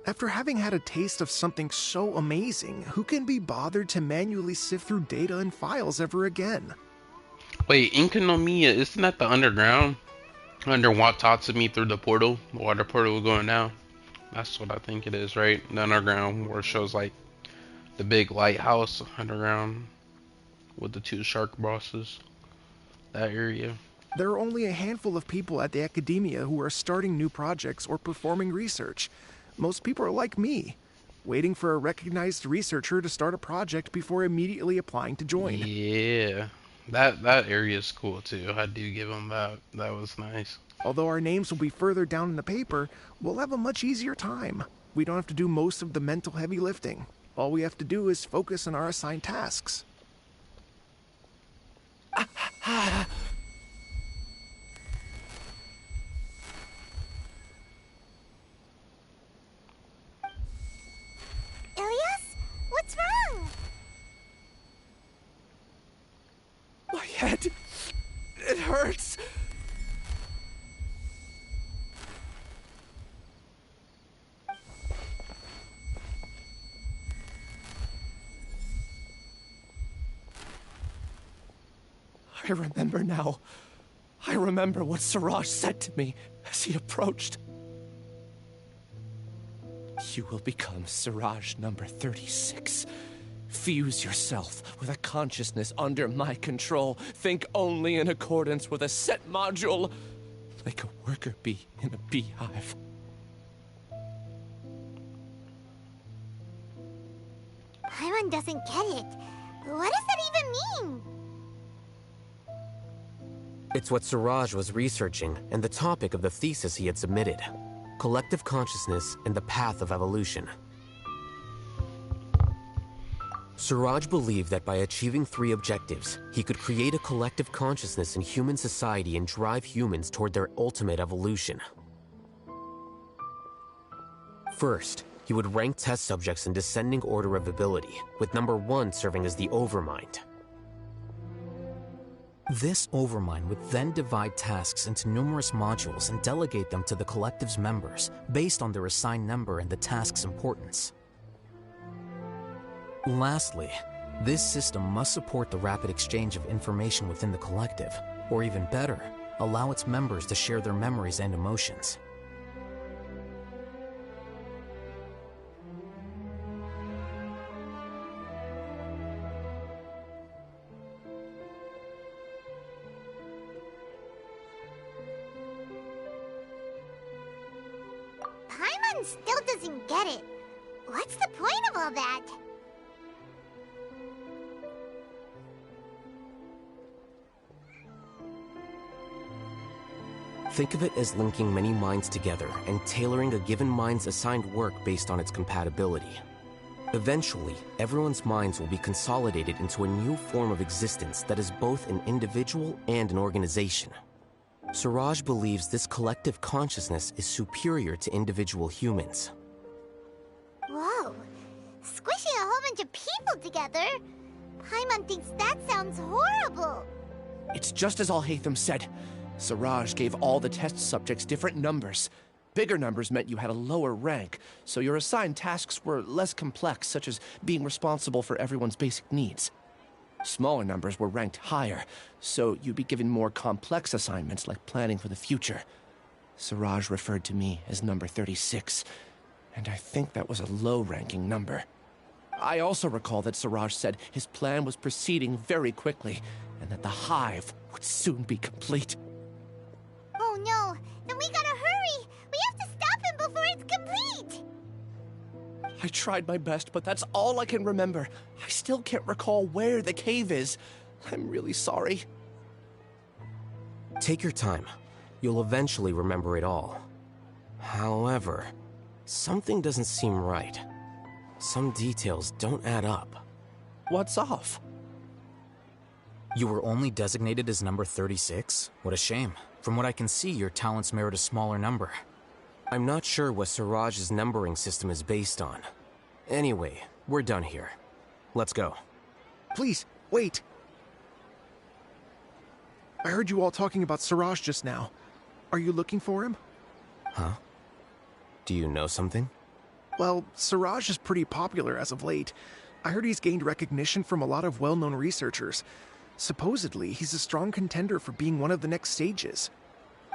S23: After having had a taste of something so amazing, who can be bothered to manually sift through data and files ever again?
S14: Wait, Enkanomiya, isn't that the underground? Under Watatsumi through the portal? The water portal going down? That's what I think it is, right? The underground, where it shows like the big lighthouse underground with the two shark bosses. That area.
S23: There are only a handful of people at the academia who are starting new projects or performing research. Most people are like me, waiting for a recognized researcher to start a project before immediately applying to join.
S14: Yeah, that area is cool too. I do give them that. That was nice.
S23: Although our names will be further down in the paper, we'll have a much easier time. We don't have to do most of the mental heavy lifting. All we have to do is focus on our assigned tasks.
S2: Ilias? What's wrong?
S23: My head, it hurts. I remember now. I remember what Siraj said to me as he approached. You will become Siraj number 36. Fuse yourself with a consciousness under my control. Think only in accordance with a set module, like a worker bee in a beehive.
S2: Paimon doesn't get it. What does that even mean?
S22: It's what Siraj was researching and the topic of the thesis he had submitted. Collective consciousness and the path of evolution. Siraj believed that by achieving 3 objectives, he could create a collective consciousness in human society and drive humans toward their ultimate evolution. First, he would rank test subjects in descending order of ability, with number 1 serving as the Overmind. This Overmind would then divide tasks into numerous modules and delegate them to the collective's members based on their assigned number and the task's importance. Lastly, this system must support the rapid exchange of information within the collective, or even better, allow its members to share their memories and emotions.
S2: Paimon still doesn't get it. What's the point of all that?
S22: Think of it as linking many minds together and tailoring a given mind's assigned work based on its compatibility. Eventually, everyone's minds will be consolidated into a new form of existence that is both an individual and an organization. Siraj believes this collective consciousness is superior to individual humans.
S2: Whoa. Squishing a whole bunch of people together? Paimon thinks that sounds horrible.
S5: It's just as Al-Haytham said. Siraj gave all the test subjects different numbers. Bigger numbers meant you had a lower rank, so your assigned tasks were less complex, such as being responsible for everyone's basic needs. Smaller numbers were ranked higher, so you'd be given more complex assignments like planning for the future. Siraj referred to me as number 36, and I think that was a low-ranking number. I also recall that Siraj said his plan was proceeding very quickly, and that the hive would soon be complete.
S2: Oh no, then we gotta hurry! We have to stop him before it's complete!
S5: I tried my best, but that's all I can remember. I still can't recall where the cave is. I'm really sorry.
S22: Take your time. You'll eventually remember it all. However, something doesn't seem right. Some details don't add up.
S5: What's off?
S8: You were only designated as number 36? What a shame. From what I can see, your talents merit a smaller number.
S22: I'm not sure what Siraj's numbering system is based on. Anyway, we're done here. Let's go.
S23: Please, wait. I heard you all talking about Siraj just now. Are you looking for him?
S22: Huh? Do you know something?
S23: Well, Siraj is pretty popular as of late. I heard he's gained recognition from a lot of well-known researchers. Supposedly, he's a strong contender for being one of the next sages.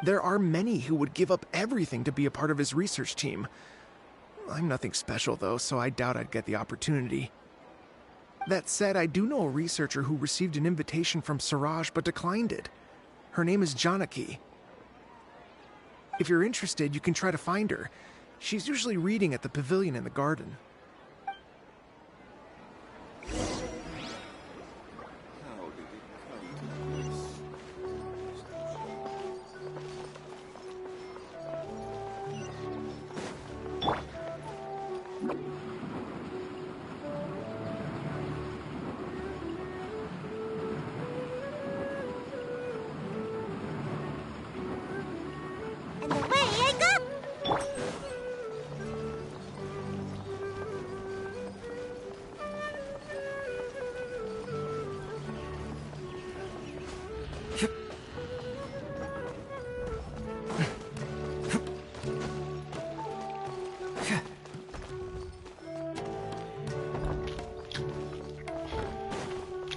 S23: There are many who would give up everything to be a part of his research team. I'm nothing special, though, so I doubt I'd get the opportunity. That said, I do know a researcher who received an invitation from Siraj but declined it. Her name is Janaki. If you're interested, you can try to find her. She's usually reading at the pavilion in the garden.
S2: And away I go!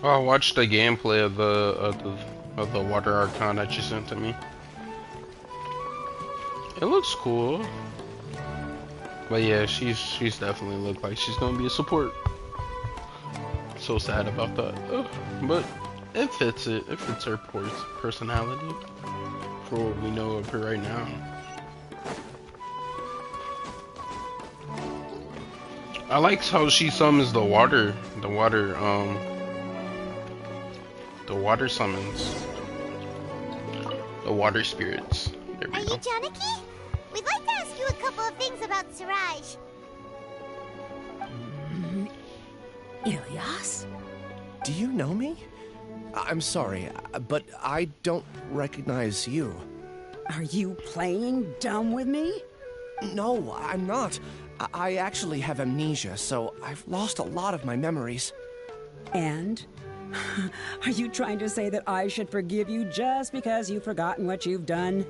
S14: Oh, I watched the gameplay of the Water Archon that you sent to me. It looks cool. But yeah, she's definitely looked like she's gonna be a support. So sad about that. Ugh. But it fits it. It fits her personality. For what we know of her right now. I like how she summons the water summons. The water spirits. There we
S2: Are
S14: go.
S2: you Janaki? We'd like to ask you a couple of things about Siraj.
S11: Ilias?
S5: Do you know me? I'm sorry, but I don't recognize you.
S11: Are you playing dumb with me?
S5: No, I'm not. I actually have amnesia, so I've lost a lot of my memories.
S11: And? Are you trying to say that I should forgive you just because you've forgotten what you've done?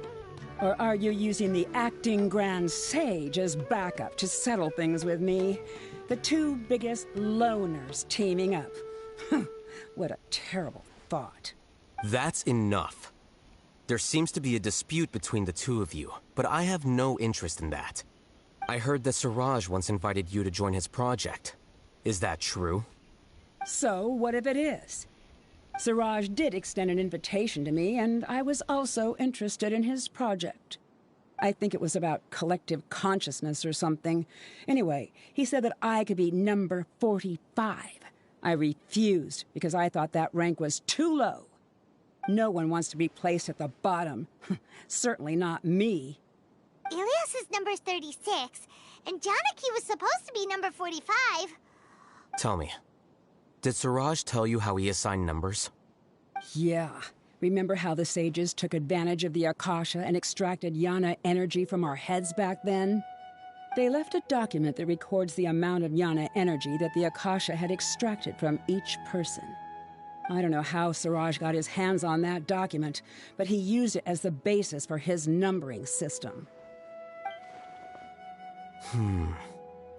S11: Or are you using the acting Grand Sage as backup to settle things with me? The two biggest loners teaming up. What a terrible thought.
S22: That's enough. There seems to be a dispute between the two of you, but I have no interest in that. I heard that Siraj once invited you to join his project. Is that true?
S11: So, what if it is? Siraj did extend an invitation to me, and I was also interested in his project. I think it was about collective consciousness or something. Anyway, he said that I could be number 45. I refused because I thought that rank was too low. No one wants to be placed at the bottom. Certainly not me.
S2: Ilias is number 36, and Janaki was supposed to be number 45.
S22: Tell me, did Siraj tell you how he assigned numbers?
S11: Yeah. Remember how the sages took advantage of the Akasha and extracted Yana energy from our heads back then? They left a document that records the amount of Yana energy that the Akasha had extracted from each person. I don't know how Siraj got his hands on that document, but he used it as the basis for his numbering system.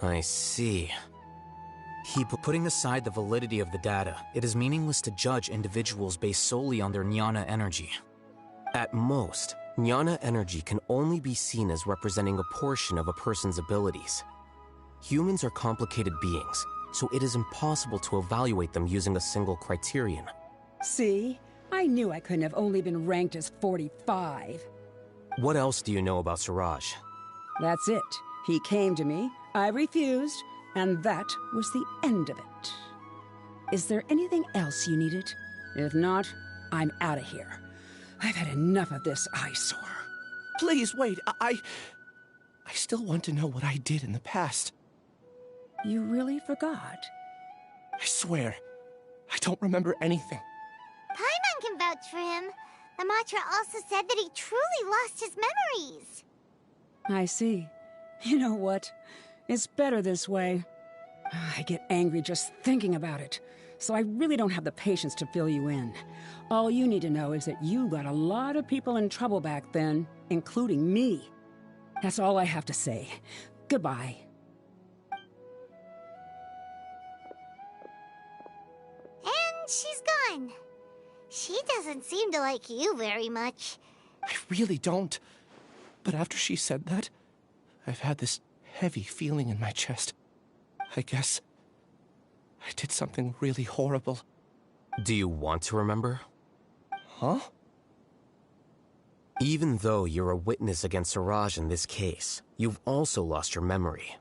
S22: I see. Putting aside the validity of the data, it is meaningless to judge individuals based solely on their Jnana energy. At most, Jnana energy can only be seen as representing a portion of a person's abilities. Humans are complicated beings, so it is impossible to evaluate them using a single criterion.
S11: See? I knew I couldn't have only been ranked as 45.
S22: What else do you know about Siraj?
S11: That's it. He came to me, I refused, and that was the end of it. Is there anything else you needed? If not, I'm out of here. I've had enough of this eyesore.
S5: Please, wait. I still want to know what I did in the past.
S11: You really forgot?
S5: I swear, I don't remember anything.
S2: Paimon can vouch for him. The mantra also said that he truly lost his memories.
S11: I see. You know what? It's better this way. I get angry just thinking about it, so I really don't have the patience to fill you in. All you need to know is that you got a lot of people in trouble back then, including me. That's all I have to say. Goodbye.
S2: And she's gone. She doesn't seem to like you very much.
S5: I really don't. But after she said that, I've had this heavy feeling in my chest. I guess I did something really horrible.
S22: Do you want to remember?
S5: Huh?
S22: Even though you're a witness against Siraj in this case, you've also lost your memory.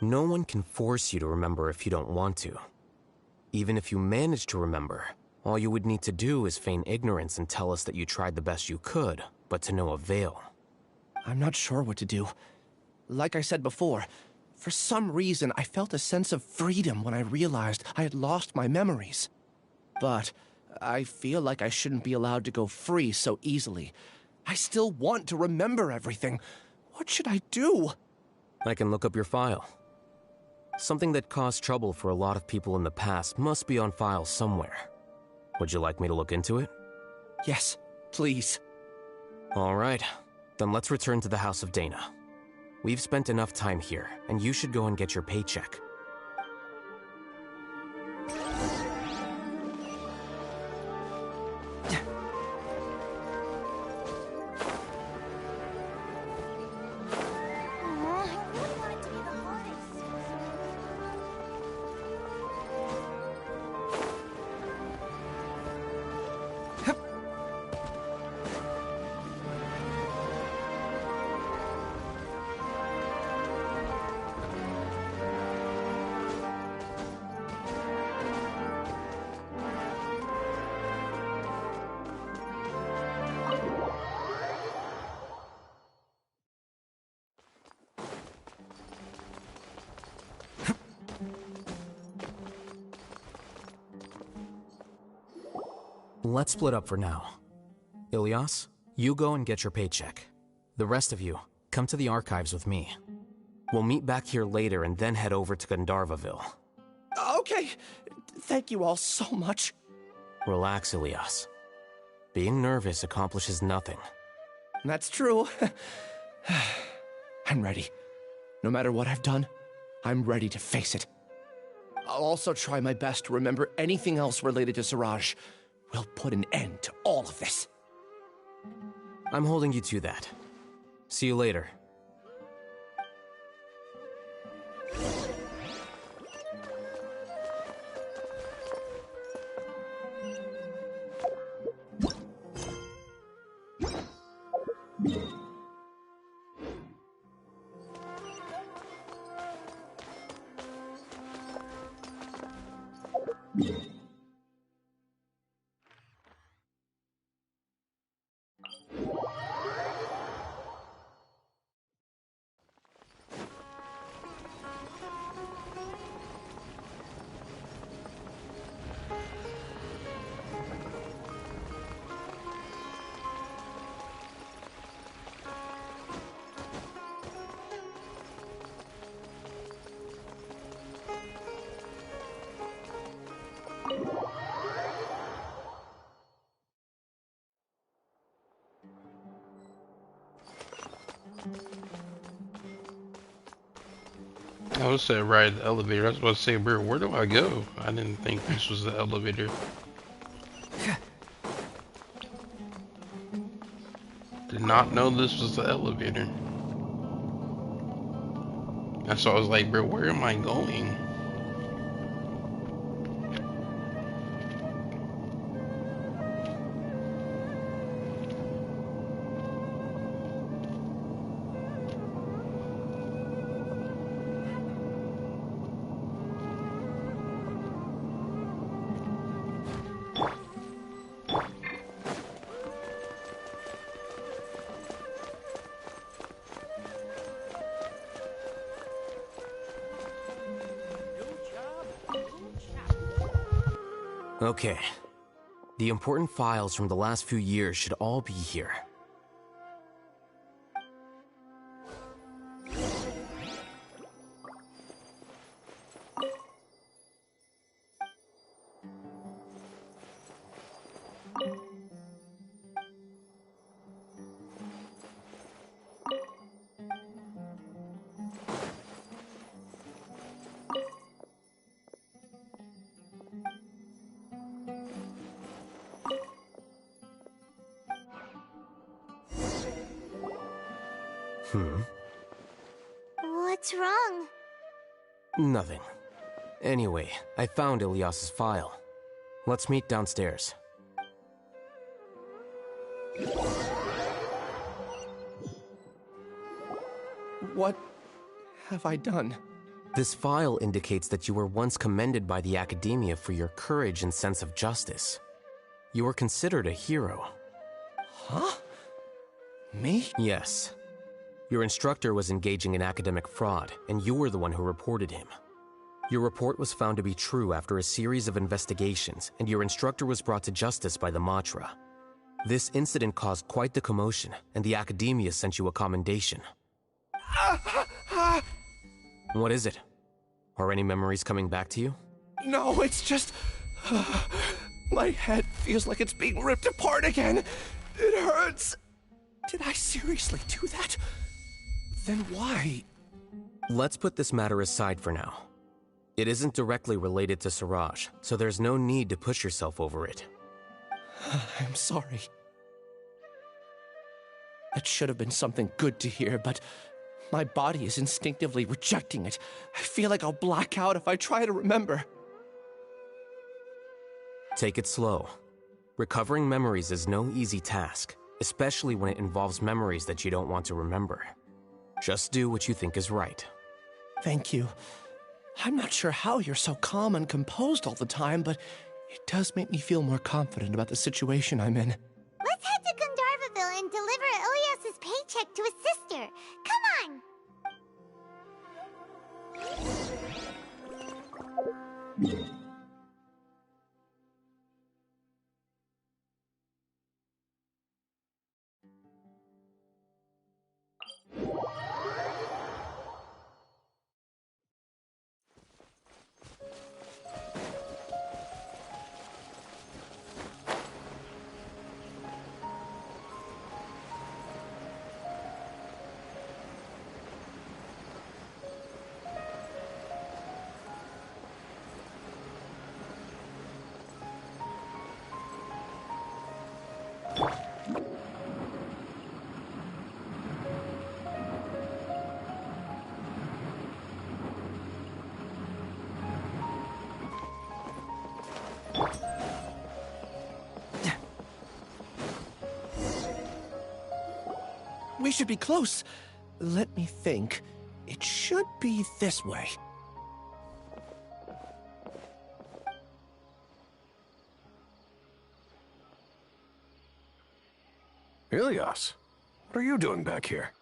S22: No one can force you to remember if you don't want to. Even if you manage to remember, all you would need to do is feign ignorance and tell us that you tried the best you could, but to no avail.
S5: I'm not sure what to do. Like I said before, for some reason I felt a sense of freedom when I realized I had lost my memories. But I feel like I shouldn't be allowed to go free so easily. I still want to remember everything. What should I do?
S22: I can look up your file. Something that caused trouble for a lot of people in the past must be on file somewhere. Would you like me to look into it?
S5: Yes, please.
S22: All right. Then let's return to the House of Dana. We've spent enough time here, and you should go and get your paycheck.
S8: Let's split up for now. Ilias, you go and get your paycheck. The rest of you, come to the archives with me. We'll meet back here later and then head over to Gandharvaville.
S5: Okay. Thank you all so much.
S8: Relax, Ilias. Being nervous accomplishes nothing.
S5: That's true. I'm ready. No matter what I've done, I'm ready to face it. I'll also try my best to remember anything else related to Siraj. We'll put an end to all of this.
S8: I'm holding you to that. See you later.
S14: I was saying ride the elevator. I was about to say, bro, where do I go? I didn't think this was the elevator. Did not know this was the elevator. That's why I was like, bro, where am I going?
S22: Okay. The important files from the last few years should all be here.
S2: What's wrong?
S22: Nothing. Anyway, I found Ilias's file. Let's meet downstairs.
S5: What have I done?
S22: This file indicates that you were once commended by the Academia for your courage and sense of justice. You were considered a hero.
S5: Huh? Me?
S22: Yes. Your instructor was engaging in academic fraud, and you were the one who reported him. Your report was found to be true after a series of investigations, and your instructor was brought to justice by the Matra. This incident caused quite the commotion, and the Academia sent you a commendation. What is it? Are any memories coming back to you?
S5: No, it's just... my head feels like it's being ripped apart again. It hurts. Did I seriously do that? Then why?
S22: Let's put this matter aside for now. It isn't directly related to Siraj, so there's no need to push yourself over it.
S5: I'm sorry. That should have been something good to hear, but my body is instinctively rejecting it. I feel like I'll black out if I try to remember.
S22: Take it slow. Recovering memories is no easy task, especially when it involves memories that you don't want to remember. Just do what you think is right.
S5: Thank you. I'm not sure how you're so calm and composed all the time, but it does make me feel more confident about the situation I'm in.
S2: Let's head to Gandharvaville and deliver Ilias's paycheck to his sister. Come on!
S5: We should be close. Let me think. It should be this way.
S17: Ilias, what are you doing back here?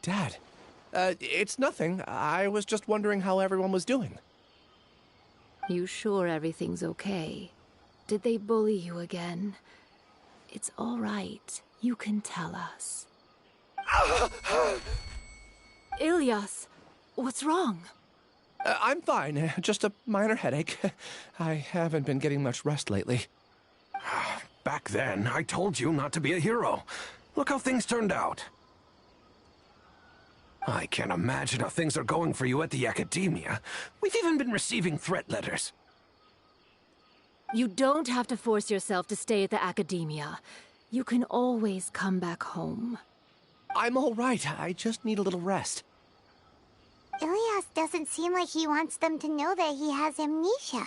S5: Dad, it's nothing. I was just wondering how everyone was doing.
S19: You sure everything's okay? Did they bully you again? It's all right. You can tell us. Ilias, what's wrong?
S5: I'm fine. Just a minor headache. I haven't been getting much rest lately.
S17: Back then, I told you not to be a hero. Look how things turned out. I can't imagine how things are going for you at the Academia. We've even been receiving threat letters.
S19: You don't have to force yourself to stay at the Academia. You can always come back home.
S5: I'm all right. I just need a little rest.
S2: Ilias doesn't seem like he wants them to know that he has amnesia.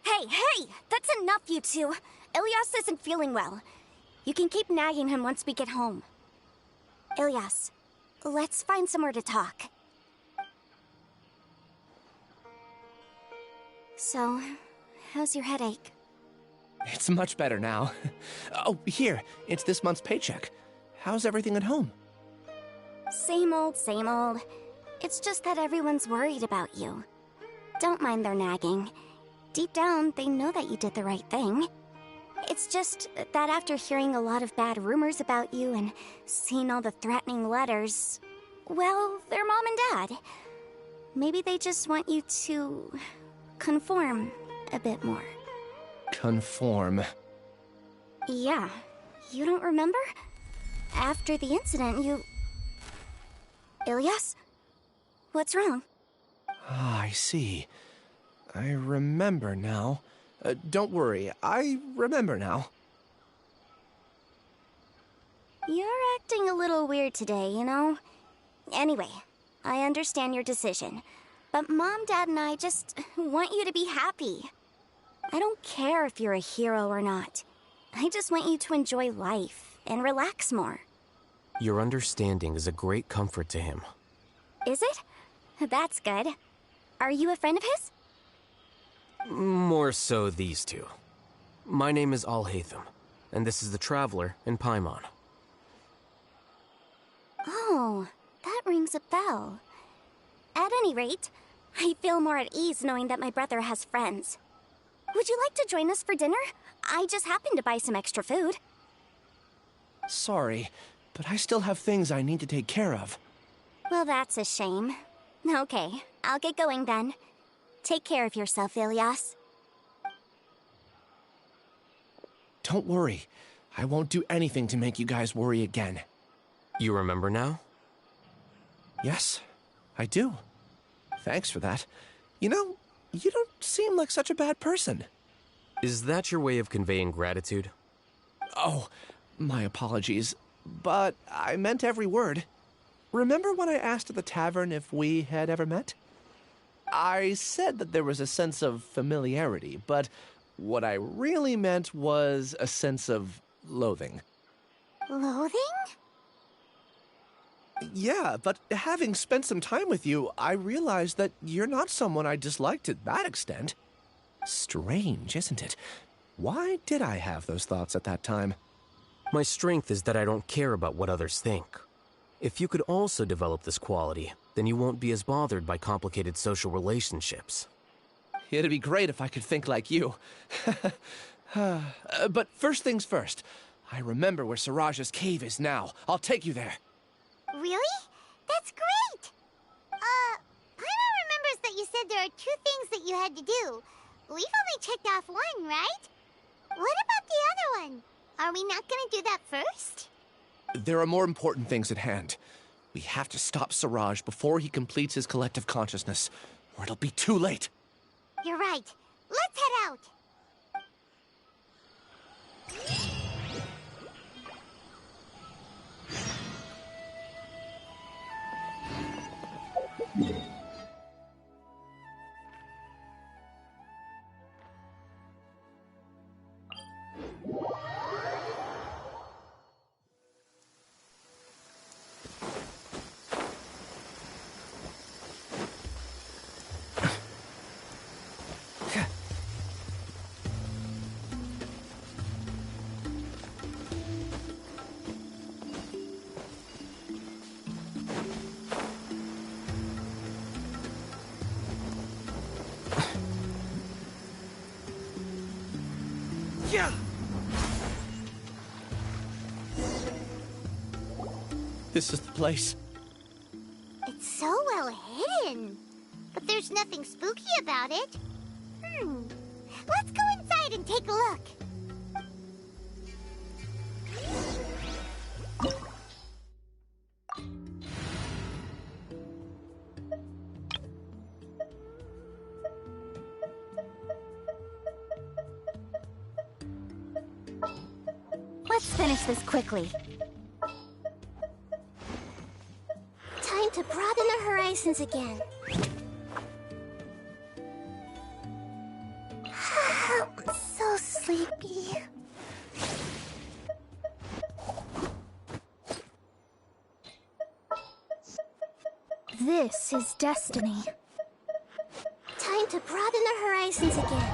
S6: Hey! That's enough, you two. Ilias isn't feeling well. You can keep nagging him once we get home. Ilias, let's find somewhere to talk. So, how's your headache?
S5: It's much better now. Oh, here. It's this month's paycheck. How's everything at home?
S6: Same old, same old. It's just that everyone's worried about you. Don't mind their nagging. Deep down, they know that you did the right thing. It's just that after hearing a lot of bad rumors about you and seeing all the threatening letters, well, they're mom and dad. Maybe they just want you to conform a bit more.
S5: Conform.
S6: Yeah. You don't remember? After the incident, you... Ilias? What's wrong?
S5: Ah, I see. I remember now. Don't worry, I remember now.
S6: You're acting a little weird today, you know? Anyway, I understand your decision. But Mom, Dad, and I just want you to be happy. I don't care if you're a hero or not. I just want you to enjoy life and relax more.
S22: Your understanding is a great comfort to him.
S6: Is it? That's good. Are you a friend of his?
S22: More so these two. My name is Alhaitham, and this is the Traveler in Paimon.
S6: Oh, that rings a bell. At any rate, I feel more at ease knowing that my brother has friends. Would you like to join us for dinner? I just happened to buy some extra food.
S5: Sorry, but I still have things I need to take care of.
S6: Well, that's a shame. Okay, I'll get going then. Take care of yourself, Ilias.
S5: Don't worry. I won't do anything to make you guys worry again.
S22: You remember now?
S5: Yes, I do. Thanks for that. You know, you don't seem like such a bad person.
S22: Is that your way of conveying gratitude?
S5: Oh, my apologies. But I meant every word. Remember when I asked at the tavern if we had ever met? I said that there was a sense of familiarity, but what I really meant was a sense of loathing.
S2: Loathing?
S5: Yeah, but having spent some time with you, I realized that you're not someone I dislike to that extent. Strange, isn't it? Why did I have those thoughts at that time?
S22: My strength is that I don't care about what others think. If you could also develop this quality, then you won't be as bothered by complicated social relationships.
S5: It'd be great if I could think like you. But first things first. I remember where Siraj's cave is now. I'll take you there.
S2: Really? That's great! Paimon remembers that you said there are 2 things that you had to do. We've only checked off 1, right? What about the other one? Are we not gonna do that first?
S5: There are more important things at hand. We have to stop Siraj before he completes his collective consciousness, or it'll be too late.
S2: You're right. Let's head out.
S5: Yeah! This is the place.
S2: It's so well hidden. But there's nothing spooky about it. Let's go inside and take a look.
S6: Let's finish this quickly. Time to broaden the horizons again. I'm so sleepy. This is destiny. Time to broaden the horizons again.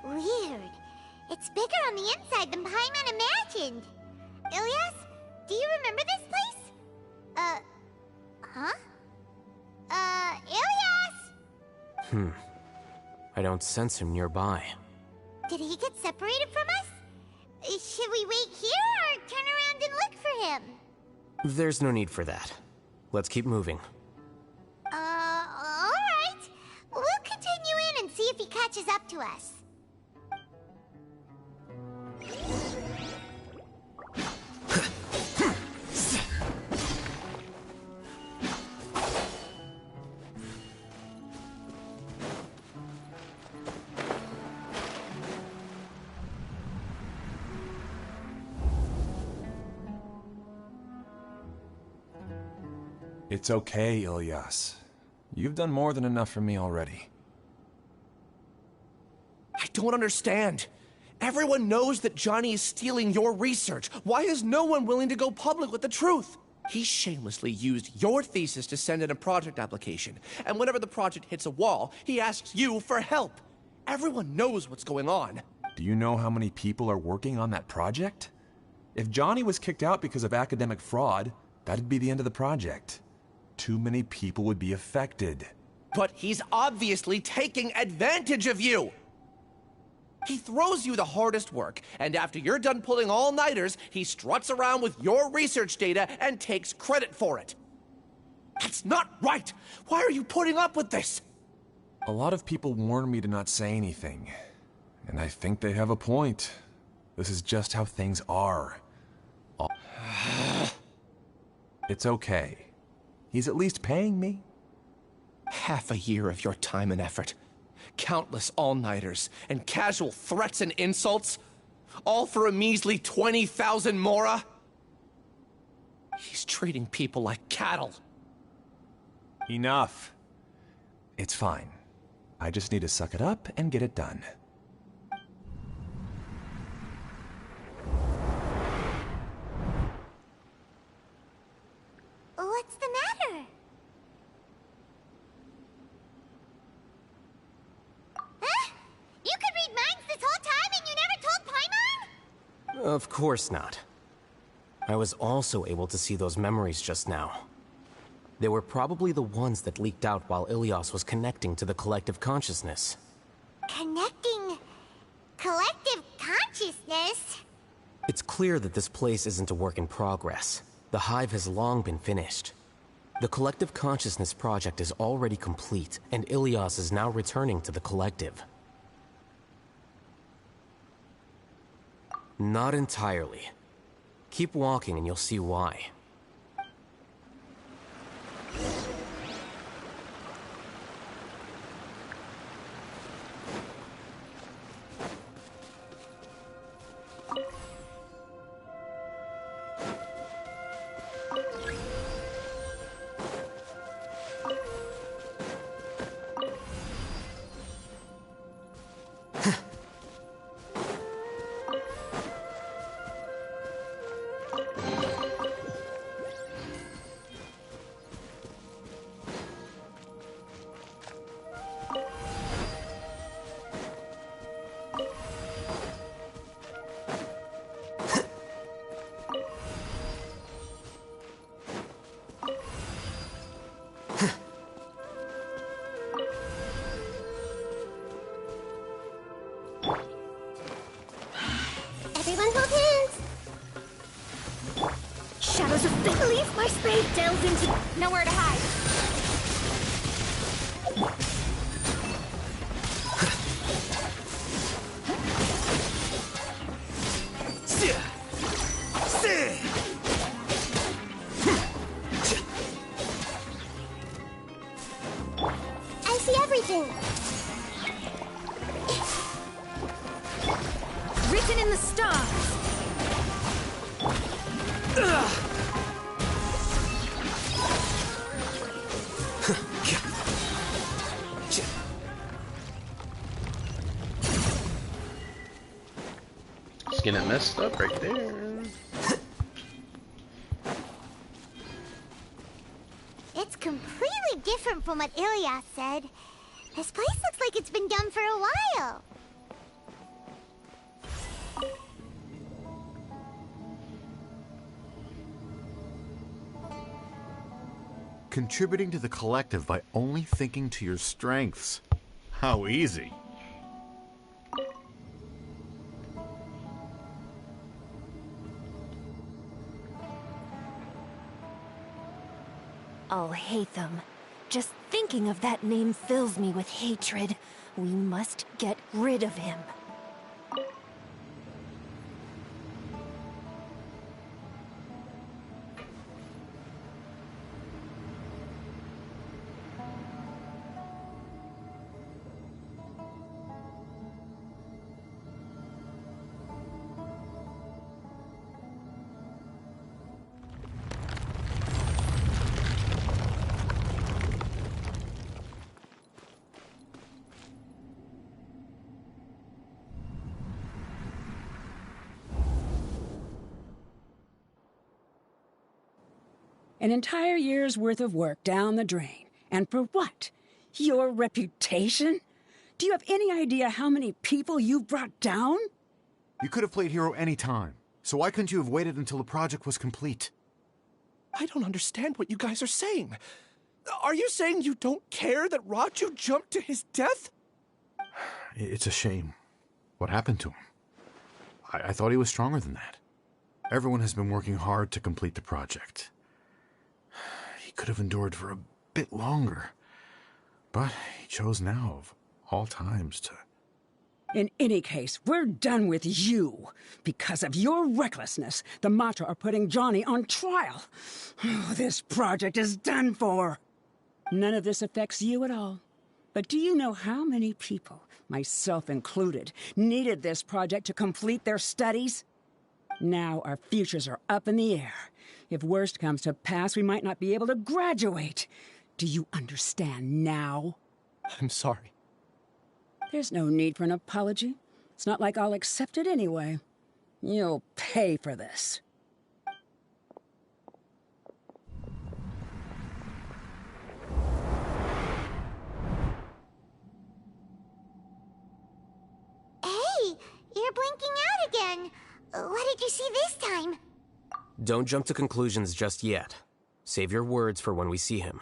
S6: Weird. It's bigger on the inside than Paimon imagined. Ilyas, do you remember this place? Huh? Ilyas!
S22: I don't sense him nearby.
S2: Did he get separated from us? Should we wait here or turn around and look for him?
S22: There's no need for that. Let's keep moving.
S2: Alright. We'll continue in and see if he catches up to us.
S4: It's okay, Ilyas. You've done more than enough for me already.
S5: I don't understand. Everyone knows that Johnny is stealing your research. Why is no one willing to go public with the truth? He shamelessly used your thesis to send in a project application. And whenever the project hits a wall, he asks you for help. Everyone knows what's going on.
S4: Do you know how many people are working on that project? If Johnny was kicked out because of academic fraud, that'd be the end of the project. Too many people would be affected.
S5: But he's obviously taking advantage of you! He throws you the hardest work, and after you're done pulling all-nighters, he struts around with your research data and takes credit for it. That's not right! Why are you putting up with this?
S4: A lot of people warn me to not say anything, and I think they have a point. This is just how things are. It's okay. He's at least paying me.
S5: Half a year of your time and effort. Countless all-nighters and casual threats and insults. All for a measly 20,000 mora? He's treating people like cattle.
S4: Enough. It's fine. I just need to suck it up and get it done.
S2: What's the matter? Huh? You could read minds this whole time and you never told Paimon?
S22: Of course not. I was also able to see those memories just now. They were probably the ones that leaked out while Ilias was connecting to the collective consciousness.
S2: Connecting... collective consciousness?
S22: It's clear that this place isn't a work in progress. The hive has long been finished. The collective consciousness project is already complete, and Ilias is now returning to the collective. Not entirely. Keep walking and you'll see why.
S2: Everyone hold hands!
S13: Shadows of fate. Please, my spade delves into nowhere to hide.
S2: I see everything!
S13: Written in the stars.
S14: Just getting it messed up right there.
S2: It's completely different from what Ilias said. This place looks like it's been done for a while.
S3: Contributing to the collective by only thinking to your strengths. How easy.
S13: I'll hate them. Just thinking of that name fills me with hatred. We must get rid of him.
S11: An entire year's worth of work down the drain. And for what? Your reputation? Do you have any idea how many people you brought down?
S3: You could have played hero any time. So why couldn't you have waited until the project was complete?
S5: I don't understand what you guys are saying. Are you saying you don't care that Raju jumped to his death?
S3: It's a shame. What happened to him? I thought he was stronger than that. Everyone has been working hard to complete the project. He could have endured for a bit longer. But he chose now, of all times, to...
S11: In any case, we're done with you. Because of your recklessness, the Matra are putting Johnny on trial. This project is done for. None of this affects you at all. But do you know how many people, myself included, needed this project to complete their studies? Now our futures are up in the air. If worst comes to pass, we might not be able to graduate. Do you understand now?
S5: I'm sorry.
S11: There's no need for an apology. It's not like I'll accept it anyway. You'll pay for this.
S2: Hey, you're blinking out again. What did you see this time?
S22: Don't jump to conclusions just yet. Save your words for when we see him.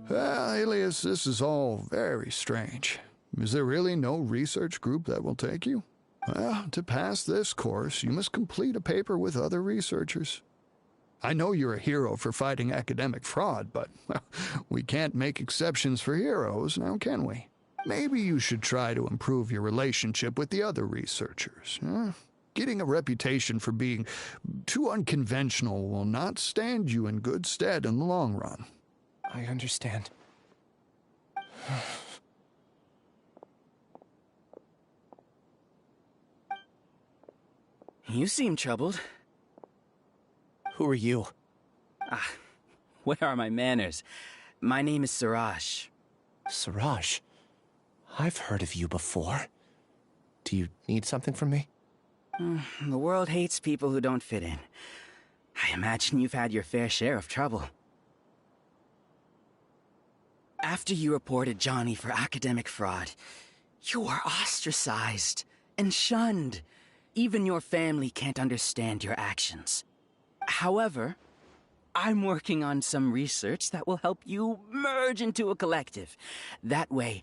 S1: Well, Alias, this is all very strange. Is there really no research group that will take you? Well, to pass this course, you must complete a paper with other researchers. I know you're a hero for fighting academic fraud, but well, we can't make exceptions for heroes, now can we? Maybe you should try to improve your relationship with the other researchers. Getting a reputation for being too unconventional will not stand you in good stead in the long run.
S5: I understand.
S18: You seem troubled.
S5: Who are you?
S18: Where are my manners? My name is Siraj.
S5: Siraj? I've heard of you before. Do you need something from me?
S18: The world hates people who don't fit in. I imagine you've had your fair share of trouble. After you reported Johnny for academic fraud, you were ostracized and shunned. Even your family can't understand your actions. However, I'm working on some research that will help you merge into a collective. That way,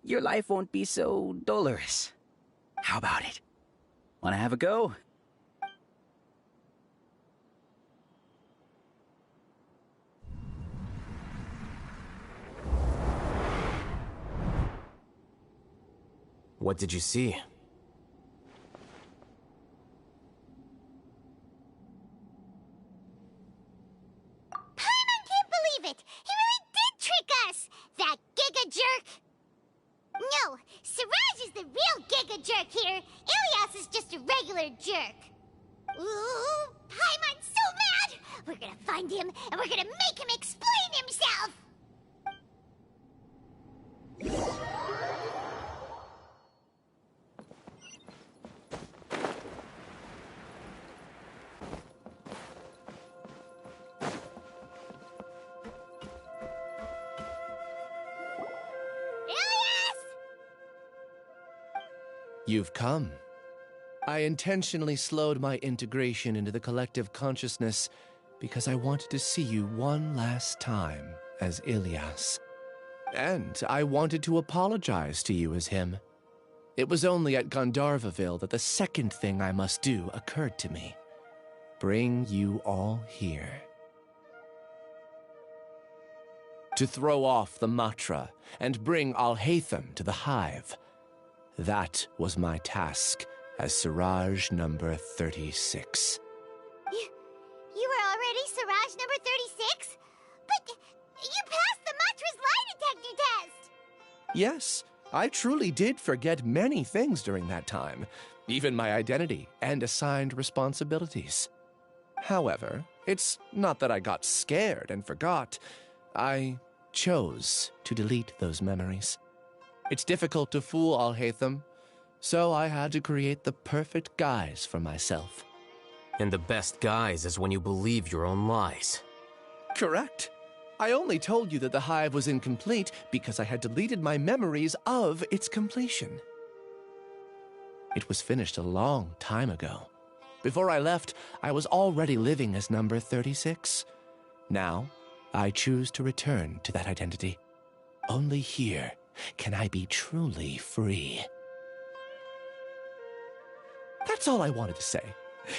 S18: your life won't be so dolorous. How about it? Wanna have a go?
S22: What did you see?
S2: Paimon can't believe it! He really did trick us! That giga jerk! No, Siraj is the real giga jerk here. Ilias is just a regular jerk. Ooh, Paimon's so mad! We're gonna find him, and we're gonna make him explain himself!
S5: You've come. I intentionally slowed my integration into the collective consciousness because I wanted to see you one last time as Ilias. And I wanted to apologize to you as him. It was only at Gandharvaville that the second thing I must do occurred to me. Bring you all here. To throw off the Matra and bring Alhaitham to the Hive. That was my task as Siraj number 36.
S2: You were already Siraj number 36? But you passed the Matra's lie detector test!
S5: Yes, I truly did forget many things during that time, even my identity and assigned responsibilities. However, it's not that I got scared and forgot. I chose to delete those memories. It's difficult to fool Alhaitham, so I had to create the perfect guise for myself.
S22: And the best guise is when you believe your own lies.
S5: Correct. I only told you that the hive was incomplete because I had deleted my memories of its completion. It was finished a long time ago. Before I left, I was already living as number 36. Now, I choose to return to that identity. Only here can I be truly free. That's all I wanted to say.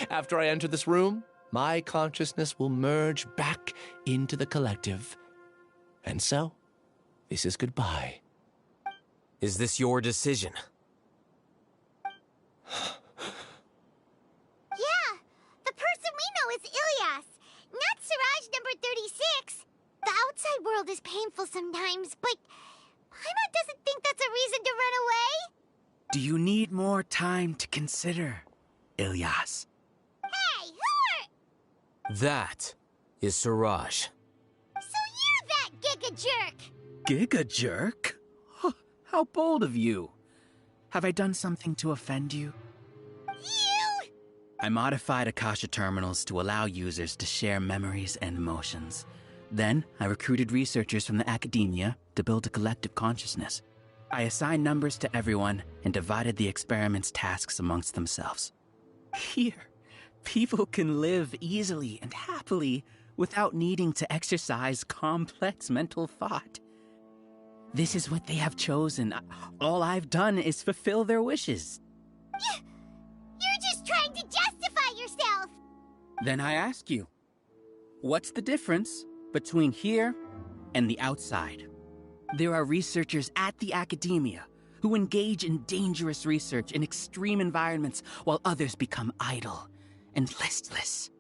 S5: After I enter this room, my consciousness will merge back into the collective. And so, this is goodbye.
S22: Is this your decision?
S2: Yeah, the person we know is Ilyas, not Siraj number 36. The outside world is painful sometimes, but Paimon doesn't think that's a reason to run away.
S18: Do you need more time to consider, Ilyas?
S2: Hey, who are...
S22: That is Siraj.
S2: So you're that Giga Jerk!
S18: Giga jerk? How bold of you. Have I done something to offend you?
S2: You!
S18: I modified Akasha terminals to allow users to share memories and emotions. Then, I recruited researchers from the academia to build a collective consciousness. I assigned numbers to everyone and divided the experiment's tasks amongst themselves. Here, people can live easily and happily without needing to exercise complex mental thought. This is what they have chosen. All I've done is fulfill their wishes.
S2: You're just trying to justify yourself!
S18: Then I ask you, what's the difference between here and the outside? There are researchers at the academia who engage in dangerous research in extreme environments while others become idle and listless.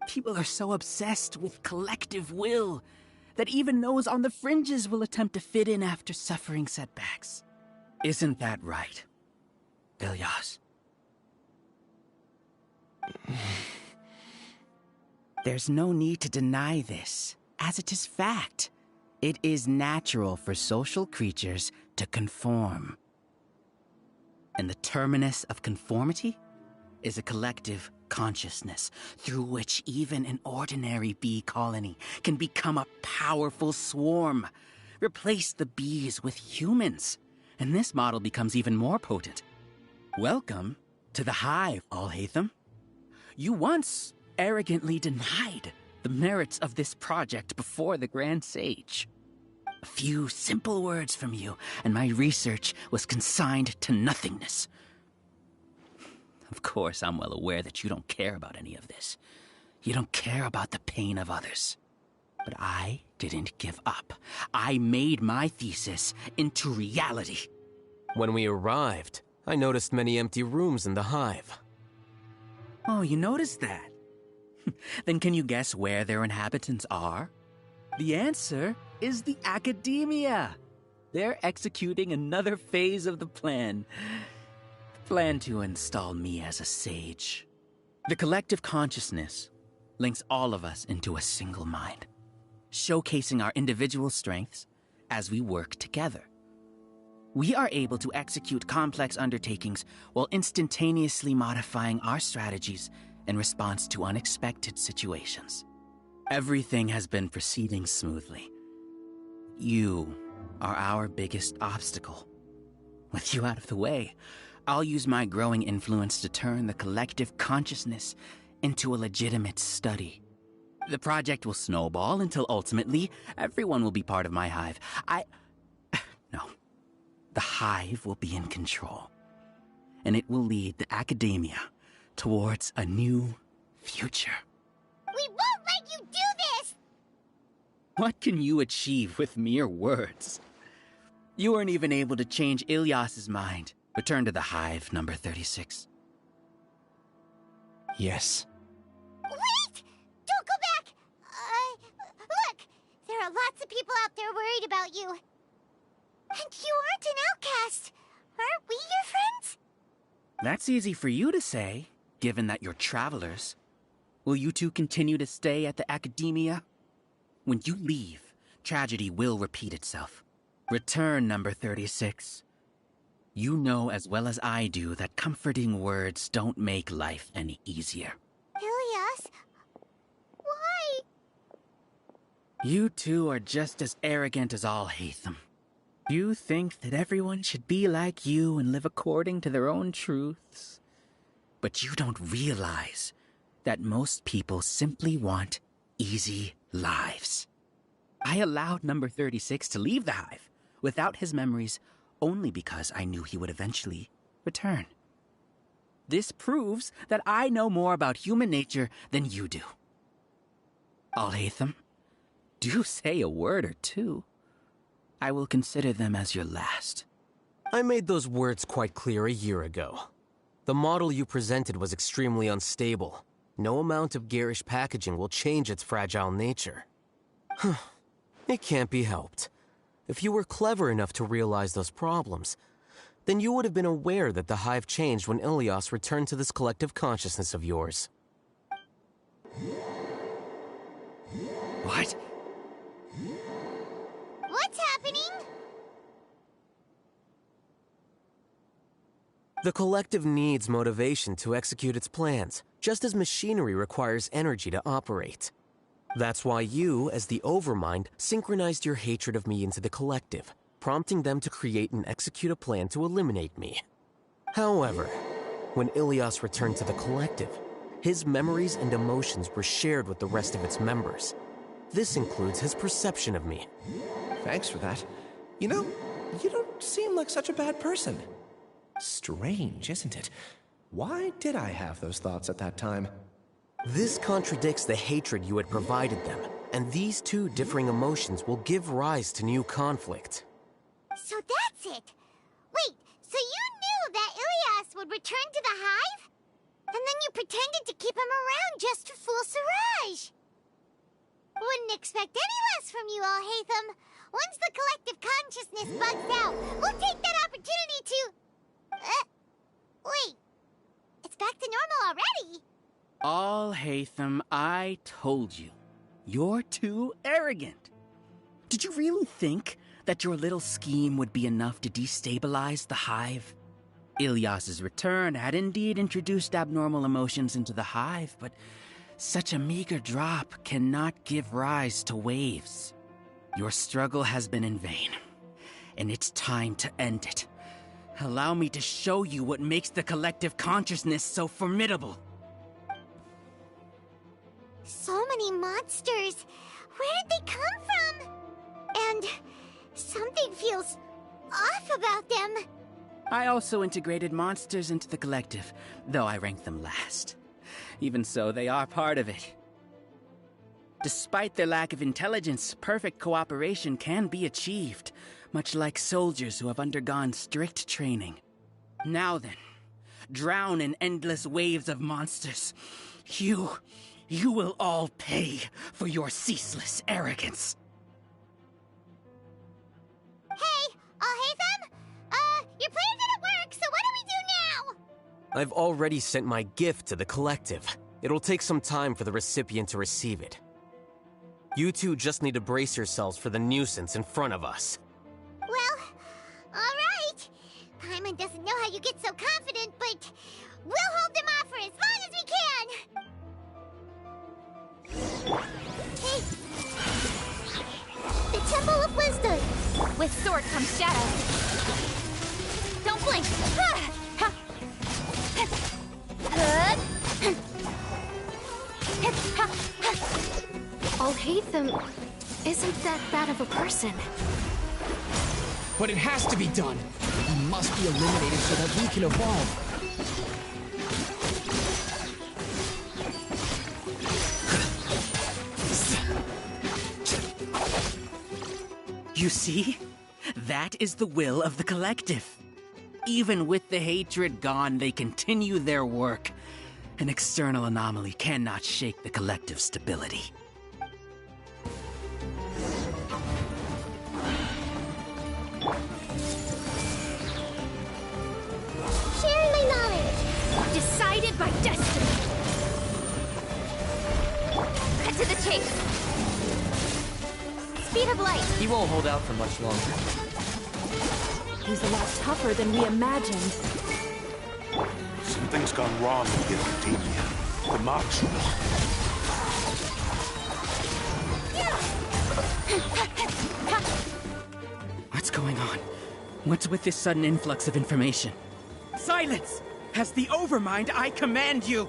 S18: People are so obsessed with collective will that even those on the fringes will attempt to fit in after suffering setbacks. Isn't that right, Ilyas? There's no need to deny this, as it is fact. It is natural for social creatures to conform. And the terminus of conformity is a collective consciousness through which even an ordinary bee colony can become a powerful swarm. Replace the bees with humans, and this model becomes even more potent. Welcome to the hive, Alhaitham. You once arrogantly denied the merits of this project before the Grand Sage. A few simple words from you, and my research was consigned to nothingness. Of course, I'm well aware that you don't care about any of this. You don't care about the pain of others. But I didn't give up. I made my thesis into reality.
S22: When we arrived, I noticed many empty rooms in the hive.
S18: Oh, you noticed that? Then can you guess where their inhabitants are? The answer is the academia. They're executing another phase of the plan. Plan to install me as a sage. The collective consciousness links all of us into a single mind, showcasing our individual strengths as we work together. We are able to execute complex undertakings while instantaneously modifying our strategies in response to unexpected situations. Everything has been proceeding smoothly. You are our biggest obstacle. With you out of the way, I'll use my growing influence to turn the collective consciousness into a legitimate study. The project will snowball until ultimately everyone will be part of my hive. No. The hive will be in control. And it will lead the academia towards a new future.
S2: We won't let you do this!
S18: What can you achieve with mere words? You weren't even able to change Ilyas's mind. Return to the hive, number 36.
S5: Yes.
S2: Wait! Don't go back! Look! There are lots of people out there worried about you. And you aren't an outcast. Aren't we your friends?
S18: That's easy for you to say, given that you're travelers. Will you two continue to stay at the academia? When you leave, tragedy will repeat itself. Return, number 36. You know as well as I do that comforting words don't make life any easier.
S2: Ilyas? Why?
S18: You two are just as arrogant as Alhaitham. You think that everyone should be like you and live according to their own truths. But you don't realize that most people simply want easy lives. I allowed number 36 to leave the hive without his memories only because I knew he would eventually return. This proves that I know more about human nature than you do. Alhaitham, do say a word or two. I will consider them as your last.
S22: I made those words quite clear a year ago. The model you presented was extremely unstable. No amount of garish packaging will change its fragile nature. It can't be helped. If you were clever enough to realize those problems, then you would have been aware that the Hive changed when Ilias returned to this collective consciousness of yours.
S18: What?
S2: What's happening?
S22: The collective needs motivation to execute its plans, just as machinery requires energy to operate. That's why you, as the Overmind, synchronized your hatred of me into the collective, prompting them to create and execute a plan to eliminate me. However, when Ilias returned to the collective, his memories and emotions were shared with the rest of its members. This includes his perception of me.
S5: Thanks for that. You know, you don't seem like such a bad person. Strange, isn't it? Why did I have those thoughts at that time?
S22: This contradicts the hatred you had provided them, and these two differing emotions will give rise to new conflict.
S2: So that's it. Wait, so you knew that Ilias would return to the Hive? And then you pretended to keep him around just to fool Siraj. Wouldn't expect any less from you, Alhaitham. Once the collective consciousness bugs out, we'll take that opportunity to... wait. It's back to normal already.
S18: Alhaitham, I told you. You're too arrogant. Did you really think that your little scheme would be enough to destabilize the Hive? Ilias's return had indeed introduced abnormal emotions into the Hive, but such a meager drop cannot give rise to waves. Your struggle has been in vain, and it's time to end it. Allow me to show you what makes the collective consciousness so formidable.
S2: So many monsters. Where did they come from? And something feels off about them.
S18: I also integrated monsters into the collective, though I ranked them last. Even so, they are part of it. Despite their lack of intelligence, perfect cooperation can be achieved, much like soldiers who have undergone strict training. Now then, drown in endless waves of monsters. You will all pay for your ceaseless arrogance.
S2: Hey, Alhaitham! Your plan didn't work, so what do we do now?
S22: I've already sent my gift to the collective. It'll take some time for the recipient to receive it. You two just need to brace yourselves for the nuisance in front of us.
S2: Well, alright. Paimon doesn't know how you get so confident, but we'll hold them off for as long as we can. Hey. The Temple of Wisdom.
S13: With sword comes shadow. Don't blink. Alhaitham isn't that bad of a person.
S12: But it has to be done. He must be eliminated so that we can evolve.
S18: You see? That is the will of the collective. Even with the hatred gone, they continue their work. An external anomaly cannot shake the collective stability.
S2: Sharing my knowledge.
S13: Decided by destiny. Cut to the chase. Speed of light.
S12: He won't hold out for much longer.
S13: He's a lot tougher than we imagined.
S15: Something's gone wrong with the Academia. The Mox.
S18: What's going on? What's with this sudden influx of information? Silence! As the Overmind, I command you!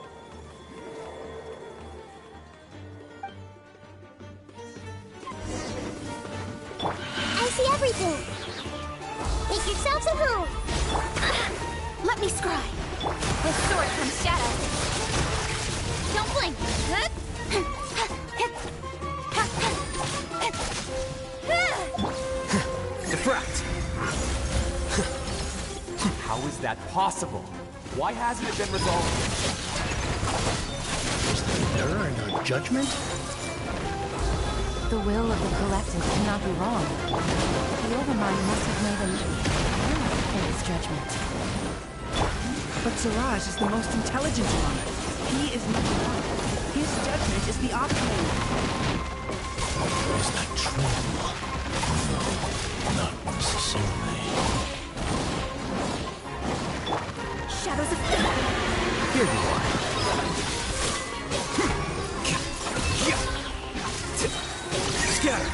S2: I see everything. Make yourselves at home.
S13: Let me scry. With sword comes shadow. Don't blink.
S12: Defract!
S4: How is that possible? Why hasn't it been resolved?
S17: Is there error in our judgment?
S19: The will of the collective cannot be wrong. The Overmind must have made an error in its judgment.
S18: But Siraj is the most intelligent among us. He is number one. His judgment is the optimum.
S17: Is that true? No, not necessarily.
S13: Shadows of...
S12: Here you are. Scatter!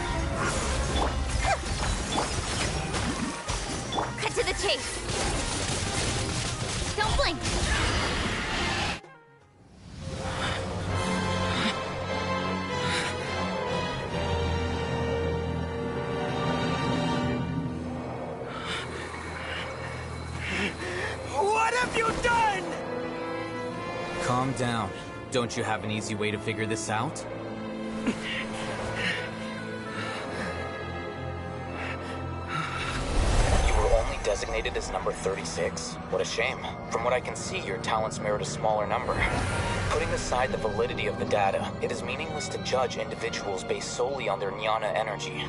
S13: Cut to the chase. Don't blink.
S18: What have you done?
S8: Calm down. Don't you have an easy way to figure this out? You were only designated as number 36. What a shame. From what I can see, your talents merit a smaller number. Putting aside the validity of the data, it is meaningless to judge individuals based solely on their jnana energy.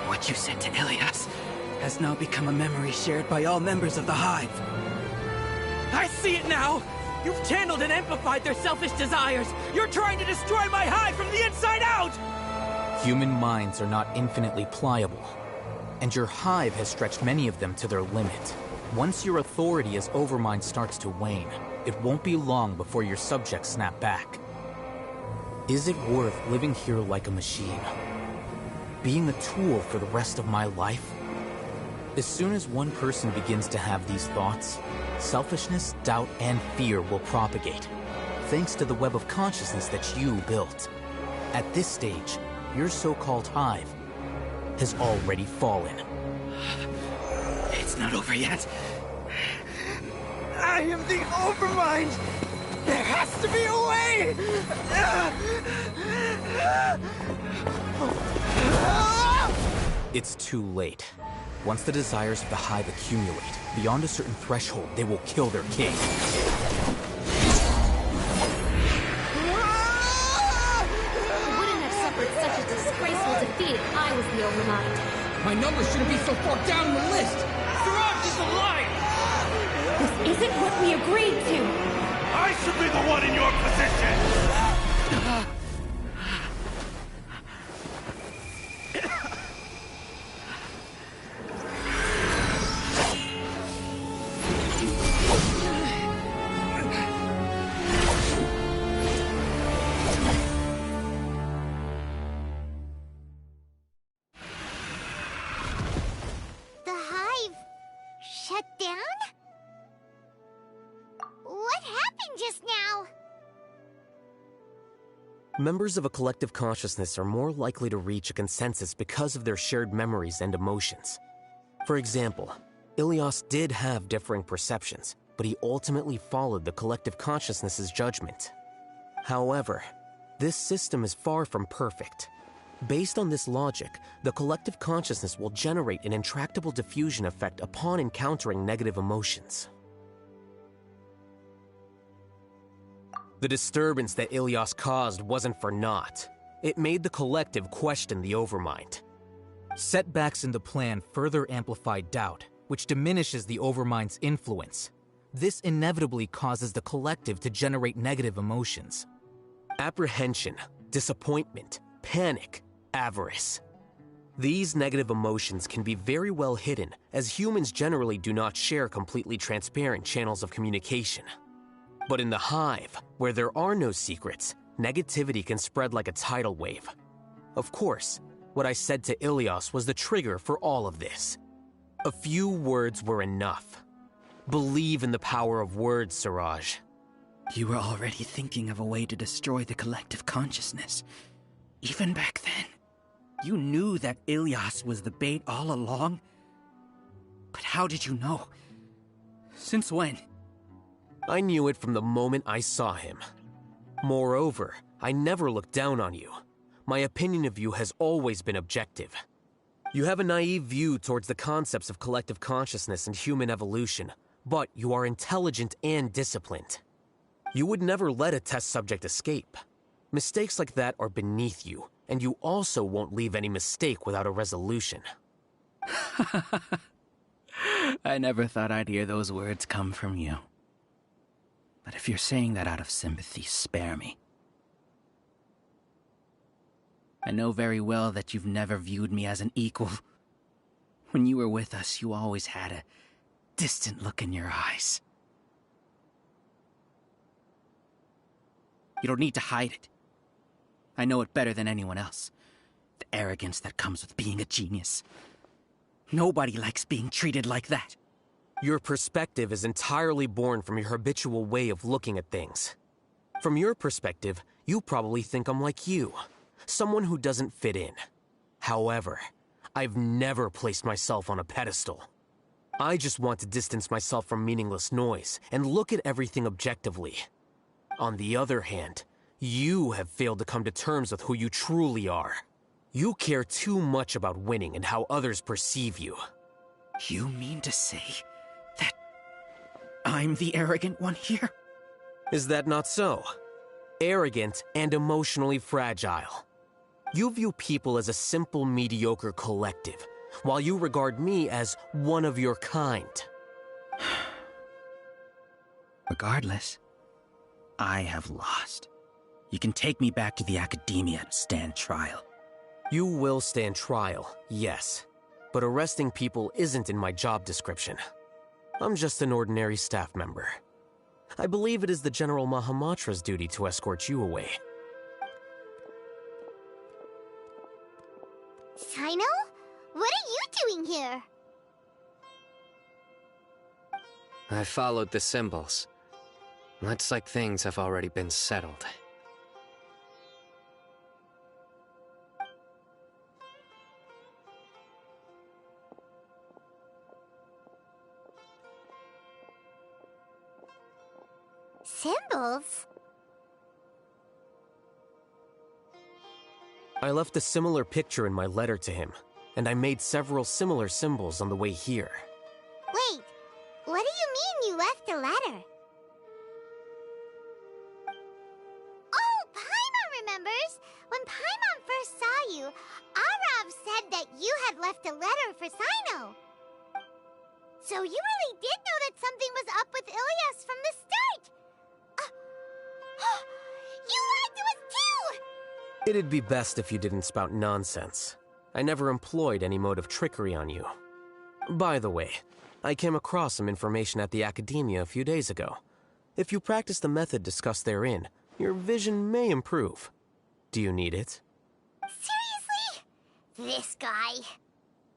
S18: What you said to Ilias has now become a memory shared by all members of the Hive. I see it now! You've channeled and amplified their selfish desires! You're trying to destroy my Hive from the inside out!
S8: Human minds are not infinitely pliable, and your Hive has stretched many of them to their limit. Once your authority as Overmind starts to wane, it won't be long before your subjects snap back. Is it worth living here like a machine? Being a tool for the rest of my life? As soon as one person begins to have these thoughts, selfishness, doubt, and fear will propagate, thanks to the web of consciousness that you built. At this stage, your so-called Hive has already fallen.
S18: It's not over yet. I am the Overmind! There has to be a way!
S8: It's too late. Once the desires of the Hive accumulate, beyond a certain threshold, they will kill their king.
S13: Wouldn't have suffered such a disgraceful defeat if I was the Overmind.
S12: My numbers shouldn't be so far down the list! Siraj is alive!
S13: This isn't what we agreed to!
S15: I should be the one in your position!
S2: The Hive shut down? What happened just now?
S22: Members of a collective consciousness are more likely to reach a consensus because of their shared memories and emotions. For example, Ilias did have differing perceptions, but he ultimately followed the collective consciousness's judgment. However, this system is far from perfect. Based on this logic, the collective consciousness will generate an intractable diffusion effect upon encountering negative emotions. The disturbance that Ilias caused wasn't for naught. It made the collective question the Overmind.
S8: Setbacks in the plan further amplify doubt, which diminishes the Overmind's influence. This inevitably causes the collective to generate negative emotions.
S22: Apprehension, disappointment, panic, avarice. These negative emotions can be very well hidden, as humans generally do not share completely transparent channels of communication. But in the Hive, where there are no secrets, negativity can spread like a tidal wave. Of course, what I said to Ilias was the trigger for all of this. A few words were enough. Believe in the power of words, Siraj.
S18: You were already thinking of a way to destroy the collective consciousness. Even back then, you knew that Ilias was the bait all along? But how did you know? Since when?
S22: I knew it from the moment I saw him. Moreover, I never looked down on you. My opinion of you has always been objective. You have a naive view towards the concepts of collective consciousness and human evolution, but you are intelligent and disciplined. You would never let a test subject escape. Mistakes like that are beneath you, and you also won't leave any mistake without a resolution.
S18: I never thought I'd hear those words come from you. But if you're saying that out of sympathy, spare me. I know very well that you've never viewed me as an equal. When you were with us, you always had a distant look in your eyes. You don't need to hide it. I know it better than anyone else. The arrogance that comes with being a genius. Nobody likes being treated like that.
S22: Your perspective is entirely born from your habitual way of looking at things. From your perspective, you probably think I'm like you, someone who doesn't fit in. However, I've never placed myself on a pedestal. I just want to distance myself from meaningless noise and look at everything objectively. On the other hand, you have failed to come to terms with who you truly are. You care too much about winning and how others perceive you.
S18: You mean to say that I'm the arrogant one here?
S22: Is that not so? Arrogant and emotionally fragile. You view people as a simple, mediocre collective, while you regard me as one of your kind.
S18: Regardless, I have lost. You can take me back to the academia and stand trial.
S22: You will stand trial, yes. But arresting people isn't in my job description. I'm just an ordinary staff member. I believe it is the General Mahamatra's duty to escort you away.
S2: Sino? What are you doing here?
S10: I followed the symbols. Looks like things have already been settled.
S2: Symbols?
S22: I left a similar picture in my letter to him, and I made several similar symbols on the way here.
S2: Wait, what do you mean you left a letter? Oh, Paimon remembers! When Paimon first saw you, Arav said that you had left a letter for Sino. So you really did know that something was up with Ilias from the start! You lied to us too!
S22: It'd be best if you didn't spout nonsense. I never employed any mode of trickery on you. By the way, I came across some information at the Academia a few days ago. If you practice the method discussed therein, your vision may improve. Do you need it?
S2: Seriously? This guy.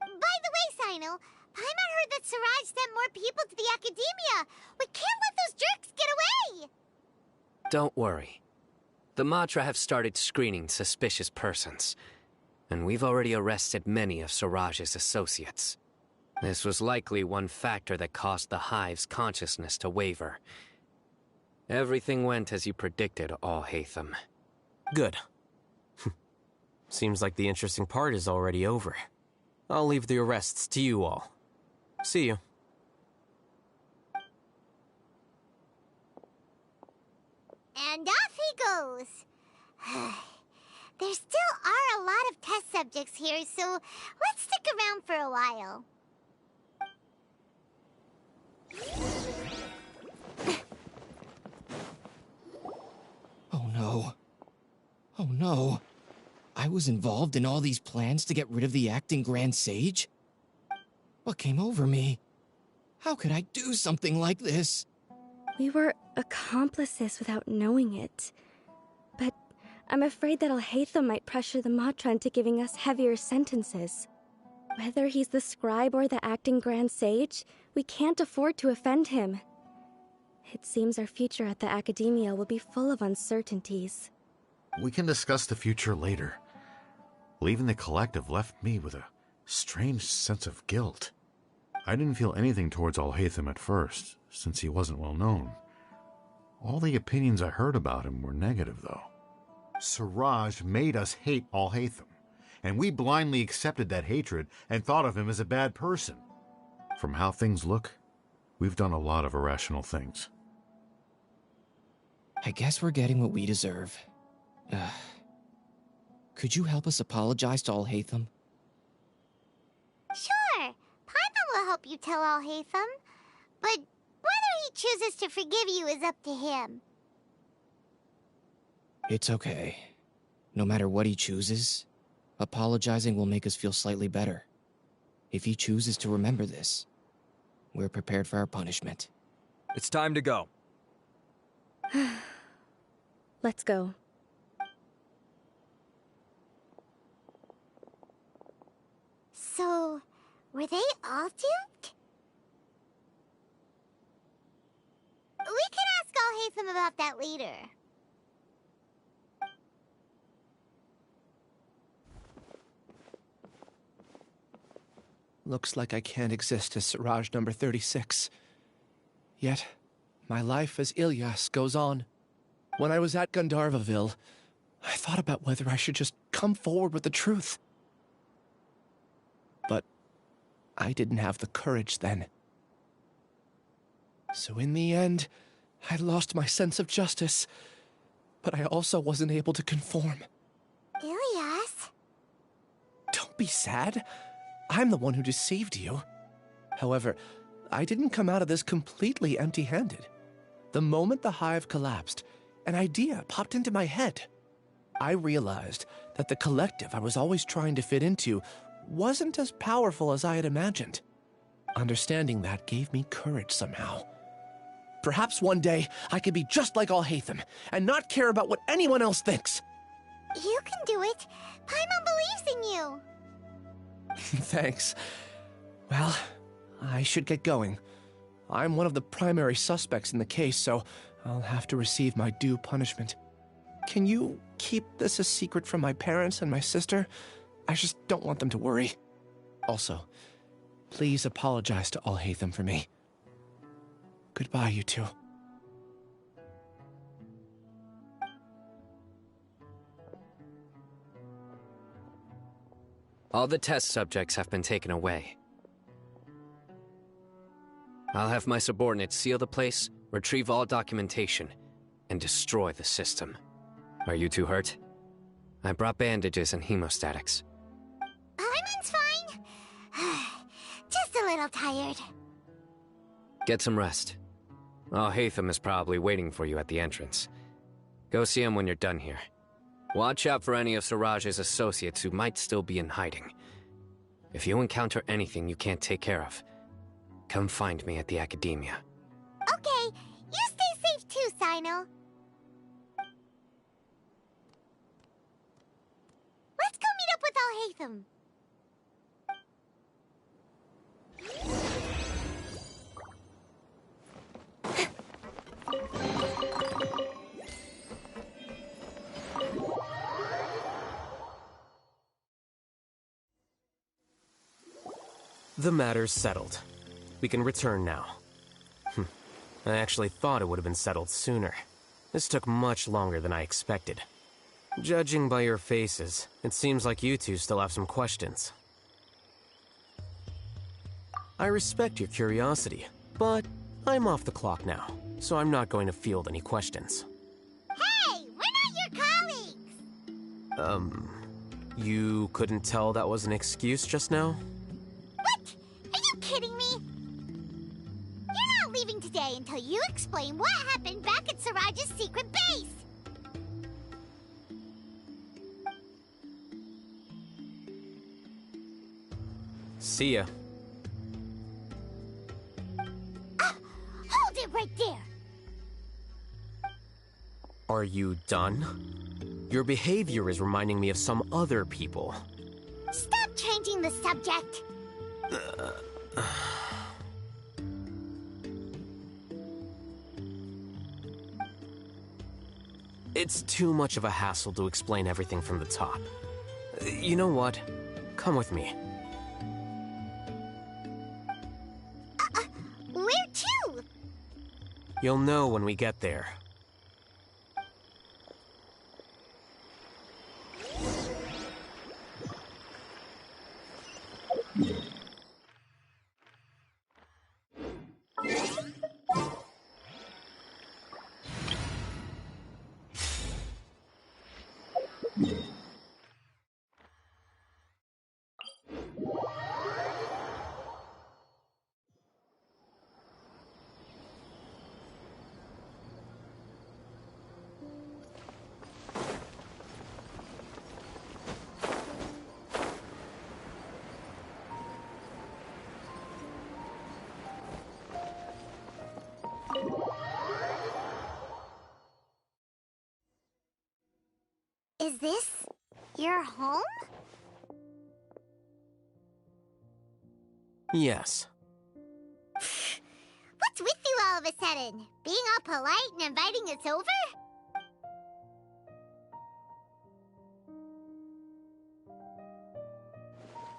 S2: By the way, Sino, Paimon heard that Siraj sent more people to the Academia. We can't let those jerks get away!
S10: Don't worry. The Matra have started screening suspicious persons, and we've already arrested many of Siraj's associates. This was likely one factor that caused the Hive's consciousness to waver. Everything went as you predicted, All-Hatham.
S22: Good. Seems like the interesting part is already over. I'll leave the arrests to you all. See you.
S2: And off he goes. There still are a lot of test subjects here, so let's stick around for a while.
S12: Oh no. Oh no. I was involved in all these plans to get rid of the acting Grand Sage? What came over me? How could I do something like this?
S20: We were accomplices without knowing it. But I'm afraid that Al-Haytham might pressure the Matra into giving us heavier sentences. Whether he's the scribe or the acting Grand Sage, we can't afford to offend him. It seems our future at the Academia will be full of uncertainties.
S3: We can discuss the future later. Leaving the collective left me with a strange sense of guilt. I didn't feel anything towards Al-Haytham at first, since he wasn't well known. All the opinions I heard about him were negative, though. Siraj made us hate Alhaitham, and we blindly accepted that hatred and thought of him as a bad person. From how things look, we've done a lot of irrational things.
S12: I guess we're getting what we deserve. Could you help us apologize to Alhaitham?
S2: Sure. Paimon will help you tell Alhaitham. But whether he chooses to forgive you is up to him.
S12: It's okay. No matter what he chooses, apologizing will make us feel slightly better. If he chooses to remember this, we're prepared for our punishment.
S9: It's time to go.
S20: Let's go.
S2: So, were they all duped? We can ask Alhaitham about that later.
S5: Looks like I can't exist as Siraj number 36. Yet, my life as Ilyas goes on. When I was at Gandharvaville, I thought about whether I should just come forward with the truth. But I didn't have the courage then. So in the end, I lost my sense of justice. But I also wasn't able to conform.
S2: Ilyas?
S5: Don't be sad. I'm the one who deceived you. However, I didn't come out of this completely empty-handed. The moment the hive collapsed, an idea popped into my head. I realized that the collective I was always trying to fit into wasn't as powerful as I had imagined. Understanding that gave me courage somehow. Perhaps one day I could be just like Alhaitham and not care about what anyone else thinks.
S2: You can do it. Paimon believes in you.
S5: Thanks. Well, I should get going. I'm one of the primary suspects in the case, so I'll have to receive my due punishment. Can you keep this a secret from my parents and my sister? I just don't want them to worry. Also, please apologize to Alhaitham for me. Goodbye, you two.
S10: All the test subjects have been taken away. I'll have my subordinates seal the place, retrieve all documentation, and destroy the system. Are you two hurt? I brought bandages and hemostatics.
S2: Paimon's fine. Just a little tired.
S10: Get some rest. Alhaitham is probably waiting for you at the entrance. Go see him when you're done here. Watch out for any of Siraj's associates who might still be in hiding. If you encounter anything you can't take care of, come find me at the Academia.
S2: Okay, you stay safe too, Sino. Let's go meet up with Alhaitham.
S22: The matter's settled. We can return now. I actually thought it would have been settled sooner. This took much longer than I expected. Judging by your faces, it seems like you two still have some questions. I respect your curiosity, but I'm off the clock now, so I'm not going to field any questions.
S2: Hey, we're not your colleagues!
S22: You couldn't tell that was an excuse just now?
S2: What? Are you kidding me? You're not leaving today until you explain what happened back at Siraj's secret base!
S22: See ya.
S2: Hold it right there!
S22: Are you done? Your behavior is reminding me of some other people.
S2: Stop changing the subject!
S22: It's too much of a hassle to explain everything from the top. You know what? Come with me.
S2: Where to?
S22: You'll know when we get there.
S2: Is this your home?
S22: Yes.
S2: What's with you all of a sudden? Being all polite and inviting us over?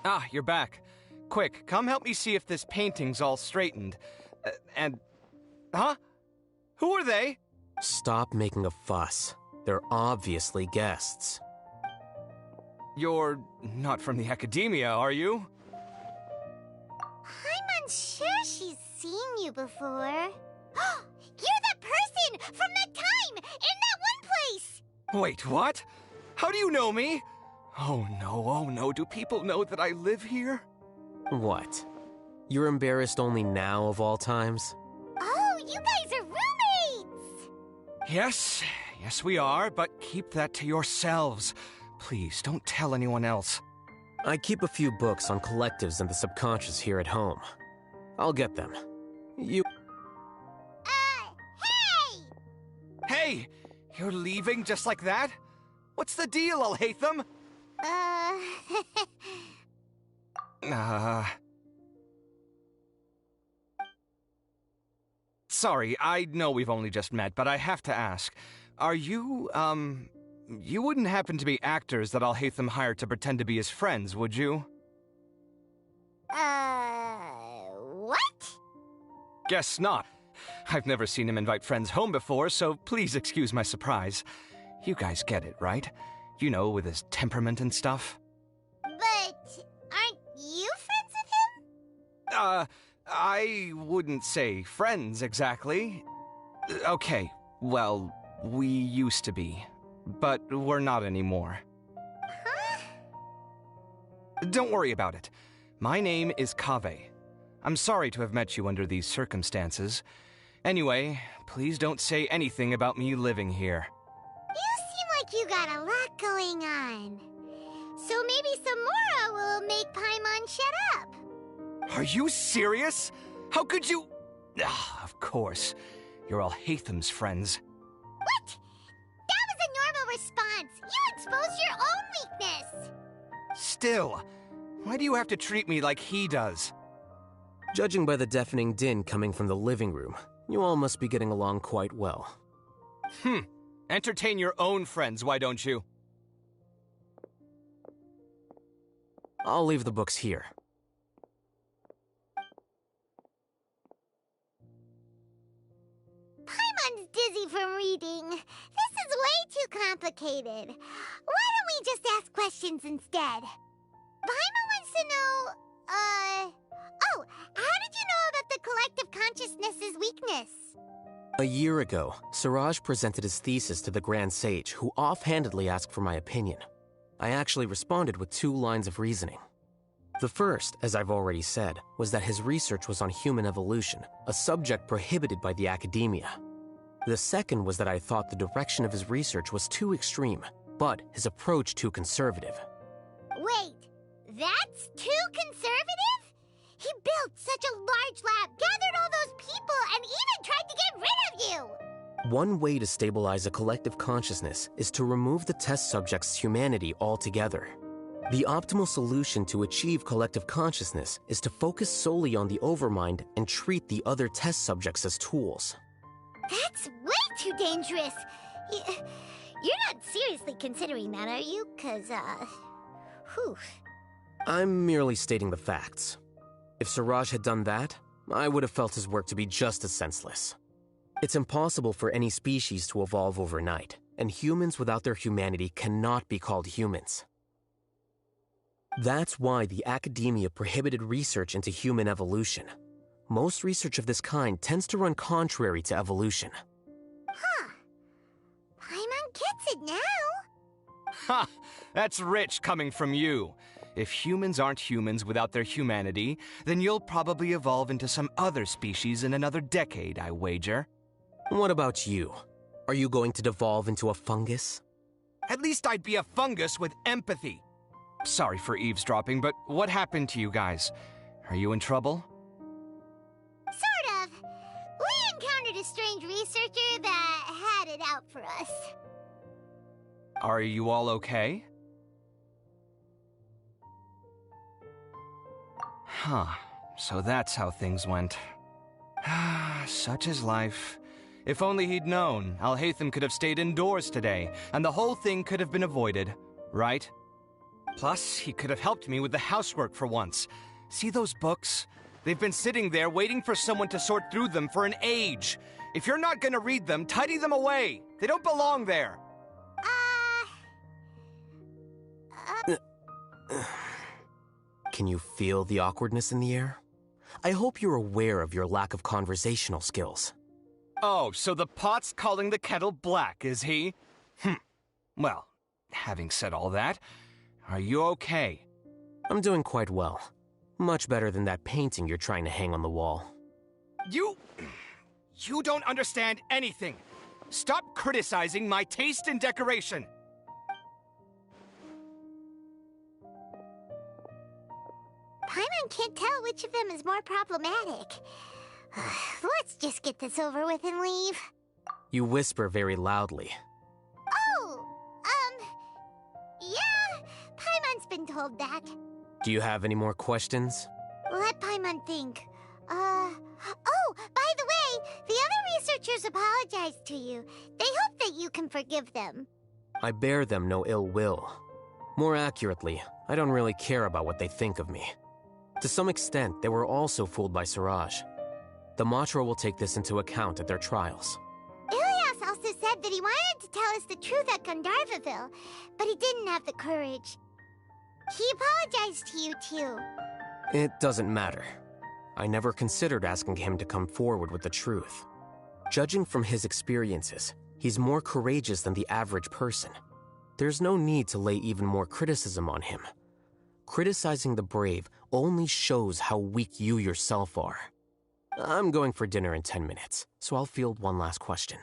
S9: Ah, you're back. Quick, come help me see if this painting's all straightened. Huh? Who are they?
S22: Stop making a fuss. They're obviously guests.
S9: You're not from the Academia, are you?
S2: I'm unsure she's seen you before. You're that person from that time in that one place!
S9: Wait, what? How do you know me? Oh no, do people know that I live here?
S22: What? You're embarrassed only now of all times?
S2: Oh, you guys are roommates!
S9: Yes we are, but keep that to yourselves. Please, don't tell anyone else.
S22: I keep a few books on collectives and the subconscious here at home. I'll get them. You...
S2: Hey!
S9: Hey! You're leaving just like that? What's the deal, Alhaitham? Sorry, I know we've only just met, but I have to ask. Are you, you wouldn't happen to be actors that Alhaitham hired to pretend to be his friends, would you?
S2: What?
S9: Guess not. I've never seen him invite friends home before, so please excuse my surprise. You guys get it, right? You know, with his temperament and stuff.
S2: But aren't you friends with him?
S9: I wouldn't say friends exactly. Okay, well, we used to be, but we're not anymore.
S2: Huh?
S9: Don't worry about it. My name is Kaveh. I'm sorry to have met you under these circumstances. Anyway, please don't say anything about me living here.
S2: You seem like you got a lot going on. So maybe Samora will make Paimon shut up.
S9: Are you serious? How could you... of course. You're Alhaitham's friends.
S2: What? That was a normal response. You exposed your own weakness.
S9: Still, why do you have to treat me like he does?
S22: Judging by the deafening din coming from the living room, you all must be getting along quite well.
S9: Entertain your own friends, why don't you?
S22: I'll leave the books here.
S2: Paimon's dizzy from reading. This is way too complicated. Why don't we just ask questions instead? Paimon wants to know, oh, how did you know about the collective consciousness's weakness?
S22: A year ago, Siraj presented his thesis to the Grand Sage, who offhandedly asked for my opinion. I actually responded with 2 lines of reasoning. The first, as I've already said, was that his research was on human evolution, a subject prohibited by the Academia. The second was that I thought the direction of his research was too extreme, but his approach too conservative.
S2: Wait, that's too conservative? He built such a large lab, gathered all those people, and even tried to get rid of you!
S22: One way to stabilize a collective consciousness is to remove the test subject's humanity altogether. The optimal solution to achieve collective consciousness is to focus solely on the overmind and treat the other test subjects as tools.
S2: That's way too dangerous! You're not seriously considering that, are you? 'Cause, whew.
S22: I'm merely stating the facts. If Siraj had done that, I would have felt his work to be just as senseless. It's impossible for any species to evolve overnight, and humans without their humanity cannot be called humans. That's why the Academia prohibited research into human evolution. Most research of this kind tends to run contrary to evolution.
S2: Huh. Paimon gets it now.
S9: Ha! That's rich coming from you. If humans aren't humans without their humanity, then you'll probably evolve into some other species in another decade, I wager.
S22: What about you? Are you going to devolve into a fungus?
S9: At least I'd be a fungus with empathy. Sorry for eavesdropping, but what happened to you guys? Are you in trouble?
S2: Sort of. We encountered a strange researcher that had it out for us.
S9: Are you all okay? Huh. So that's how things went. Such is life. If only he'd known, Alhaitham could have stayed indoors today, and the whole thing could have been avoided, right? Plus, he could have helped me with the housework for once. See those books? They've been sitting there waiting for someone to sort through them for an age. If you're not gonna read them, tidy them away. They don't belong there.
S22: Can you feel the awkwardness in the air? I hope you're aware of your lack of conversational skills.
S9: Oh, so the pot's calling the kettle black, is he? Well, having said all that, are you okay?
S22: I'm doing quite well. Much better than that painting you're trying to hang on the wall.
S9: You don't understand anything. Stop criticizing my taste in decoration.
S2: Paimon can't tell which of them is more problematic. Let's just get this over with and leave.
S22: You whisper very loudly.
S2: Oh, yeah, Paimon's been told that.
S22: Do you have any more questions?
S2: Let Paimon think. Oh, by the way, the other researchers apologized to you. They hope that you can forgive them.
S22: I bear them no ill will. More accurately, I don't really care about what they think of me. To some extent, they were also fooled by Siraj. The Matra will take this into account at their trials.
S2: Ilias also said that he wanted to tell us the truth at Gandharvaville, but he didn't have the courage. He apologized to you, too.
S22: It doesn't matter. I never considered asking him to come forward with the truth. Judging from his experiences, he's more courageous than the average person. There's no need to lay even more criticism on him. Criticizing the brave only shows how weak you yourself are. I'm going for dinner in 10 minutes, so I'll field one last question.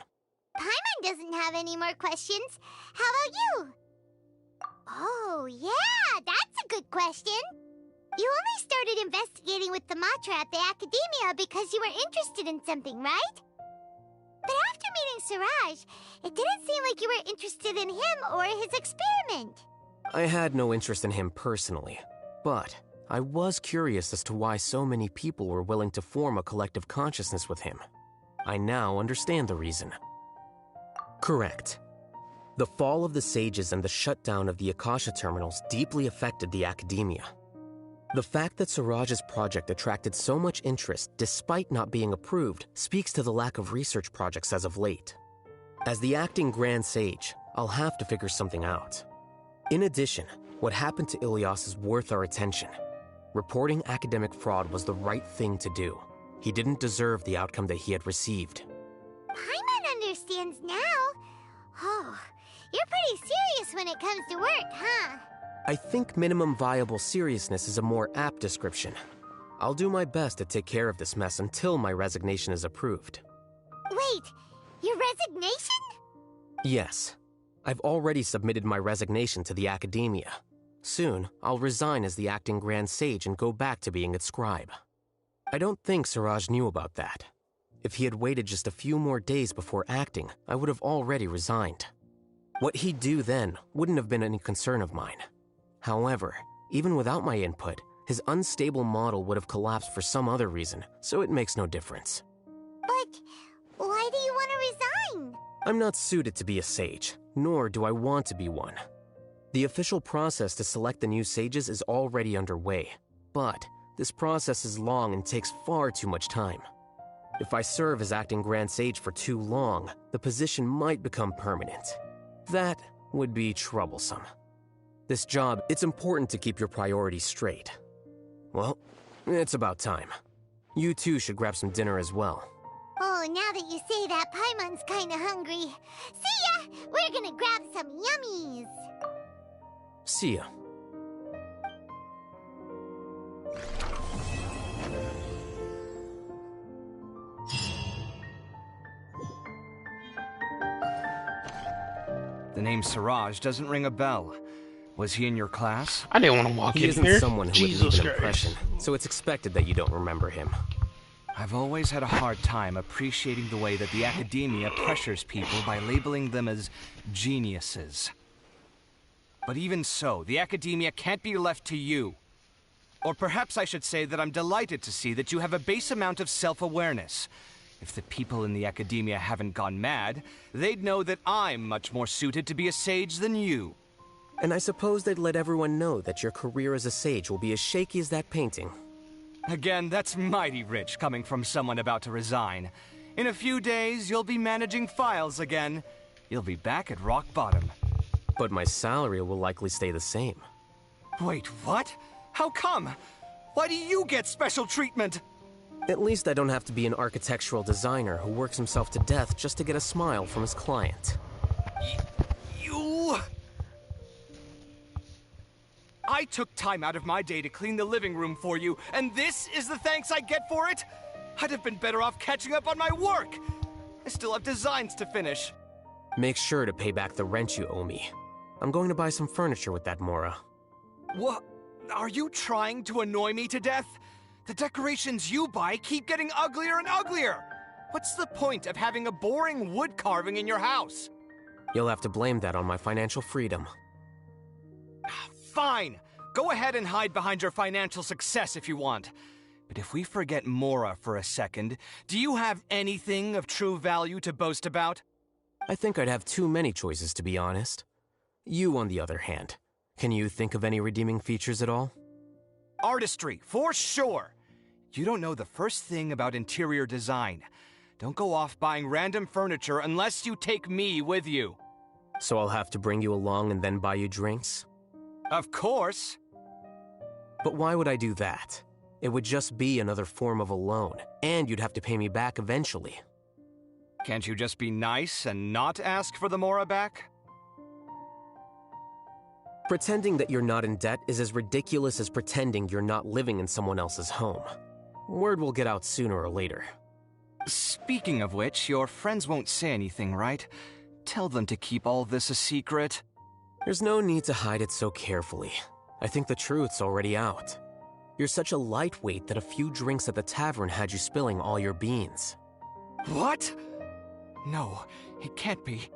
S2: Paimon doesn't have any more questions. How about you? Oh, yeah, that's a good question. You only started investigating with the Matra at the Academia because you were interested in something, right? But after meeting Siraj, it didn't seem like you were interested in him or his experiment.
S22: I had no interest in him personally, but I was curious as to why so many people were willing to form a collective consciousness with him. I now understand the reason. Correct. The fall of the Sages and the shutdown of the Akasha terminals deeply affected the Academia. The fact that Siraj's project attracted so much interest despite not being approved speaks to the lack of research projects as of late. As the acting Grand Sage, I'll have to figure something out. In addition, what happened to Ilias is worth our attention. Reporting academic fraud was the right thing to do. He didn't deserve the outcome that he had received.
S2: Paimon understands now. Oh, you're pretty serious when it comes to work, huh?
S22: I think minimum viable seriousness is a more apt description. I'll do my best to take care of this mess until my resignation is approved.
S2: Wait, your resignation?
S22: Yes. I've already submitted my resignation to the Academia. Soon, I'll resign as the acting Grand Sage and go back to being its scribe. I don't think Siraj knew about that. If he had waited just a few more days before acting, I would have already resigned. What he'd do then wouldn't have been any concern of mine. However, even without my input, his unstable model would have collapsed for some other reason, so it makes no difference.
S2: But why do you want to resign?
S22: I'm not suited to be a sage, nor do I want to be one. The official process to select the new sages is already underway, but this process is long and takes far too much time. If I serve as acting Grand Sage for too long, the position might become permanent. That would be troublesome. This job, it's important to keep your priorities straight. Well, it's about time. You two should grab some dinner as well.
S2: Oh, now that you say that, Paimon's kinda hungry. See ya! We're gonna grab some yummies!
S22: See ya.
S9: The name Siraj doesn't ring a bell. Was he in your class?
S14: I didn't want to walk
S22: He
S14: in
S22: isn't
S14: here.
S22: someone who
S14: Jesus
S22: would leave an
S14: Christ.
S22: impression, so it's expected that you don't remember him.
S9: I've always had a hard time appreciating the way that the academia pressures people by labeling them as geniuses. But even so, the academia can't be left to you. Or perhaps I should say that I'm delighted to see that you have a base amount of self-awareness. If the people in the academia haven't gone mad, they'd know that I'm much more suited to be a sage than you.
S22: And I suppose they'd let everyone know that your career as a sage will be as shaky as that painting.
S9: Again, that's mighty rich coming from someone about to resign. In a few days, you'll be managing files again. You'll be back at rock bottom.
S22: But my salary will likely stay the same.
S9: Wait, what? How come? Why do you get special treatment?
S22: At least I don't have to be an architectural designer who works himself to death just to get a smile from his client.
S9: You... I took time out of my day to clean the living room for you, and this is the thanks I get for it? I'd have been better off catching up on my work. I still have designs to finish.
S22: Make sure to pay back the rent you owe me. I'm going to buy some furniture with that Mora.
S9: What? Are you trying to annoy me to death? The decorations you buy keep getting uglier and uglier. What's the point of having a boring wood carving in your house?
S22: You'll have to blame that on my financial freedom.
S9: Fine. Go ahead and hide behind your financial success if you want. But if we forget Mora for a second, do you have anything of true value to boast about?
S22: I think I'd have too many choices, to be honest. You, on the other hand, can you think of any redeeming features at all?
S9: Artistry, for sure. You don't know the first thing about interior design. Don't go off buying random furniture unless you take me with you.
S22: So I'll have to bring you along and then buy you drinks?
S9: Of course.
S22: But why would I do that? It would just be another form of a loan, and you'd have to pay me back eventually.
S9: Can't you just be nice and not ask for the Mora back?
S22: Pretending that you're not in debt is as ridiculous as pretending you're not living in someone else's home. Word will get out sooner or later.
S9: Speaking of which, your friends won't say anything, right? Tell them to keep all this a secret.
S22: There's no need to hide it so carefully. I think the truth's already out. You're such a lightweight that a few drinks at the tavern had you spilling all your beans.
S9: What? No, it can't be.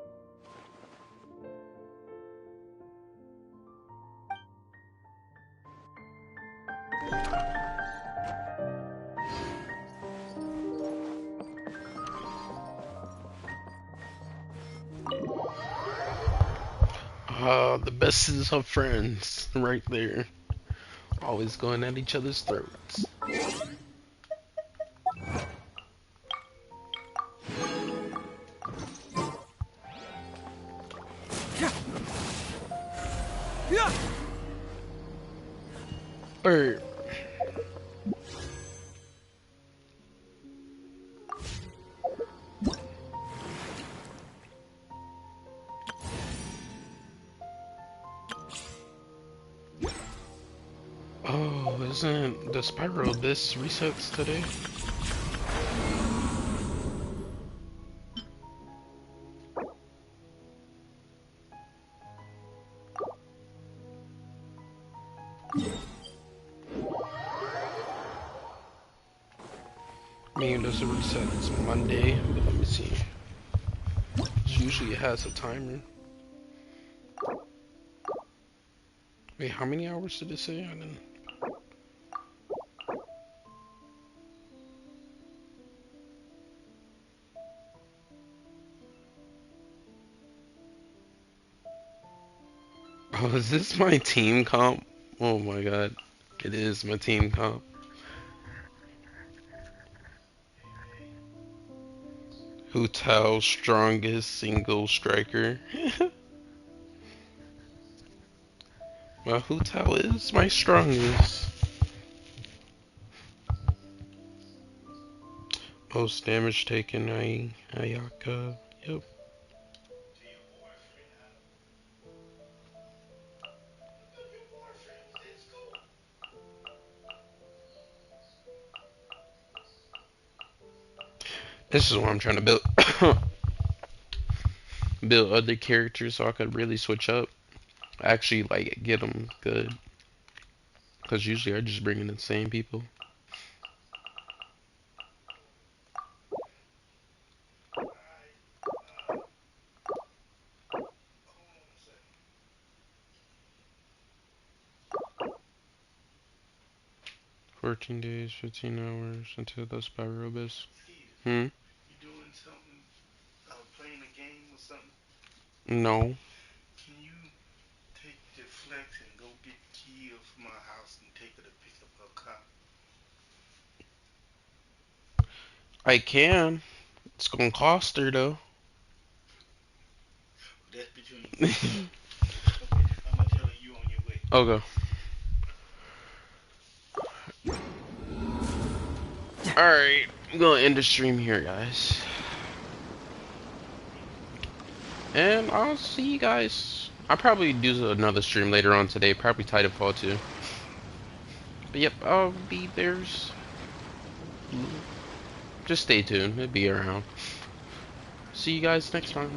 S14: The bestest of friends, right there. Always going at each other's throats. Or oh, isn't the Spiral Abyss resets today? I mean, does it reset? It's Monday, but let me see. Usually it has a timer. Wait, how many hours did it say? I didn't. Oh, is this my team comp? Oh my god. It is my team comp. Hotel's strongest single striker. Well, Hotel is my strongest. Most damage taken, Ayaka. Yep. This is what I'm trying to build. Build other characters so I could really switch up. Actually, like, get them good. Because usually I just bring in the same people. "14 days, 15 hours until the Spirobus." Hmm?
S7: You doing something? Playing a game or something?
S14: No.
S7: Can you take the Flex and go get Kia from my house and take her to pick up her car?
S14: I can. It's gonna cost her though.
S7: That's between you. Okay, I'm gonna tell her you on your way.
S14: Okay. Alright, I'm gonna end the stream here, guys. And I'll see you guys. I'll probably do another stream later on today, probably Titanfall 2. But yep, I'll be there. Just stay tuned, it'll be around. See you guys next time.